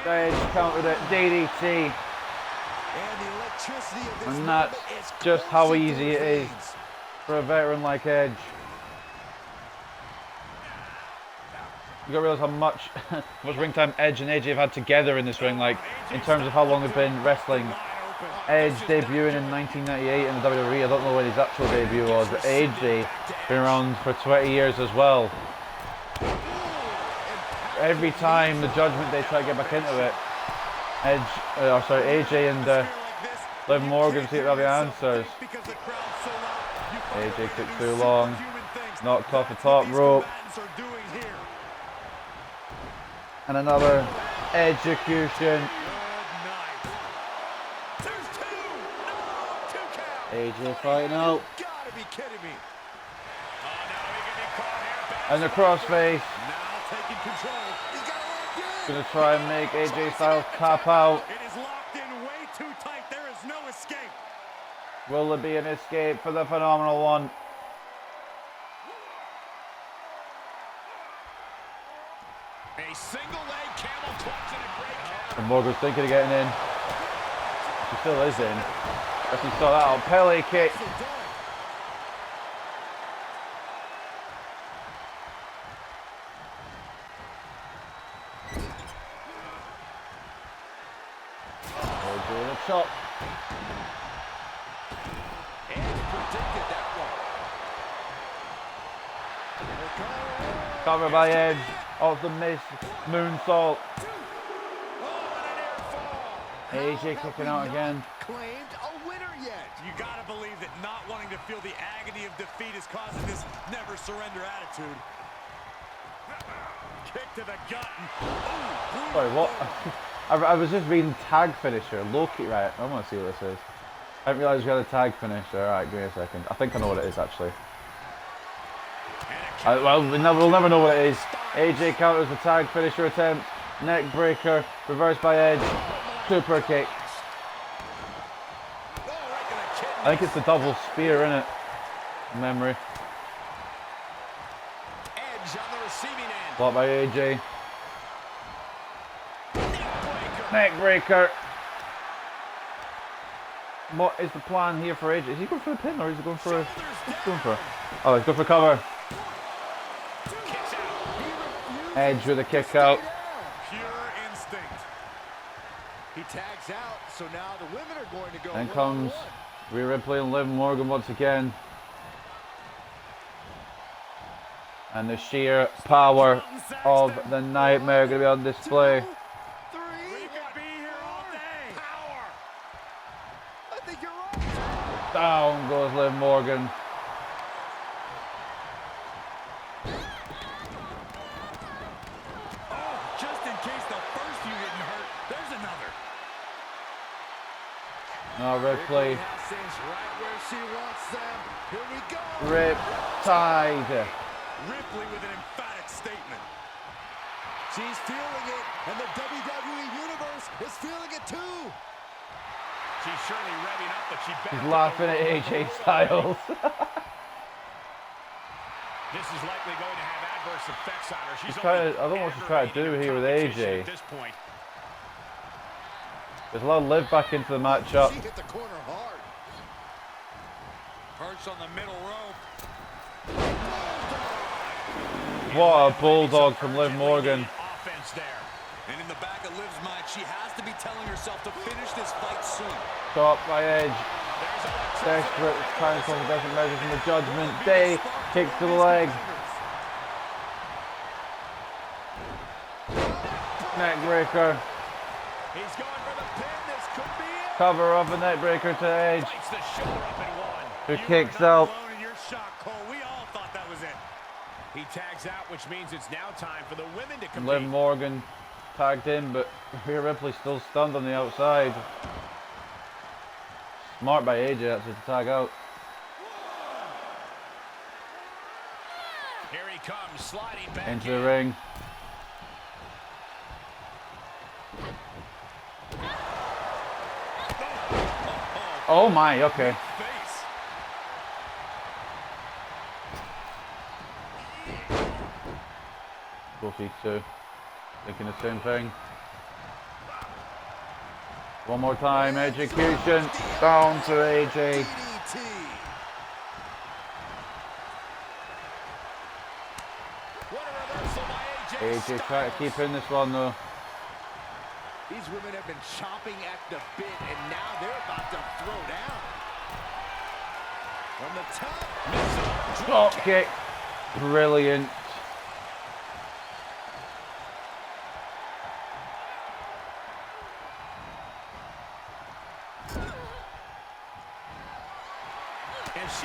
Edge countered it, DDT, And the electricity of this and that's moment is just how coursing easy through it his is veins. for a veteran like Edge. You gotta realize how much ring time Edge and AJ have had together in this ring, like in terms of how long they've been wrestling. Edge debuting in 1998 in the WWE. I don't know when his actual debut was, but AJ been around for 20 years as well. Every time the Judgment Day try to get back into it, AJ and Liv Morgan see if they have the answers. AJ took too long. Knocked off the top rope. And another execution. AJ fighting out. Gotta be kidding me. And the crossface. Now taking control. He's got it locked in. Gonna try and make AJ Styles tap out. It is locked in way too tight. There is no escape. Will there be an escape for the phenomenal one? A single leg camel clutch and a great And Morgan's thinking of getting in. She still is in. If you saw that out. PLE kick. Doing a chop. Cover by Edge. Off the miss. Moonsault. AJ kicking out again. Claimed a winner yet. You gotta believe that not wanting to feel the agony of defeat is causing this never surrender attitude. Kick to the gut. Sorry, what? I was just reading tag finisher. Loki, right? I want to see what this is. I didn't realise we had a tag finisher. Alright, give me a second. I think I know what it is actually. Well, we'll never know what it is. AJ counters the tag finisher attempt. Neck breaker. Reversed by Edge. Super kick. I think it's the double spear, innit? Memory. Edge on the receiving end. Blocked by AJ. Neck breaker. What is the plan here for AJ? Is he going for a pin or is he going for a... What's he going for? Oh, he's going for cover. Edge with a kick out. Pure instinct. He tags out, so now the women are going to go. And comes Rhea Ripley and Liv Morgan once again. And the sheer power of the Nightmare going to be on display. We could be here all day. Power. I think you're right. Down goes Liv Morgan. Just in case the first few didn't hurt, there's another. Now Ripley. Stays right where she wants them. Here we go. Riptide. Ripley with an emphatic statement. She's feeling it, and the WWE Universe is feeling it too. She's surely revving up, but she He's laughing at AJ Styles. This is likely going to have adverse effects on her. She's I don't know what she's trying to do here with AJ. At this point. There's a lot of Liv back into the matchup. She hit the corner hard. Perched on the middle rope. What a bulldog from Liv Morgan. Offense there. And in the back of Liv's mind, she has to be telling herself to finish this fight soon. Shot by Edge. Desperate, trying to different measures from the Judgment Day. Kick to the leg. Neck breaker. He's going for the pin. This could be it. Cover of a neck breaker to Edge. Bites the shoulder up and one. Who You kicks are not out. alone in your shock, Cole. We all thought that was it. He tags out, which means it's now time for the women to compete. Liv Morgan tagged in, but Rhea Ripley still stunned on the outside. Smart by AJ actually to tag out. Here he comes, sliding back Into the ring. Oh my, okay. Face. Both these two thinking the same thing. One more time, execution. Down to AJ. What a reversal by AJ trying to keep in this one though. These women have been chomping at the bit, and now they're about to throw down. From the top. Drop kick. Brilliant.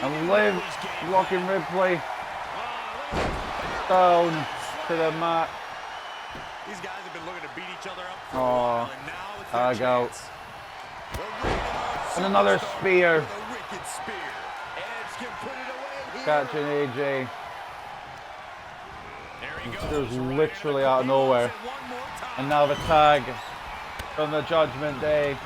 And Liv blocking Ripley. Down to the mat. These guys have been looking to beat each other up for Oh, a while, and now it's their tag out. chance. The Raven And another Superstar spear. with a wicked spear. Edge can put it away here. Catching AJ. There he It goes. was literally out of nowhere. One more time. And now the tag from the Judgment Day.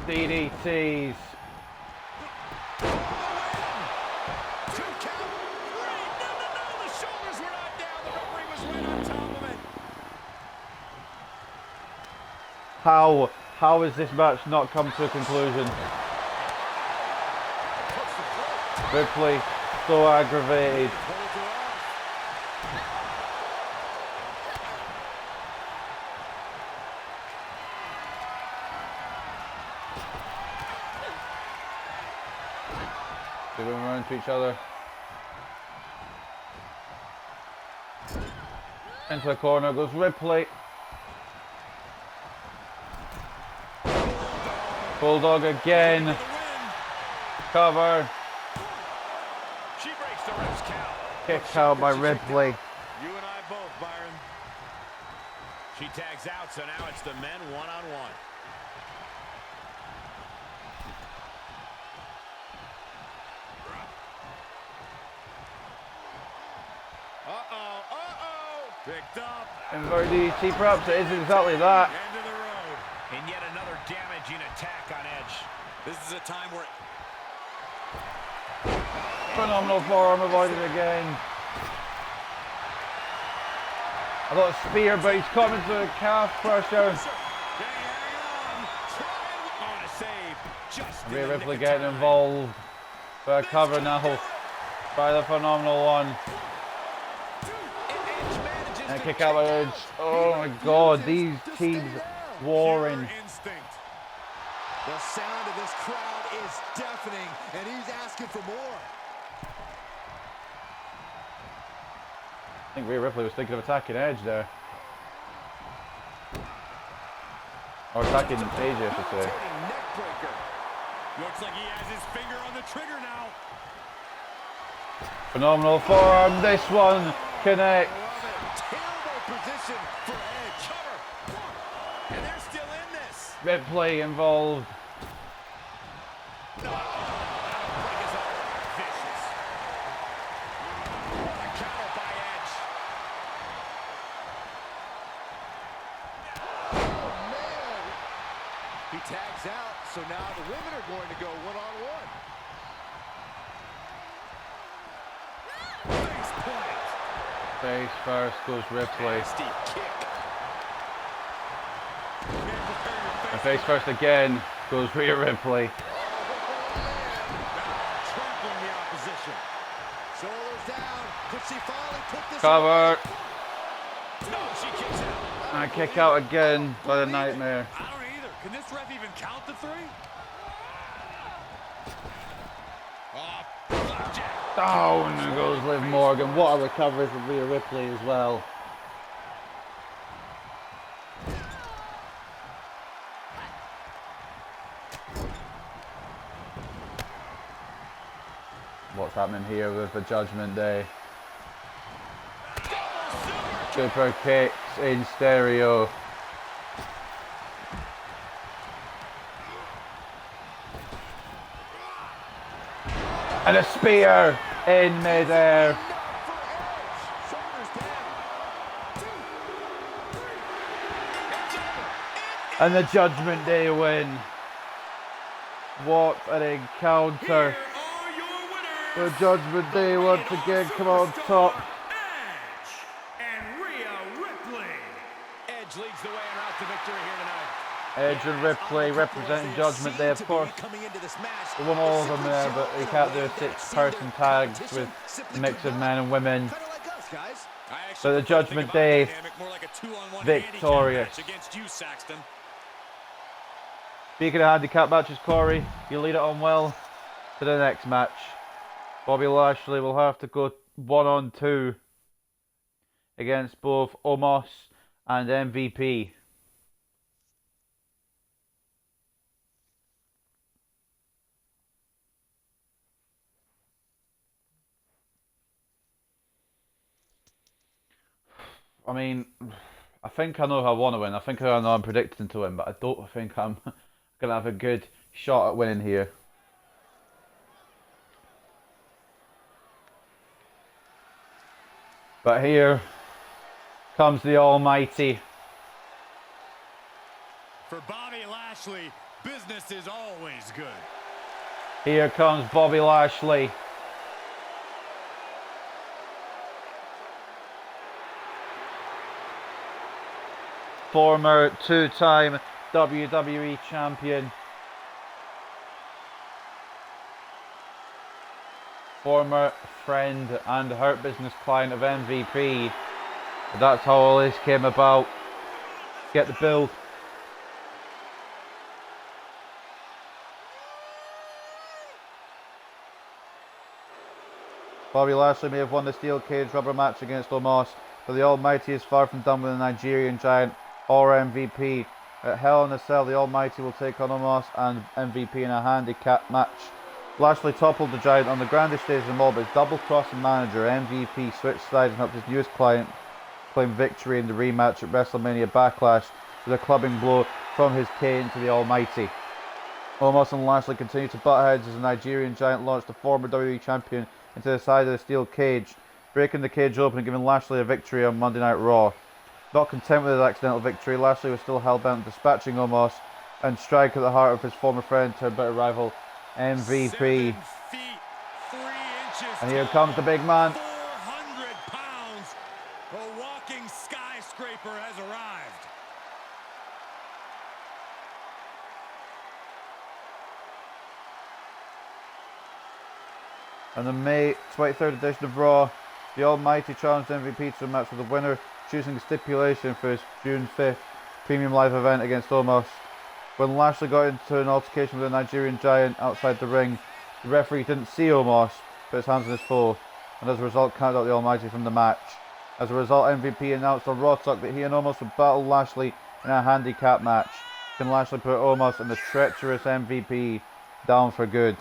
DDTs. How has this match not come to a conclusion? Ripley, so aggravated. They went around to each other. Into the corner goes Ripley. Bulldog again. Cover. She breaks the ref's count. Kick out by Ripley. You and I both, Byron. She tags out, so now it's the men one-on-one. Picked up. Inverted DDT, perhaps it is exactly that. End of the road. And yet another damaging attack on Edge. This is a time where... Phenomenal forearm avoided again. I thought spear, but he's caught into a calf pressure. Rhea Ripley getting involved. For a cover now by the Phenomenal One. And kick out by Edge. Oh my god, these teams warring. The sound of this crowd is deafening, and he's asking for more. I think Rhea Ripley was thinking of attacking Edge there. Or attacking AJ, I should say. Looks like he has his finger on the trigger now. Phenomenal forearm. This one connects. Terrible position for Edge. Cover. And they're still in this. Ripley involved. Vicious. What a counter by Edge. Oh, man. He tags out, so now the women are going to go one-on-one. Face plant. Face first goes Ripley. Nasty kick. And face first again goes Rhea Ripley. Trampling the opposition. Shoulders down. Could she finally put this Cover. No, she kicks out. And a kick out again by the Nightmare. I don't either. Can this ref even count the three? Flapjack. Down goes Liv Morgan. What a recovery from Rhea Ripley as well. What's happening here with the Judgment Day? Super kicks in stereo. And a spear in midair. And the Judgment Day win. What an encounter. The Judgment Day once again come out on top. Edge and Rhea Ripley. Edge leads the way and route to victory here tonight. Edge and Ripley representing Judgment Day, of course. We won all of them there, but we can't do a 6-person tags with a mix of men and women. So the Judgment Day victorious. Against you, Saxton. Speaking of handicap matches, Corey, you lead it on well to the next match. Bobby Lashley will have to go 1-on-2 against both Omos and MVP. I mean, I think I know who I want to win. I think I know I'm predicting to win, but I don't think I'm going to have a good shot at winning here. But here comes the Almighty. For Bobby Lashley, business is always good. Here comes Bobby Lashley. Former 2-time WWE Champion. Former friend and Hurt Business client of MVP. But that's how all this came about. Get the build. Bobby Lashley may have won the steel cage rubber match against Omos, but the Almighty is far from done with the Nigerian Giant or MVP. At Hell in a Cell, the Almighty will take on Omos and MVP in a handicap match. Lashley toppled the Giant on the grandest stage of them all, but his double-crossing manager, MVP, switched sides and helped his newest client claim victory in the rematch at WrestleMania Backlash with a clubbing blow from his cane to the Almighty. Omos and Lashley continued to butt heads as the Nigerian Giant launched the former WWE Champion into the side of the steel cage, breaking the cage open and giving Lashley a victory on Monday Night Raw. Not content with his accidental victory, Lashley was still hell-bent on dispatching Omos and strike at the heart of his former friend turned bitter rival, MVP. 7 feet, 3 inches And here comes the big man. 400 pounds. A walking skyscraper has arrived. And the May 23rd edition of Raw, the Almighty challenged MVP to a match with the winner, choosing a stipulation for his June 5th premium live event against Omos. When Lashley got into an altercation with the Nigerian Giant outside the ring, the referee didn't see Omos, put his hands on his foe, and as a result counted out the Almighty from the match. As a result, MVP announced on Raw Talk that he and Omos would battle Lashley in a handicap match. Can Lashley put Omos and the treacherous MVP down for good?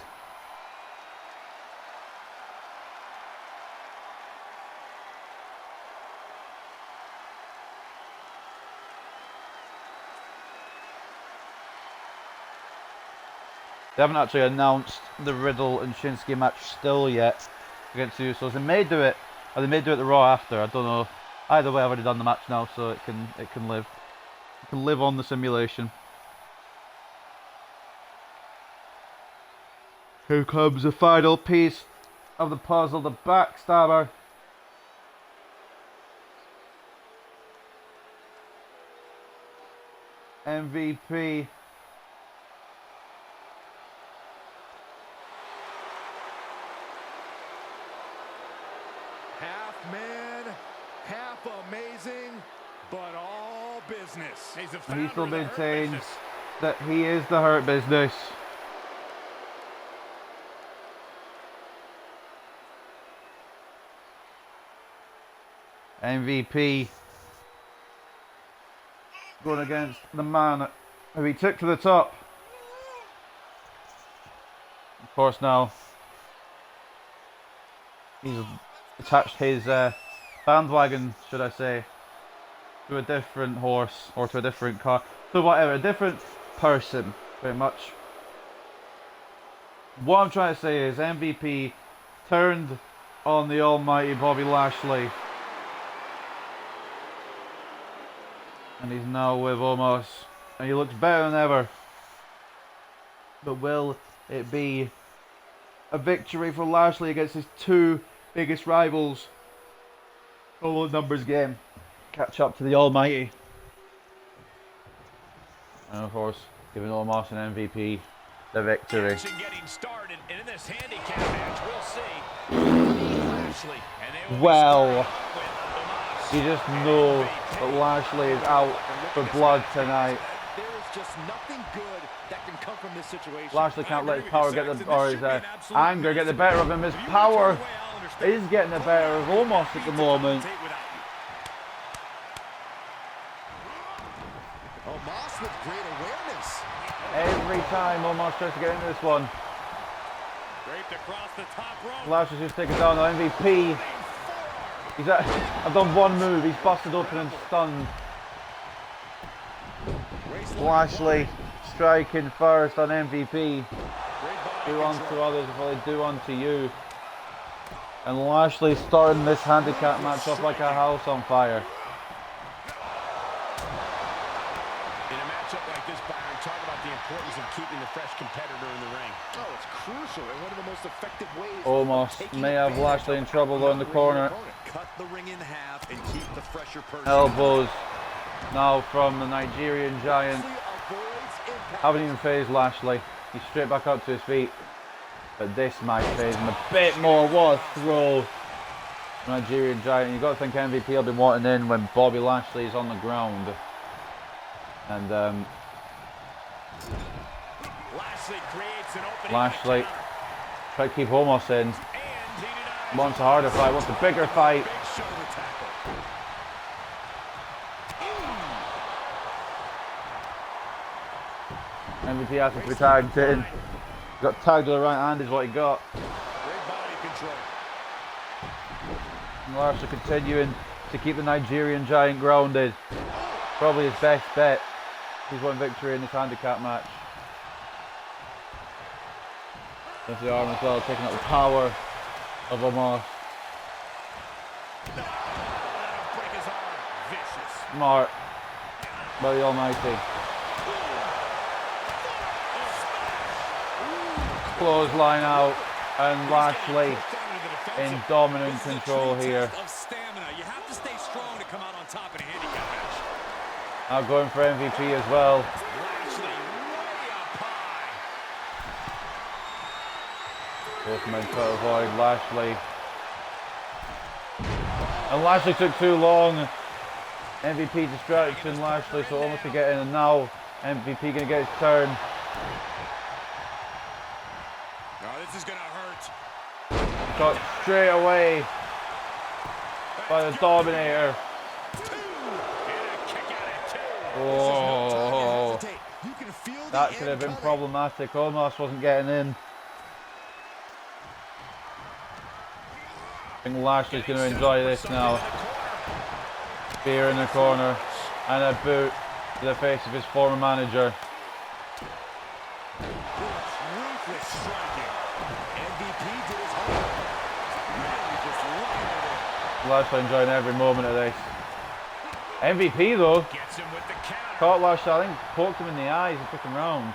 They haven't actually announced the Riddle and Shinsuke match still yet against the Usos. They may do it, or they may do it the Raw after. I don't know. Either way, I've already done the match now, so it can live. It can live on the simulation. Here comes the final piece of the puzzle, the backstabber. MVP. Half man, half amazing, but all business. He's a And he still founder of the Hurt maintains Business. that he is the Hurt Business. MVP going against the man who he took to the top. Of course, now he's attached his bandwagon, should I say, to a different horse or to a different car, to whatever, a different person, pretty much. What I'm trying to say is MVP turned on the almighty Bobby Lashley, and he's now with Omos, and he looks better than ever. But will it be a victory for Lashley against his two biggest rivals? Oh, numbers game. Catch up to the almighty. And of course, giving Omos and MVP the victory. Action getting started, and in this handicap match, we'll see Lashley, and they will be Well, starting with Omos you just and know MVP. that Lashley is out for blood tonight. There is just nothing good that can come from this situation. Lashley can't let his power get the, or his anger get the better of him. His power is getting the better of Omos at the moment. Moss with great awareness. Every time Omos tries to get into this one, Draped across the top rope. Lashley's just taken down the MVP. He's at, I've done one move, he's busted open and stunned. Lashley striking first on MVP. Do unto others before they do unto you. And Lashley starting this handicap match off like a house on fire. In a matchup like this, Byron, talk about the importance of keeping the fresh competitor in the ring. Oh, it's crucial and one of the most effective ways. Omos may have Lashley in trouble though in the corner. Cut the ring in half and keep the fresher person. Elbows now from the Nigerian Giant. Avoid Haven't even phased Lashley. He's straight back up to his feet. But this might phase him a bit more. What a throw. Nigerian Giant. You've got to think MVP will be wanting in when Bobby Lashley is on the ground. And Lashley creates an opening. Lashley try to keep Omos in. Wants a harder fight, wants a bigger fight. Big shoulder tackle. MVP has to be tagged in. Got tagged with the right hand is what he got. Great body control. And Lashley continuing to keep the Nigerian Giant grounded. Probably his best bet. He's won victory in this handicap match. There's the arm as well, taking up the power of Omos. Break his arm. Vicious. Smart by the Almighty. Clothesline out, and Lashley in dominant control here. Of stamina. You have to stay strong to come out on top in a handicap match. Now going for MVP as well. Lashley way up high. Both men try to avoid Lashley. And Lashley took too long. MVP distraction Lashley, so almost to get in, and now MVP gonna get his turn. Oh, this is gonna hurt. Shot straight away by the Dominator. Oh, that could have been problematic. Omos wasn't getting in. I think Lashley's going to enjoy this now. Spear in the corner and a boot to the face of his former manager. Ruthless striking. MVP did his homework. Really just lined it in. Lashley enjoying every moment of this. MVP though, Gets him with the counter. caught Lashley, I think poked him in the eyes and took him round.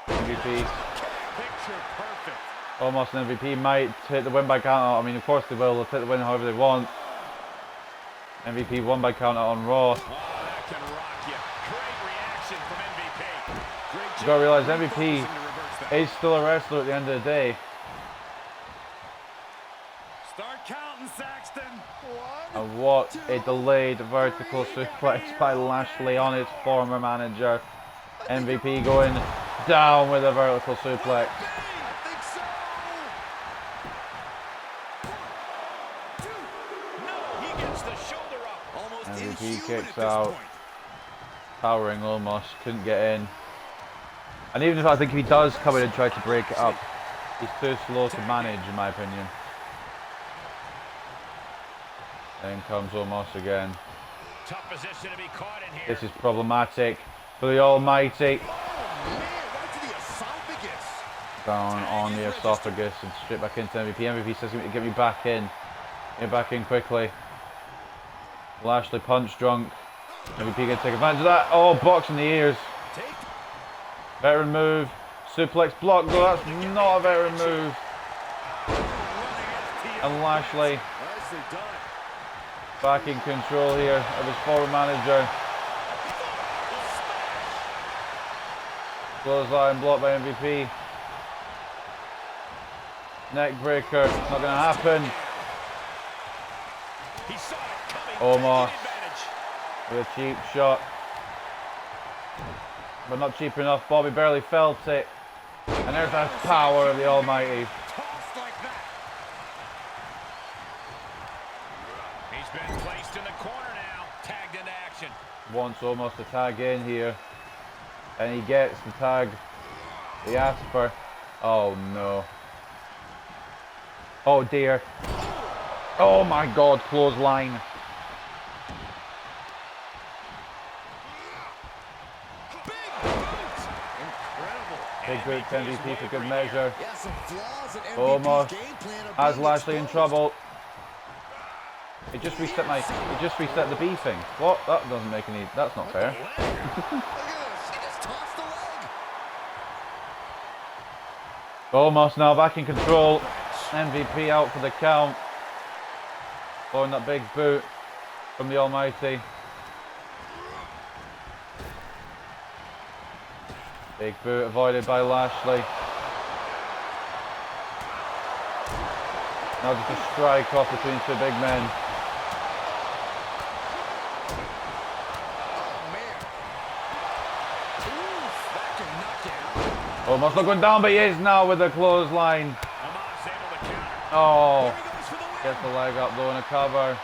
MVP. Picture perfect. Almost an MVP, might take the win by count out. I mean, of course they will. They'll take the win however they want. MVP won by count out on Raw. Oh, that can rock you. Great reaction from MVP. Great You gotta realise MVP is still a wrestler at the end of the day. Start counting, Saxton. And what a delayed vertical suplex by Lashley on his former manager. MVP going down with a vertical suplex. I think so. No, he gets the shoulder up. Almost MVP inhuman kicks at this out. point. Powering almost, couldn't get in. And even if I think if he does come in and try to break it up, he's too slow to manage in my opinion. In comes Omos again. Tough position to be caught in here. This is problematic for the Almighty. Oh, man, right to the esophagus. Down on the esophagus and straight back into MVP. MVP says get me back in. Get back in quickly. Lashley punch drunk. MVP gonna take advantage of that. Oh, box in the ears. Veteran move. Suplex block though, that's not a veteran move. And Lashley Nicely done. back in control here of his former manager. Clothesline blocked by MVP. Neck breaker, not going to happen. He saw it coming. Omos Taking advantage. with a cheap shot. But not cheap enough, Bobby barely felt it. And there's that power of the Almighty. Tossed like that. He's been placed in the corner now. Tagged into action. Wants almost to tag in here. And he gets the tag he asked for. Oh no. Oh dear. Oh my god, clothesline. Big boot to MVP for good measure. Omos has Lashley in trouble. It just reset the B thing. What? That doesn't make any. That's not fair. Omos now back in control. MVP out for the count. Throwing that big boot from the Almighty. Big boot avoided by Lashley. Now just a strike off between two big men. Almost not going down, but he is now with the clothesline. Oh, gets the leg up though in a cover.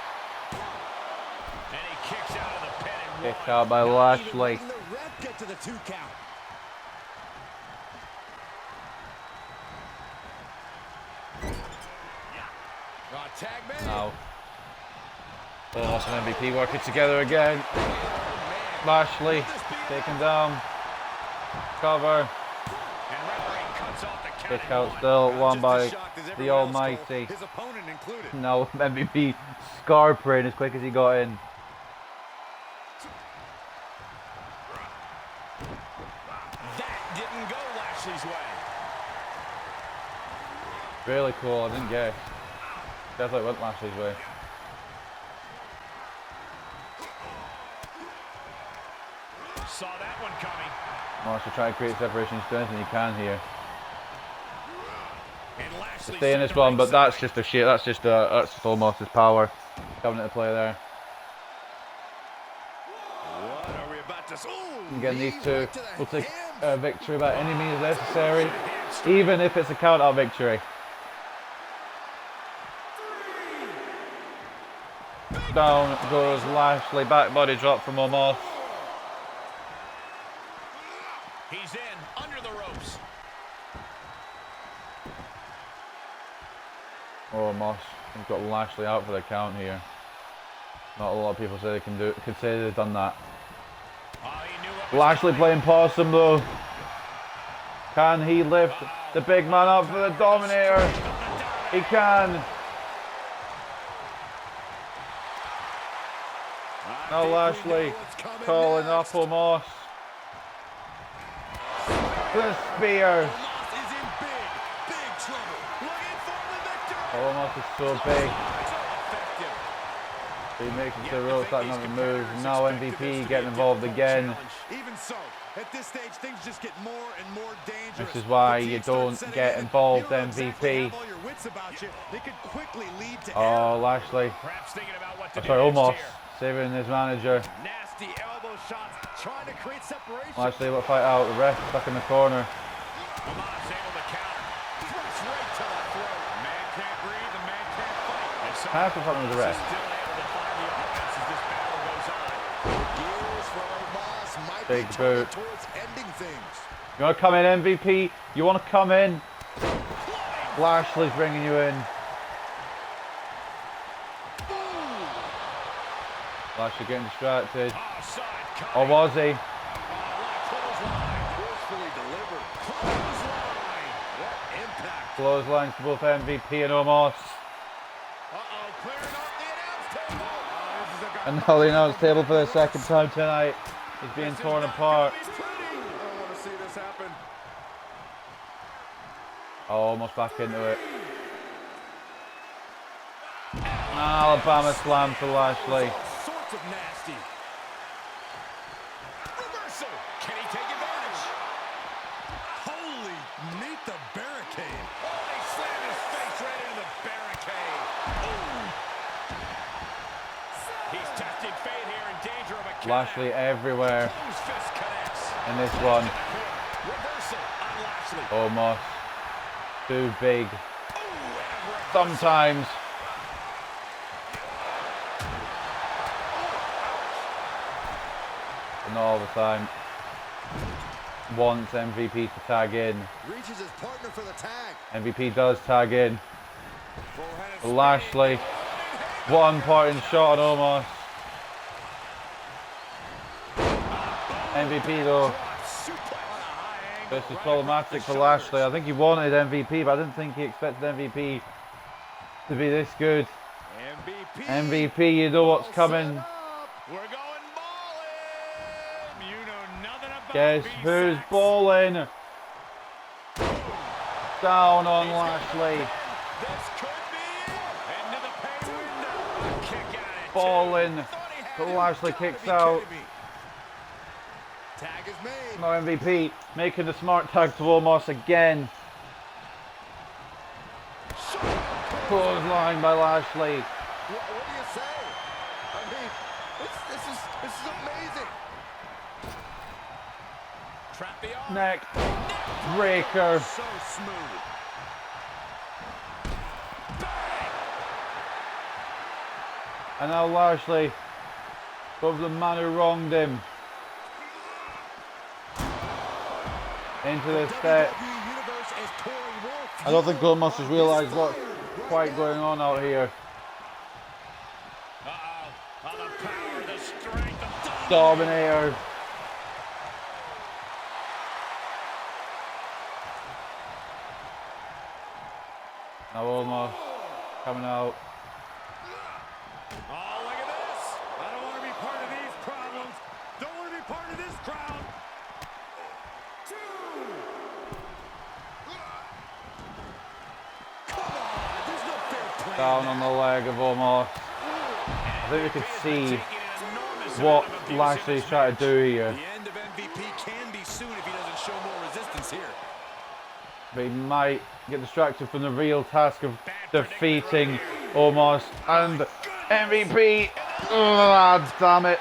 Kicked out by Lashley. Now, Moss and MVP working together again. Lashley taken down. Cover. Kick out still, won by the Almighty. Now MVP scar praying as quick as he got in. That didn't go Lashley's way. Really cool, I didn't guess. Definitely went Lashley's way. Saw that one coming. Moss will try to create separation, he's doing anything he can here. And Lashley Stay in this one, but that's just a shit. That's just Omos's power coming into play there. What are we about to see? Again, these two will take a victory by any means necessary, even if it's a count-out victory. Down goes Lashley, back body drop from Omos. He's in, under the ropes. Oh, Moss has got Lashley out for the count here. Not a lot of people say they could say they've done that. Lashley playing possum though. Can he lift the big man up for the Dominator? He can. Now Lashley calling up Omos. The spear. Omos is so big. He makes it to the ropes, that not move. Now MVP getting involved again. Even so, at this stage, things just get more and more dangerous. This is why you don't get involved, MVP. Oh, Lashley. Oh, sorry, Omos saving his manager. Nasty elbow shots, trying to create separation. Lashley will fight out. The ref stuck in the corner. Half the problem with the ref. Big boot. You want to come in, MVP? You want to come in? Lashley's bringing you in. Lashley getting distracted. Or was he? Clotheslines to both MVP and Omos. And now the announce table for the second time tonight is being torn apart. Oh, almost back into it. Alabama slam to Lashley. Can he take advantage? Holy, meet the barricade. Oh, they slammed his face right into the barricade. He's testing fate here, in danger of a Lashley everywhere fist connects. in this one. Reversal on Lashley. Omos. Too big. Sometimes. But not all the time. Wants MVP to tag in. Reaches his partner for the tag. MVP does tag in. Lashley. One parting shot on Omos. MVP though. This is problematic for Lashley. I think he wanted MVP, but I didn't think he expected MVP to be this good. MVP, you know what's coming. We're going balling. You know nothing about Guess who's balling? Down on Lashley. This could be it. Into the pay window. Kick at it. Balling But Lashley Gotta kicks be out. kidding me. Tag is made. No MVP making the smart tag to Omos again. Clothesline by Lashley. What do you say? I mean, this is amazing. Trap the arm. Neck breaker. So smooth. And now Lashley above the man who wronged him. Into the step. WWE Universe is pouring more I don't think fuel Omos has on realised this what's fire quite right going on out here. Uh-oh. Oh, the power, the strength of Dominator. Now Omos coming out. Oh, look at this. I don't want to be part of these problems. Don't want to be part of this crowd. There's no fair play. Down on the leg of Omos. I think we can see what Lashley's trying to do here. The end of MVP can be soon if he doesn't show more resistance here. But he might get distracted from the real task of defeating Omos and MVP. Oh, damn it.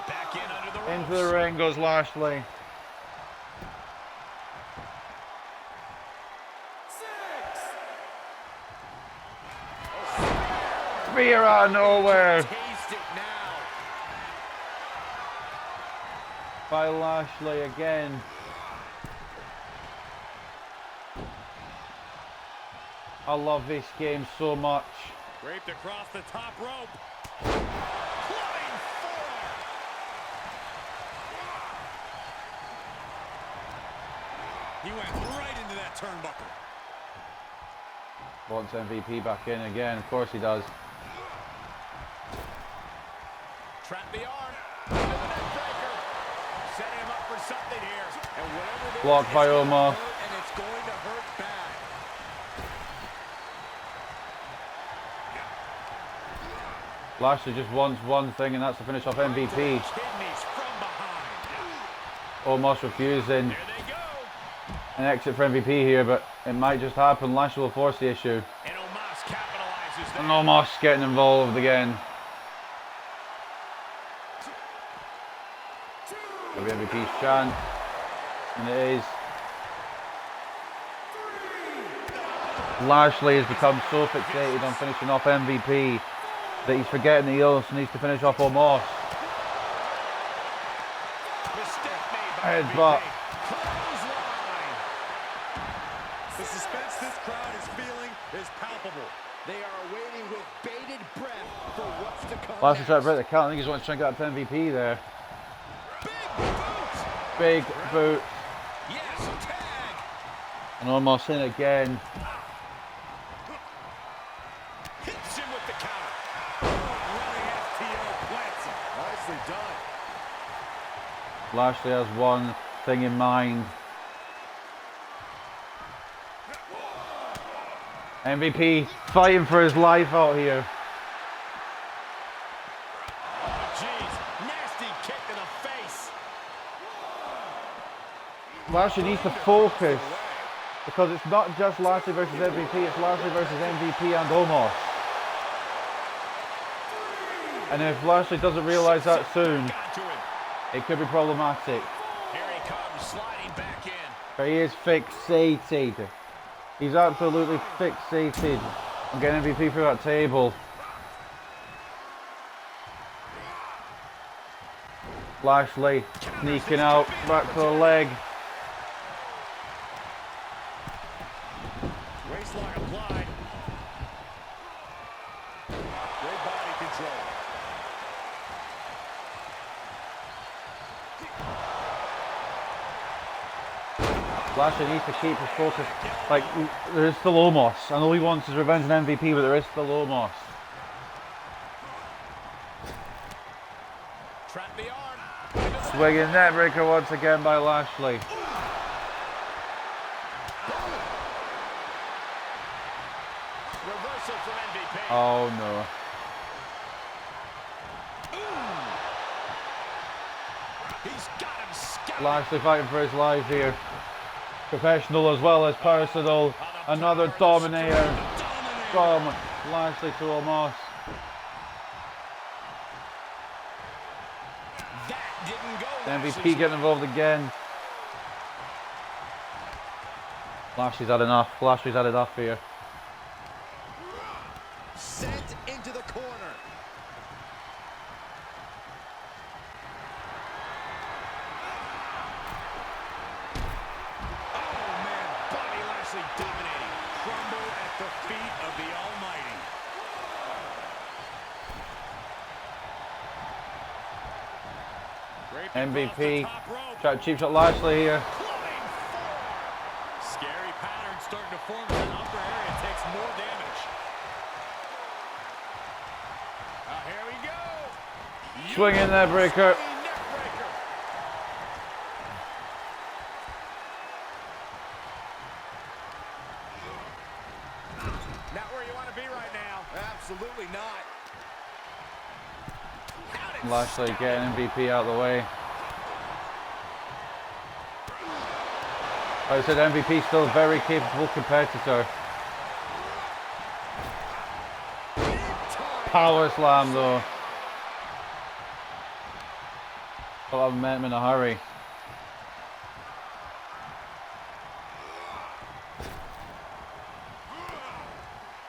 Back in under the ropes. Into the ring goes Lashley. Spear out of nowhere Taste it now. by Lashley again. I love this game so much. Draped across the top rope. Flying forearm. He went right into that turnbuckle. Wants MVP back in again. Of course he does. Trap the arm. Into the neck breaker. Setting him up for something here. And whatever it is, Blocked by it's gonna Omos. hurt, and it's going to hurt bad. Lashley just wants one thing, and that's to finish off MVP. Kidneys from behind. Omos refusing There they go. an exit for MVP here, but it might just happen. Lashley will force the issue. And Omos capitalizes there. And Omos getting involved again. MVP's chance. And it is. Lashley has become so fixated on finishing off MVP that he's forgetting that he also needs to finish off Omos. Mistake made by Headbutt. MVP. Clothesline. The suspense this crowd is feeling is palpable. They are waiting with bated breath for what's to come. Lashley tried to next. break the count. I think he's wanting to try and get up to MVP there. Big boot. Big boot. Yes, tag. And Omos in again. Hits him with the counter. Running FTO plants him. Nicely done. Lashley has one thing in mind. MVP fighting for his life out here. Oh, jeez. Nasty kick in the face. Lashley needs to focus because it's not just Lashley versus MVP, it's Lashley versus MVP and Omos. And if Lashley doesn't realise that soon, Got to him. it could be problematic. Here he comes, sliding back in. But he is fixated. He's absolutely fixated on getting MVP through that table. Lashley sneaking out, back to the leg. Waistlock applied. Great body control. Lashley needs to keep his focus. Like, there is still Omos. I know he wants his revenge on MVP, but there is still Omos. Trap the arm. Swinging neckbreaker once again by Lashley. Oh no. He's got him scouted. Lashley fighting for his life here. Professional as well as personal. Another dominator from Lashley to Omos. That didn't go. The MVP getting involved again. Lashley's had enough. Lashley's had enough here. Sent into the corner. Bobby Lashley dominating. Crumble at the feet of the Almighty. Great MVP. top rope. Try to cheap shot Lashley here. Flying forward. Scary pattern starting to form in that upper area. Takes more damage. Here we go. Swing in there, breaker. Neck breaker. Not where you want to be right now. Absolutely not. Lashley getting MVP out of the way. Like I said, MVP still a very capable competitor. Power slam though. But I've met him in a hurry.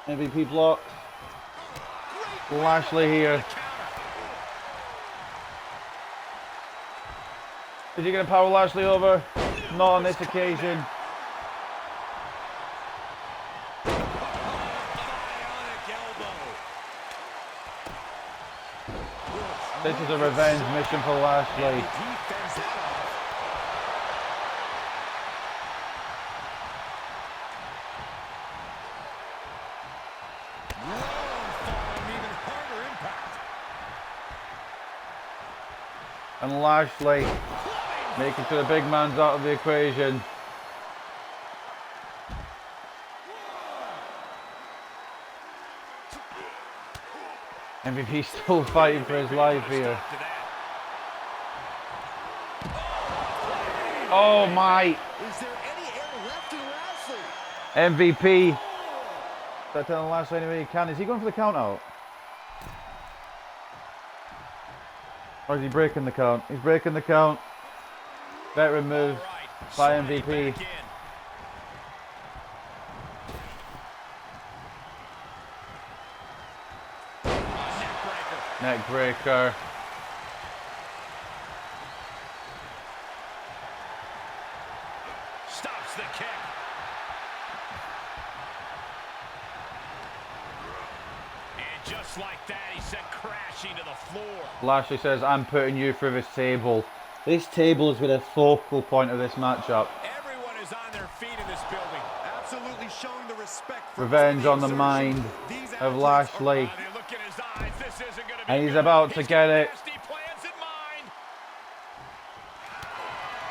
MVP block. Lashley here. Is he going to power Lashley over? Not on this occasion. This is a revenge mission for Lashley. And Lashley making sure the big man's out of the equation. MVP still fighting for his life here. Oh my! Is there any air left in Lashley? MVP. They're telling Lashley anyway he can. Is he going for the count out? Or is he breaking the count? He's breaking the count. Veteran move by MVP. Neck breaker. Stops the kick. And just like that, he sent crashing to the floor. Lashley says, I'm putting you through this table. This table has been a focal point of this matchup. Everyone is on their feet in this building. Absolutely showing the respect for Revenge on the mind of Lashley. They look in his eyes. This isn't going to be And he's good. about to get it. Nasty plans in mind.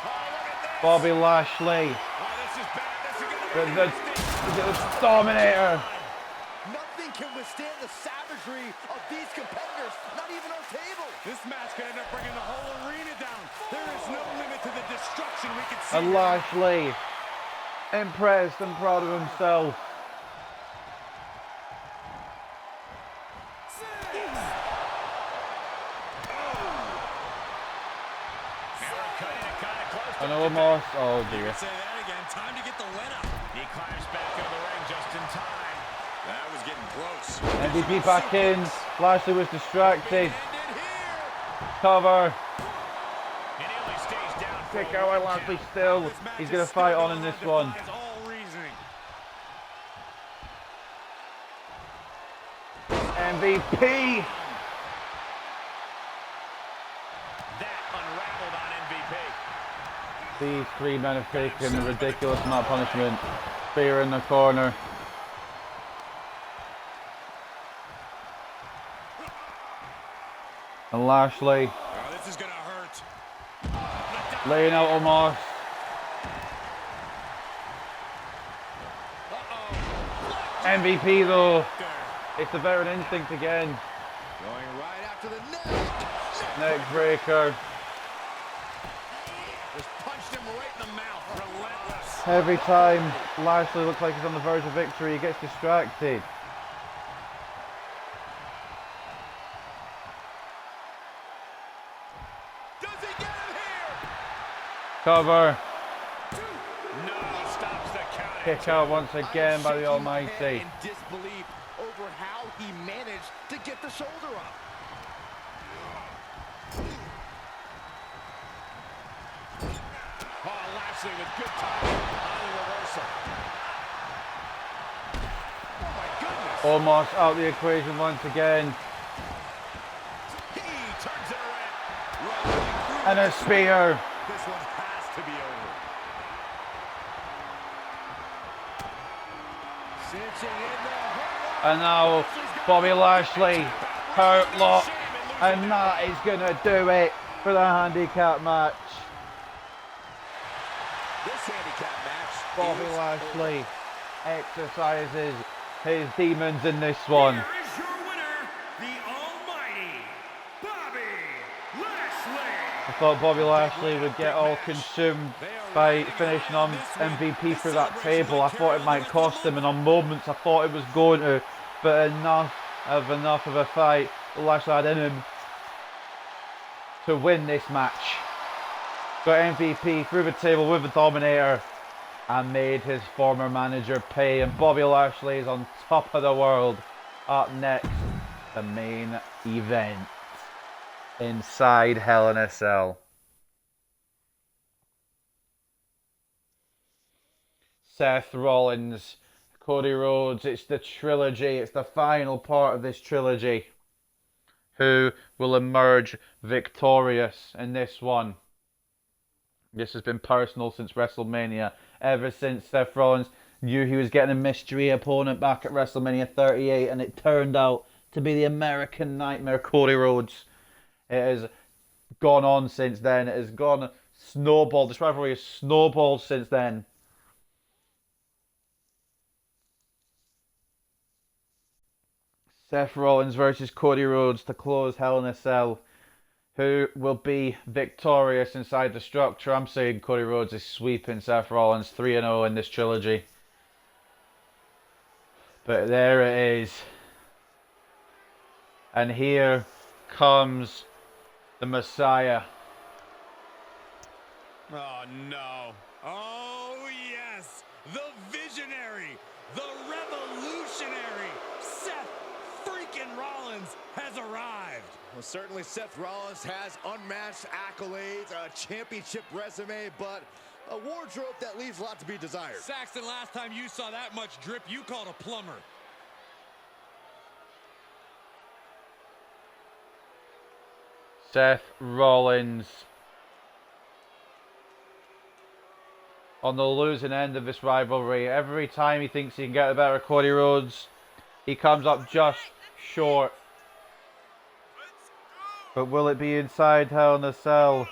Oh, look at this. Bobby Lashley. Oh, this is bad. This is going to be The Dominator. Nothing can withstand the savagery of these competitors, not even our table. This match could end up bringing the whole arena down. There is no limit to the destruction we can see. And Lashley, impressed and proud of himself. And Omos, oh dear. Say that again. Time to get the win up. He climbs back into the ring just in time. That was getting close. MVP back in. Lashley was distracted. Ended here. Cover. And he only stays down for Kick a out by one Lashley count. still. This match He's is going to still fight on in going this one. defies all reasoning. MVP. That unraveled on MVP. These three men have taken the ridiculous amount of punishment. Spear in the corner. And Lashley Oh, this is going to hurt. laying out Omos. MVP though. It's the veteran instinct again. Going right after the neck. Neck breaker. Just punched him right in the mouth. Relentless. Every time Lashley looks like he's on the verge of victory, he gets distracted. Does he get him here? Cover. No, stops the count. Kick out once again by the Almighty. In disbelief over how he managed to get the shoulder up. Oh, Lashley with good timing on the reversal. Oh my goodness. Almost out the equation once again. He turns it around. And a spear. This one has to be over. Cinching in the hurt. And now Bobby Lashley, hurt lock. And that is going to do it for the handicap match. This handicap match. Bobby is Lashley exercises his demons in this one. Here is your winner, the almighty Bobby Lashley. I thought Bobby Lashley would get all consumed by finishing on MVP through that table. I thought it might cost him, and on moments I thought it was going to, but enough of a fight Lashley had in him to win this match. Got MVP through the table with the Dominator and made his former manager pay, and Bobby Lashley is on top of the world. Up next, the main event inside Hell in a Cell. Seth Rollins, Cody Rhodes, it's the trilogy, it's the final part of this trilogy. Who will emerge victorious in this one? This has been personal since WrestleMania. Ever since Seth Rollins knew he was getting a mystery opponent back at WrestleMania 38, and it turned out to be the American Nightmare, Cody Rhodes. It has gone on since then. It has gone snowballed. This rivalry has snowballed since then. Seth Rollins versus Cody Rhodes to close Hell in a Cell. Who will be victorious inside the structure? I'm saying Cody Rhodes is sweeping Seth Rollins 3-0 in this trilogy. But there it is. And here comes the Messiah. Oh no. Oh yes. The visionary. The revolutionary. Seth freaking Rollins has arrived. Well, certainly Seth Rollins has unmatched accolades, a championship resume, but a wardrobe that leaves a lot to be desired. Saxton, last time you saw that much drip, you called a plumber. Seth Rollins on the losing end of this rivalry. Every time he thinks he can get the better of Cody Rhodes, he comes up just short. But will it be inside Hell in a Cell?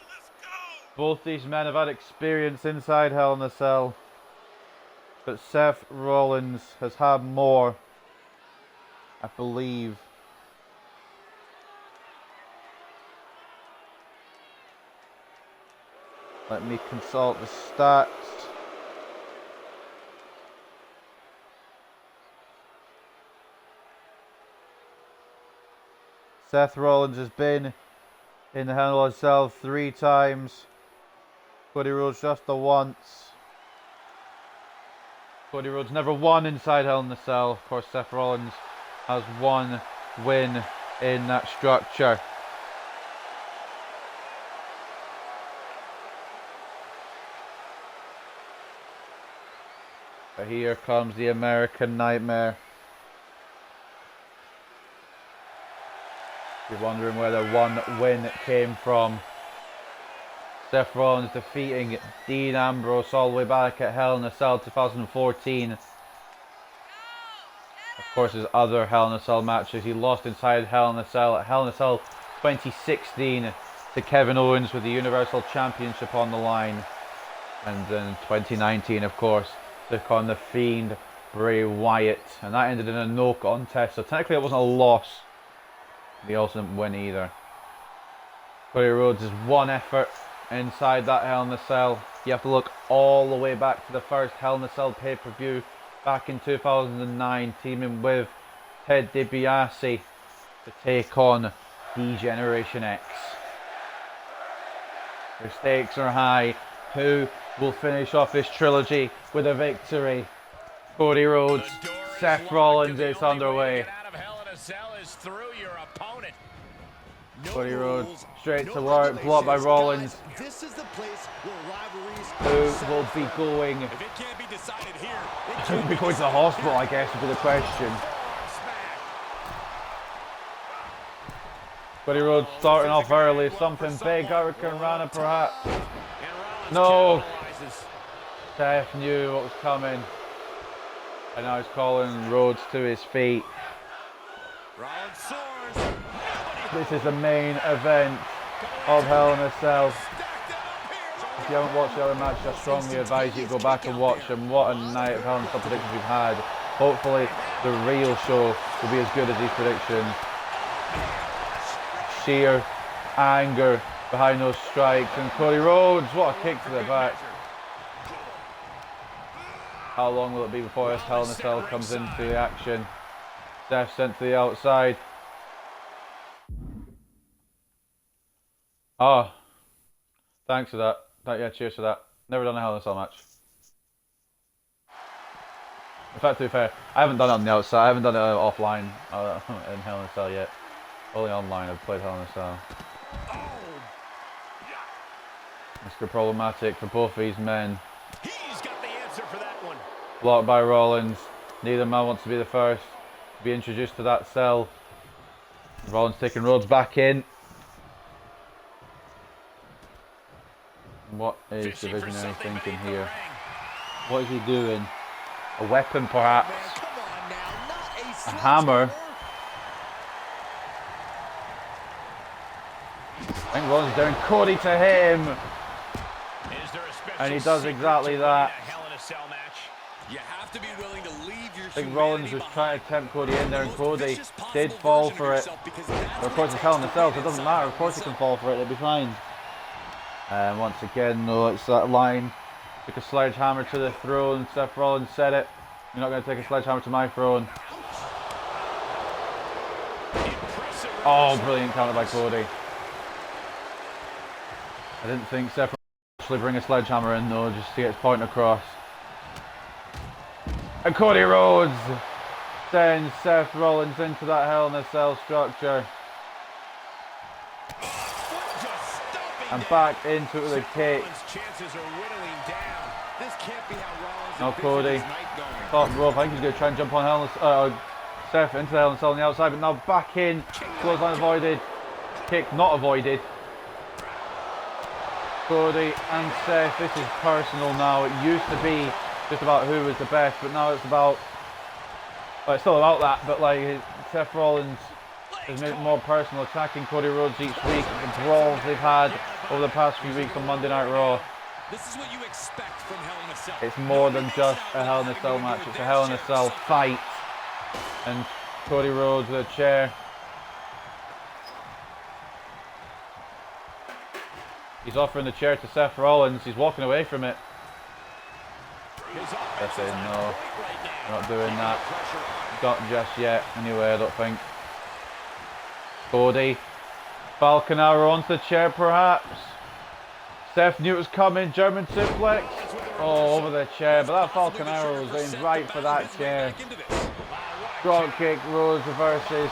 Both these men have had experience inside Hell in a Cell. But Seth Rollins has had more, I believe. Let me consult the stats. Seth Rollins has been in the Hell in a Cell 3 times. Cody Rhodes just the once. Cody Rhodes never won inside Hell in a Cell. Of course, Seth Rollins has one win in that structure. But here comes the American Nightmare. You're wondering where the one win came from. Seth Rollins defeating Dean Ambrose all the way back at Hell in a Cell 2014. Of course, his other Hell in a Cell matches. He lost inside Hell in a Cell at Hell in a Cell 2016 to Kevin Owens with the Universal Championship on the line. And in 2019, of course, took on The Fiend, Bray Wyatt, and that ended in a no contest, so technically it wasn't a loss. They also didn't win either. Cody Rhodes is one effort inside that Hell in a Cell. You have to look all the way back to the first Hell in a Cell pay-per-view back in 2009, teaming with Ted DiBiase to take on D-Generation X. The stakes are high. Who will finish off this trilogy with a victory? Cody Rhodes, Seth Rollins is underway. Cody Rhodes straight to work, blocked by Rollins. This is the place where rivalries Who will be going? If it can't be decided here, Who will be going to the hospital, I guess, would be the question. Cody Rhodes starting off early, something big, Hurricane Rana perhaps. No! Seth knew what was coming. And now he's calling Rhodes to his feet. Rollins soars. This is the main event of Hell in a Cell. If you haven't watched the other match, I strongly advise you to go back and watch them. What a night of Hell in a Cell predictions we've had. Hopefully the real show will be as good as these predictions. Sheer anger behind those strikes, and Cody Rhodes, what a kick to the back. How long will it be before this Hell in a Cell comes into the action? Seth sent to the outside. Oh, thanks for that. Yeah, cheers for that. Never done a Hell in a Cell match. In fact, to be fair, I haven't done it on the outside. I haven't done it offline in Hell in a Cell yet. Only online I've played Hell in a Cell. Mr. Problematic for both these men. He's got the answer for that one. Blocked by Rollins. Neither man wants to be the first to be introduced to that cell. Rollins taking Rhodes back in. What is the Visionary thinking here? What is he doing? A weapon perhaps? A hammer? I think Rollins doing Cody to him. And he does exactly that. You have to be willing to leave your I think Rollins was trying to tempt Cody in there, and Cody did fall for it. But of course, it's Hell in a Cell, so it doesn't matter. Of course, he can fall for it. It'll be fine. And once again, though, it's that line. Took a sledgehammer to the throne. Seth Rollins said it. You're not going to take a sledgehammer to my throne. Oh, brilliant counter by Cody. I didn't think Seth would actually bring a sledgehammer in, though, just to get his point across. And Cody Rhodes sends Seth Rollins into that Hell in a Cell structure. And back into the kick. Now Cody, top rope. I think he's going to try and jump on Seth into the Hell in a Cell on the outside, but now back in. Clothesline avoided. Kick not avoided. Cody and Seth, this is personal now. It used to be just about who was the best, but now it's about, well, it's still about that, but like Seth Rollins has made it more personal, attacking Cody Rhodes each week. The brawls they've had over the past few weeks on Monday Night Raw. This is what you expect from Hell in a Cell. It's more than just a Hell in a Cell match, it's a Hell in a Cell fight. And Cody Rhodes with a chair. He's offering the chair to Seth Rollins. He's walking away from it. They're saying no, we're not doing that. Not just yet. Anyway, I don't think. Cody. Falcon Arrow onto the chair perhaps. Seth knew it was coming. German suplex. Oh, over the chair. But that Falcon Arrow was aimed right for that chair. Drop kick. Rhodes reverses.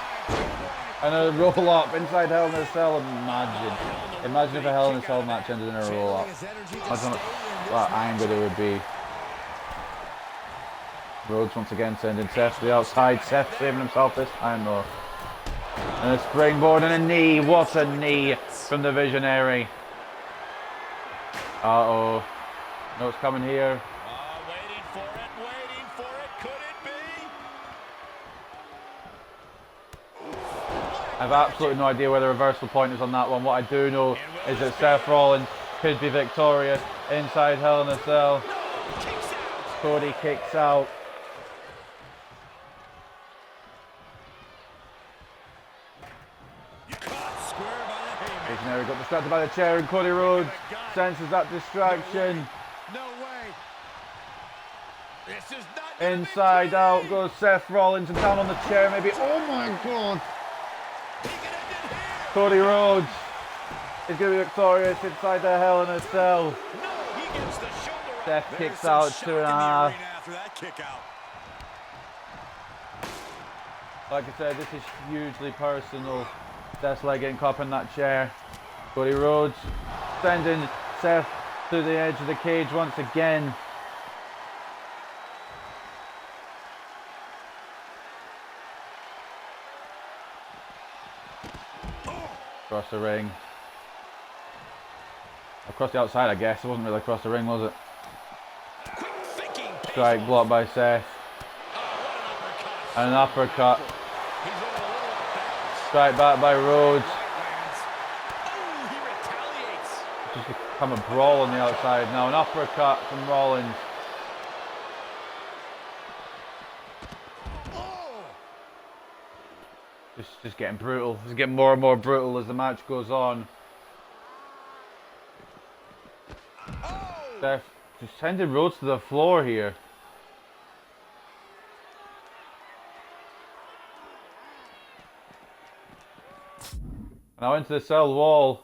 And a roll up inside Hell in a Cell. Imagine if a Hell in a Cell match ended in a roll up. Imagine what anger there would be. Rhodes once again sending Seth to the outside. Seth saving himself this time though. And a springboard and a knee. What a knee from the Visionary. Uh-oh. No, it's coming here. Waiting for it. Could it be? I've absolutely no idea where the reversal point is on that one. What I do know is that Seth Rollins could be victorious inside Hell in a Cell. Cody kicks out. There we got distracted by the chair, and Cody Rhodes senses that distraction. No way. This is not Inside out goes Seth Rollins and down on the chair maybe. Oh my god. Cody Rhodes is going to be victorious inside the Hell in a Cell. No, he gets the shoulder. Seth kicks out 2.5. After that kick out. Like I said, this is hugely personal. Seth's leg getting caught in that chair. Cody Rhodes sending Seth to the edge of the cage once again. Across the ring. Across the outside, I guess. It wasn't really across the ring, was it? Strike blocked by Seth. And an uppercut. Strike back by Rhodes. Just become a brawl on the outside now. An uppercut from Rollins. Just getting brutal. It's getting more and more brutal as the match goes on. Seth just sending Rhodes to the floor here. Now into the cell wall.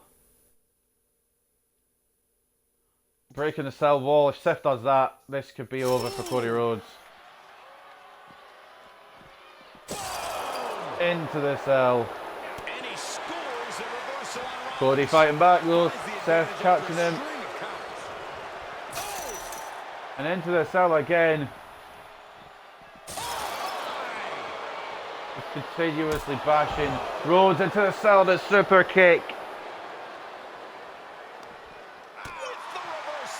Breaking the cell wall. If Seth does that, this could be over for Cody Rhodes. Into the cell. Cody fighting back though. Seth catching him. And into the cell again. Just continuously bashing. Rhodes into the cell, the super kick.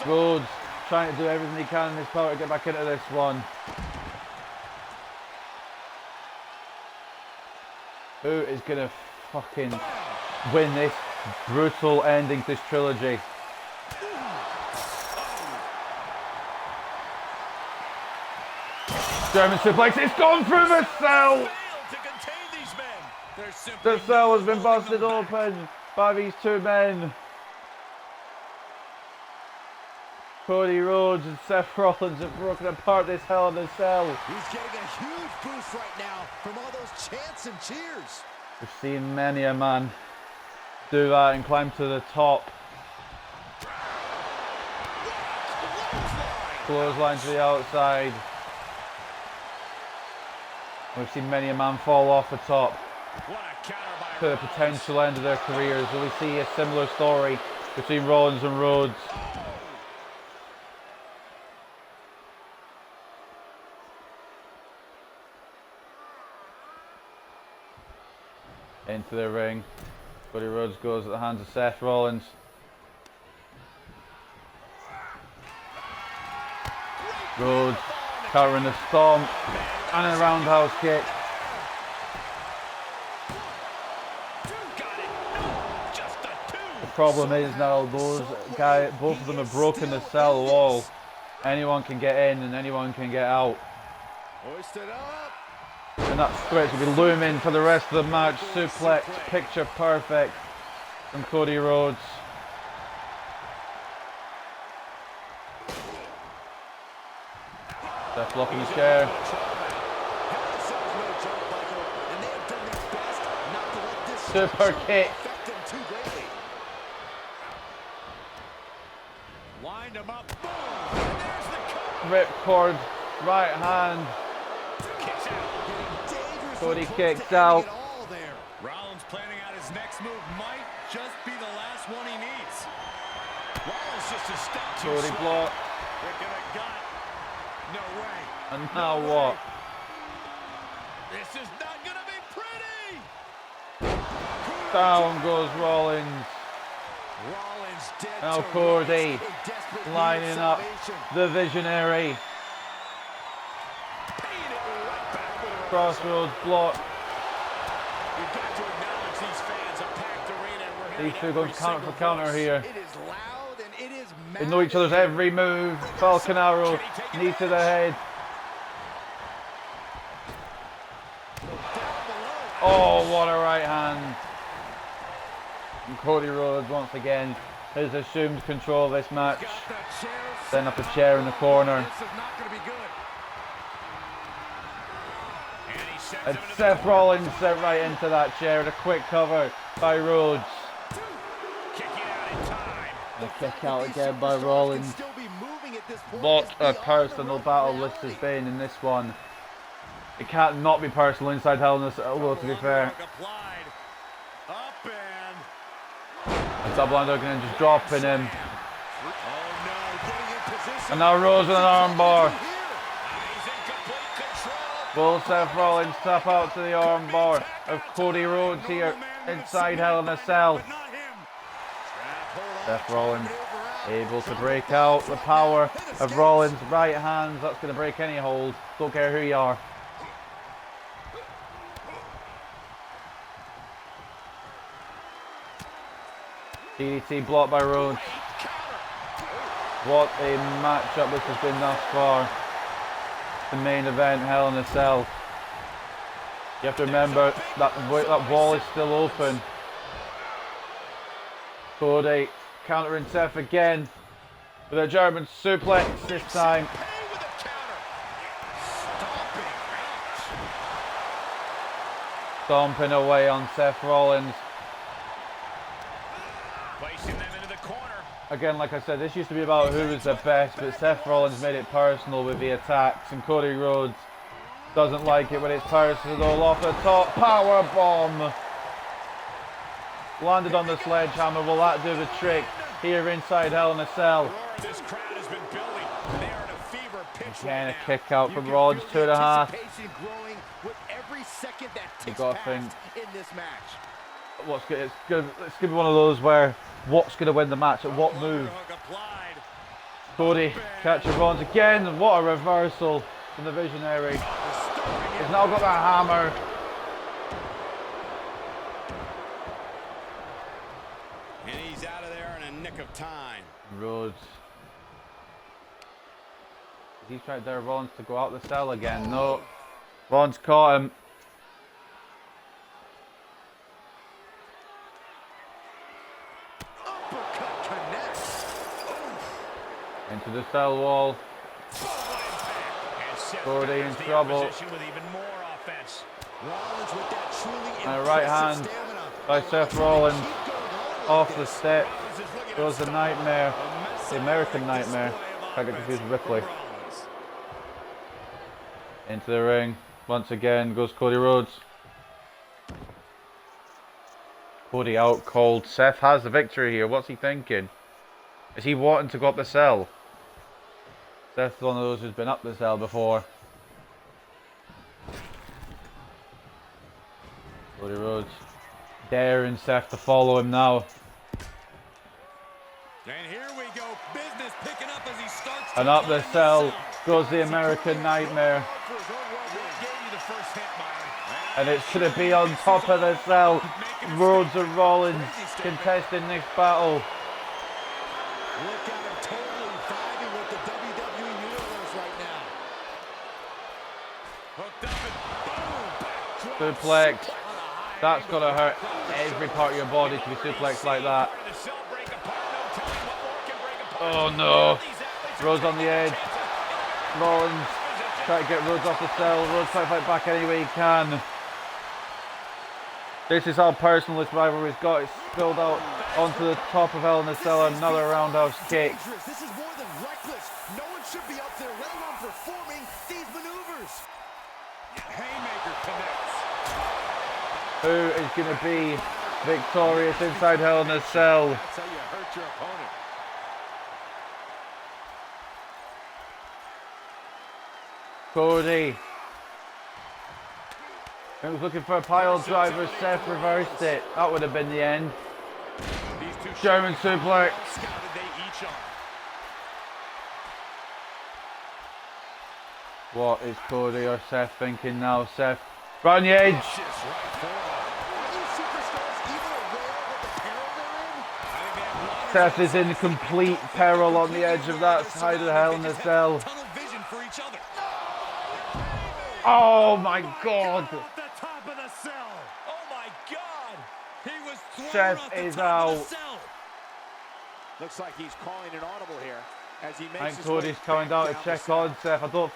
Rhodes trying to do everything he can in his power to get back into this one. Who is going to fucking win this brutal ending to this trilogy? German suplex, it's gone through the cell! The cell has been busted open by these two men. Cody Rhodes and Seth Rollins have broken apart this Hell in a Cell. He's getting a huge boost right now from all those chants and cheers. We've seen many a man do that and climb to the top. Clothesline to the outside. We've seen many a man fall off the top to the potential end of their careers. Will we see a similar story between Rollins and Rhodes? Into the ring. Cody Rhodes goes at the hands of Seth Rollins. Rhodes covering the stomp and a roundhouse kick. The problem is now those guys, both of them have broken the cell wall. Anyone can get in and anyone can get out. Hoisted up. And that stretch will be looming for the rest of the match. Suplex, picture perfect from Cody Rhodes. Seth blocking the chair. Super kick. Wind him up. Ripcord, right hand. Cody kicks out. Rollins planning out his next move might just be the last one he needs. Rollins just a step too Cody slow. block. They're gonna gut it. No way. And now what? This is not gonna be pretty. Down goes Rollins. Rollins dead Now to Cody rights, in desperate need of lining up salvation. the visionary. Crossroads block. You've got to acknowledge these fans, a packed arena, and we're hearing These two every going counter for single counter voice. here. It is loud and it is They know each other's every move. Falcon arrow, knee to the head. Oh, what a right hand. And Cody Rhodes once again has assumed control of this match. Setting up a chair in the corner. This is not going to be good. And Seth Rollins sent right into that chair. A quick cover by Rhodes. Kicking out in time. And a kick out again by Rollins. Still be moving at this point. What It's a beyond personal the battle reality. this has been in this one. It can't not be personal inside Hell in a Cell, well, to be fair. Applied. Up and... And double underhook and then just dropping him. Oh no, getting in position. And now Rhodes with an armbar. He's in complete control. Will Seth Rollins tap out to the armbar of Cody Rhodes here inside Hell in a Cell. But not him. Seth Rollins able to break out. The power of Rollins' right hands. That's going to break any hold. Don't care who you are. DDT blocked by Rhodes. What a matchup this has been thus far. The main event, Hell in a Cell. You have to remember that wall is still open. Cody countering Seth again with a German suplex this time. With a counter. Stomping away on Seth Rollins. Placing them into the corner. Again, like I said, this used to be about who was the best, but Seth Rollins made it personal with the attacks, and Cody Rhodes doesn't like it when it's personal. Off the top, power bomb. Landed on the sledgehammer. Will that do the trick here inside Hell in a Cell? The roar of this crowd has been building. They are in a fever pitch Again, right a now. kick out from You can Rollins, feel the 2.5. anticipation growing with every second that ticks gotta past in this match. What's good? It's gonna be one of those where what's gonna win the match at what move? Hook applied. Cody catching Rollins again, and what a reversal from the Visionary. He's now got that hammer. And he's out of there in a nick of time. Rhodes. He's tried there Rollins to go out the cell again. No. Rollins caught him. Uppercut connects. Into the cell wall. And Seth Cody in counters the trouble. opposition with even more offense. Rollins with that truly And a right hand impressive stamina. by Seth Rollins. Keep going on like Off the this. steps. Rollins is looking Goes the Nightmare. The American massive Nightmare. display of I get confused with Ripley. Rollins. Into the ring. Once again goes Cody Rhodes. Cody out cold. Seth has the victory here. What's he thinking? Is he wanting to go up the cell? Seth's one of those who's been up the cell before. Cody Rhodes daring Seth to follow him now. And here we go. Business picking up as he starts to And up the climb cell goes the American Nightmare. Gave you the first hit, Byron. And it's going to be on top of the cell. Rhodes and Rollins contesting this battle. Look at him totally vibing with the WWE Universe right now. Hooked up and boom. Suplex. That's going to hurt every part of your body to be suplexed like that. The cell break apart. No telling what more can break apart. Oh no. These athletes are Rhodes on the edge. Rollins trying to get Rhodes off the cell. Rhodes trying to fight back any way he can. This is how personal this rivalry's got. It's spilled out onto the top of Hell in a Cell. Another roundhouse kick. Dangerous. This is more than reckless. No one should be up there, let alone performing these maneuvers. Haymaker connects. Who is going to be victorious inside Hell in a Cell? That's how you hurt your opponent. Cody. He was looking for a pile driver. Seth reversed it. That would have been the end. These two German suplex. scouted they each are. What is Cody or Seth thinking now? Seth, right on the edge. Are these superstars even aware of what the peril they're in? Seth is in complete peril on the edge of that side of Hell in a Cell. tunnel vision for each other. Oh my God. Off the top of the cell. Oh my God! He was thrown Seth is out. Looks like he's calling an audible here as he makes I think his Cody's way coming back down to the check cell. on Seth. I don't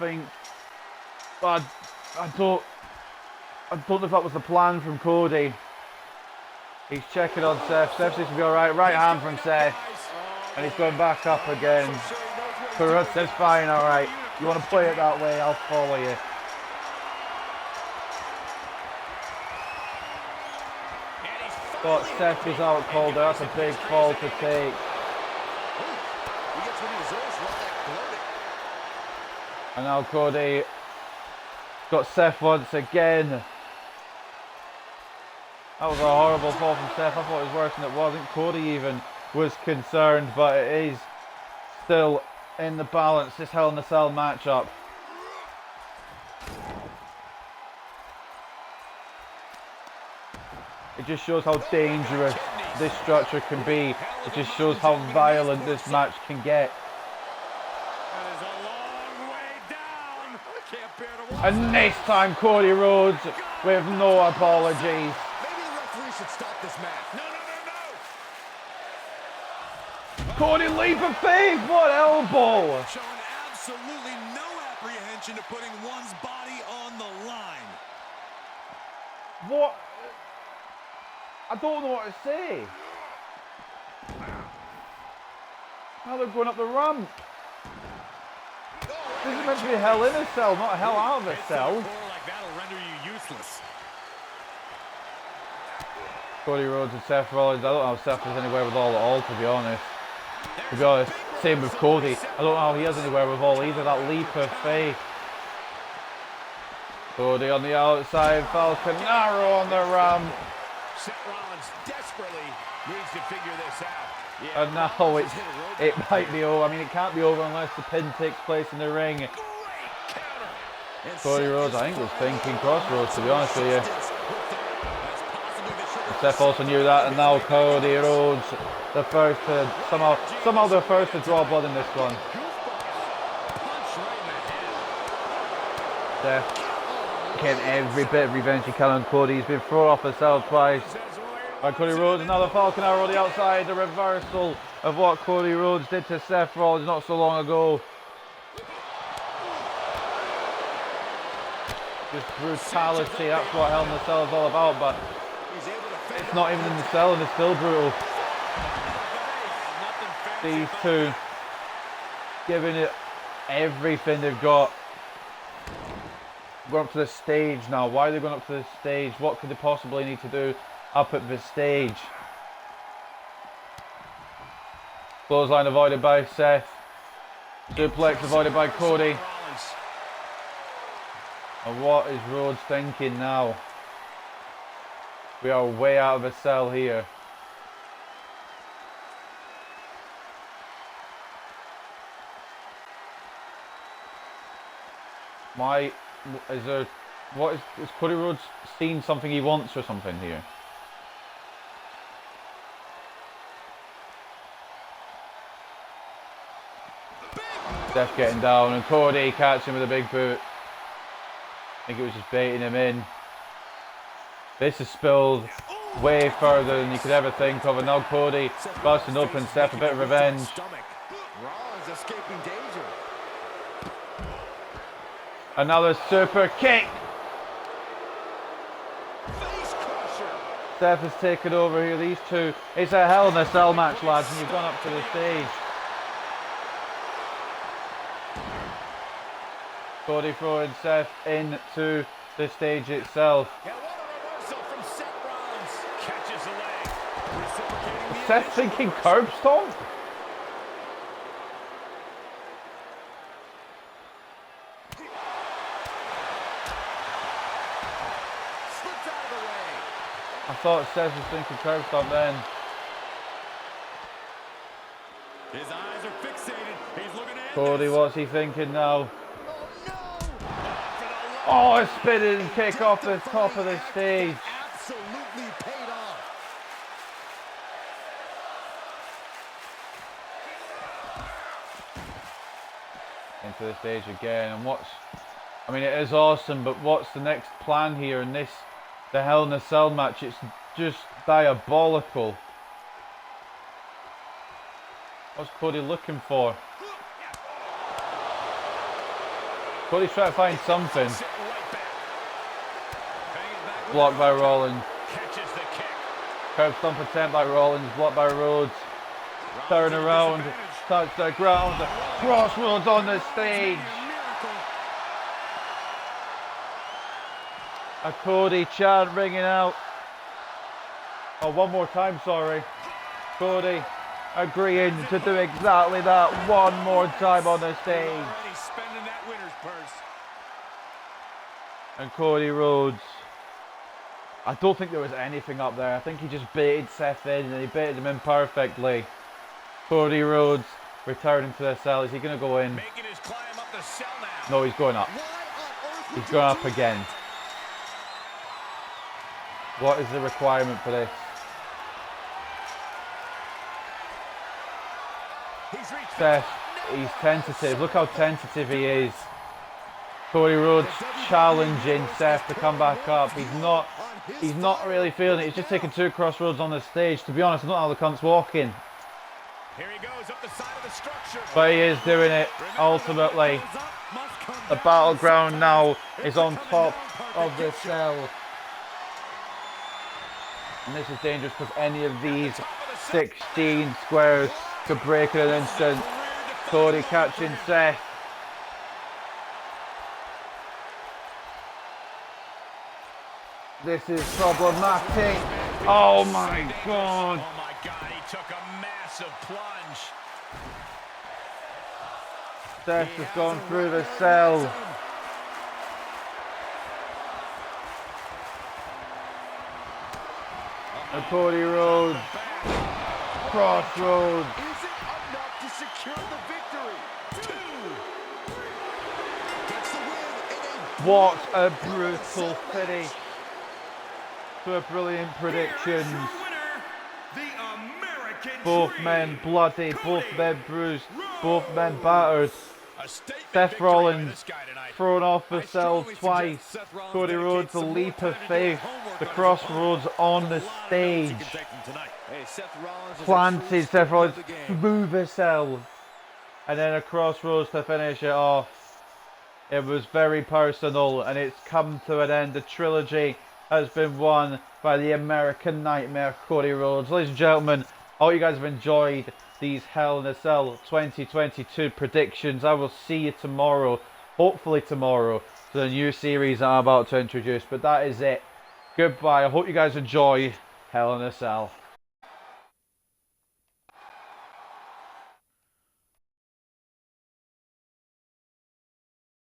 know if that was the plan from Cody. He's checking on Seth. Seth seems to be alright. Right hand from Seth. And he's going back up again. For us, Seth's fine, alright. You want to play it that way, I'll follow you. But Seth is out cold. That's a big fall to take. And now Cody got Seth once again. That was a horrible fall from Seth. I thought it was worse than it was. I think Cody even was concerned, but it is still in the balance, this Hell in a Cell matchup. It just shows how dangerous this structure can be. It just shows how violent this match can get. And this time Cody Rhodes with no apologies. Maybe the referee should stop this match. No. Cody leap of faith, what elbow! Showing absolutely no apprehension to putting one's body on the line. What? I don't know what to say. Now they're going up the ramp. This is meant to be Hell in a Cell, not Hell out of a Cell. Like that'll render you useless. Cody Rhodes and Seth Rollins. I don't know how Seth has anywhere with all at all, to be honest. Same with Cody. I don't know how he has anywhere with all either. That leap of faith. Cody on the outside. Falcon Arrow on the ramp. Seth Rollins desperately needs to figure this out. And now it might be over. I mean, it can't be over unless the pin takes place in the ring. Cody Rhodes, I think, was thinking crossroads, to be honest with you. Seth also knew that, and now Cody Rhodes, the first to somehow the first to draw blood in this one. Seth getting every bit of revenge he can on Cody. He's been thrown off the cell twice. By Cody Rhodes, another Falcon Arrow on the outside, the reversal of what Cody Rhodes did to Seth Rollins not so long ago. Just brutality, that's what Hell in a Cell is all about, but it's not even in the cell and it's still brutal. These two giving it everything they've got. Going up to the stage now. Why are they going up to the stage? What could they possibly need to do up at the stage? Clothesline avoided by Seth. Suplex avoided by Cody. And what is Rhodes thinking now? We are way out of a cell here. Is Cody Rhodes seen something he wants or something here? Seth getting down and Cody catching with a big boot. I think it was just baiting him in. This has spilled way further than you could ever think of, and now Cody busting open Seth a bit of revenge. Rollins escaping danger. Another super kick. Seth has taken over here. These two, it's a Hell in a Cell match, lads, and you've gone up to the stage. Cody throwing Seth into the stage itself. Is Seth thinking curb stomp? I thought Seth was thinking curb stomp then. His eyes are fixated. He's looking at Cody, what's he thinking now? Oh, a spinning kick off the top of the stage. Absolutely paid off. Into the stage again, and I mean, it is awesome, but what's the next plan here in this, the Hell in a Cell match? It's just diabolical. What's Cody looking for? Cody's trying to find something. Blocked by Rollins. Curb stomp attempt by Rollins. Blocked by Rhodes. Turn around. Touch the ground. Crossroads on the stage. A Cody chant ringing out. Oh, one more time, sorry. Cody agreeing to do exactly that one more time on the stage. And Cody Rhodes. I don't think there was anything up there. I think he just baited Seth in and he baited him in perfectly. Cody Rhodes returning to the cell. Is he going to go in? Making his climb up the cell now. No, he's going up. He's going up again. What is the requirement for this? Seth, he's tentative. Look how tentative he is. Cody Rhodes challenging Seth to come back up. He's not really feeling it. He's just taking 2 crossroads on the stage. To be honest, I don't know how the cunt's walking. Here he goes up the side of the structure. But he is doing it ultimately. The battleground now is on top of the cell. And this is dangerous because any of these 16 squares could break in an instant. Cody catching Seth. This is problematic. Oh my God. Oh my God, he took a massive plunge. Seth has gone through the cell. And Cody Rhodes. Crossroads. Is it enough to secure the victory? 2. Gets the win in a What a brutal finish. To a brilliant predictions. Both men bloody, both men bruised, both men battered. Seth Rollins thrown off the cell twice. Cody Rhodes a leap of faith. The crossroads on the stage. Planted Seth Rollins through the cell. And then a crossroads to finish it off. It was very personal and it's come to an end. The trilogy has been won by the American Nightmare, Cody Rhodes. Ladies and gentlemen, I hope you guys have enjoyed these Hell in a Cell 2022 predictions. I will see you tomorrow, hopefully tomorrow, for the new series that I'm about to introduce. But that is it. Goodbye. I hope you guys enjoy Hell in a Cell.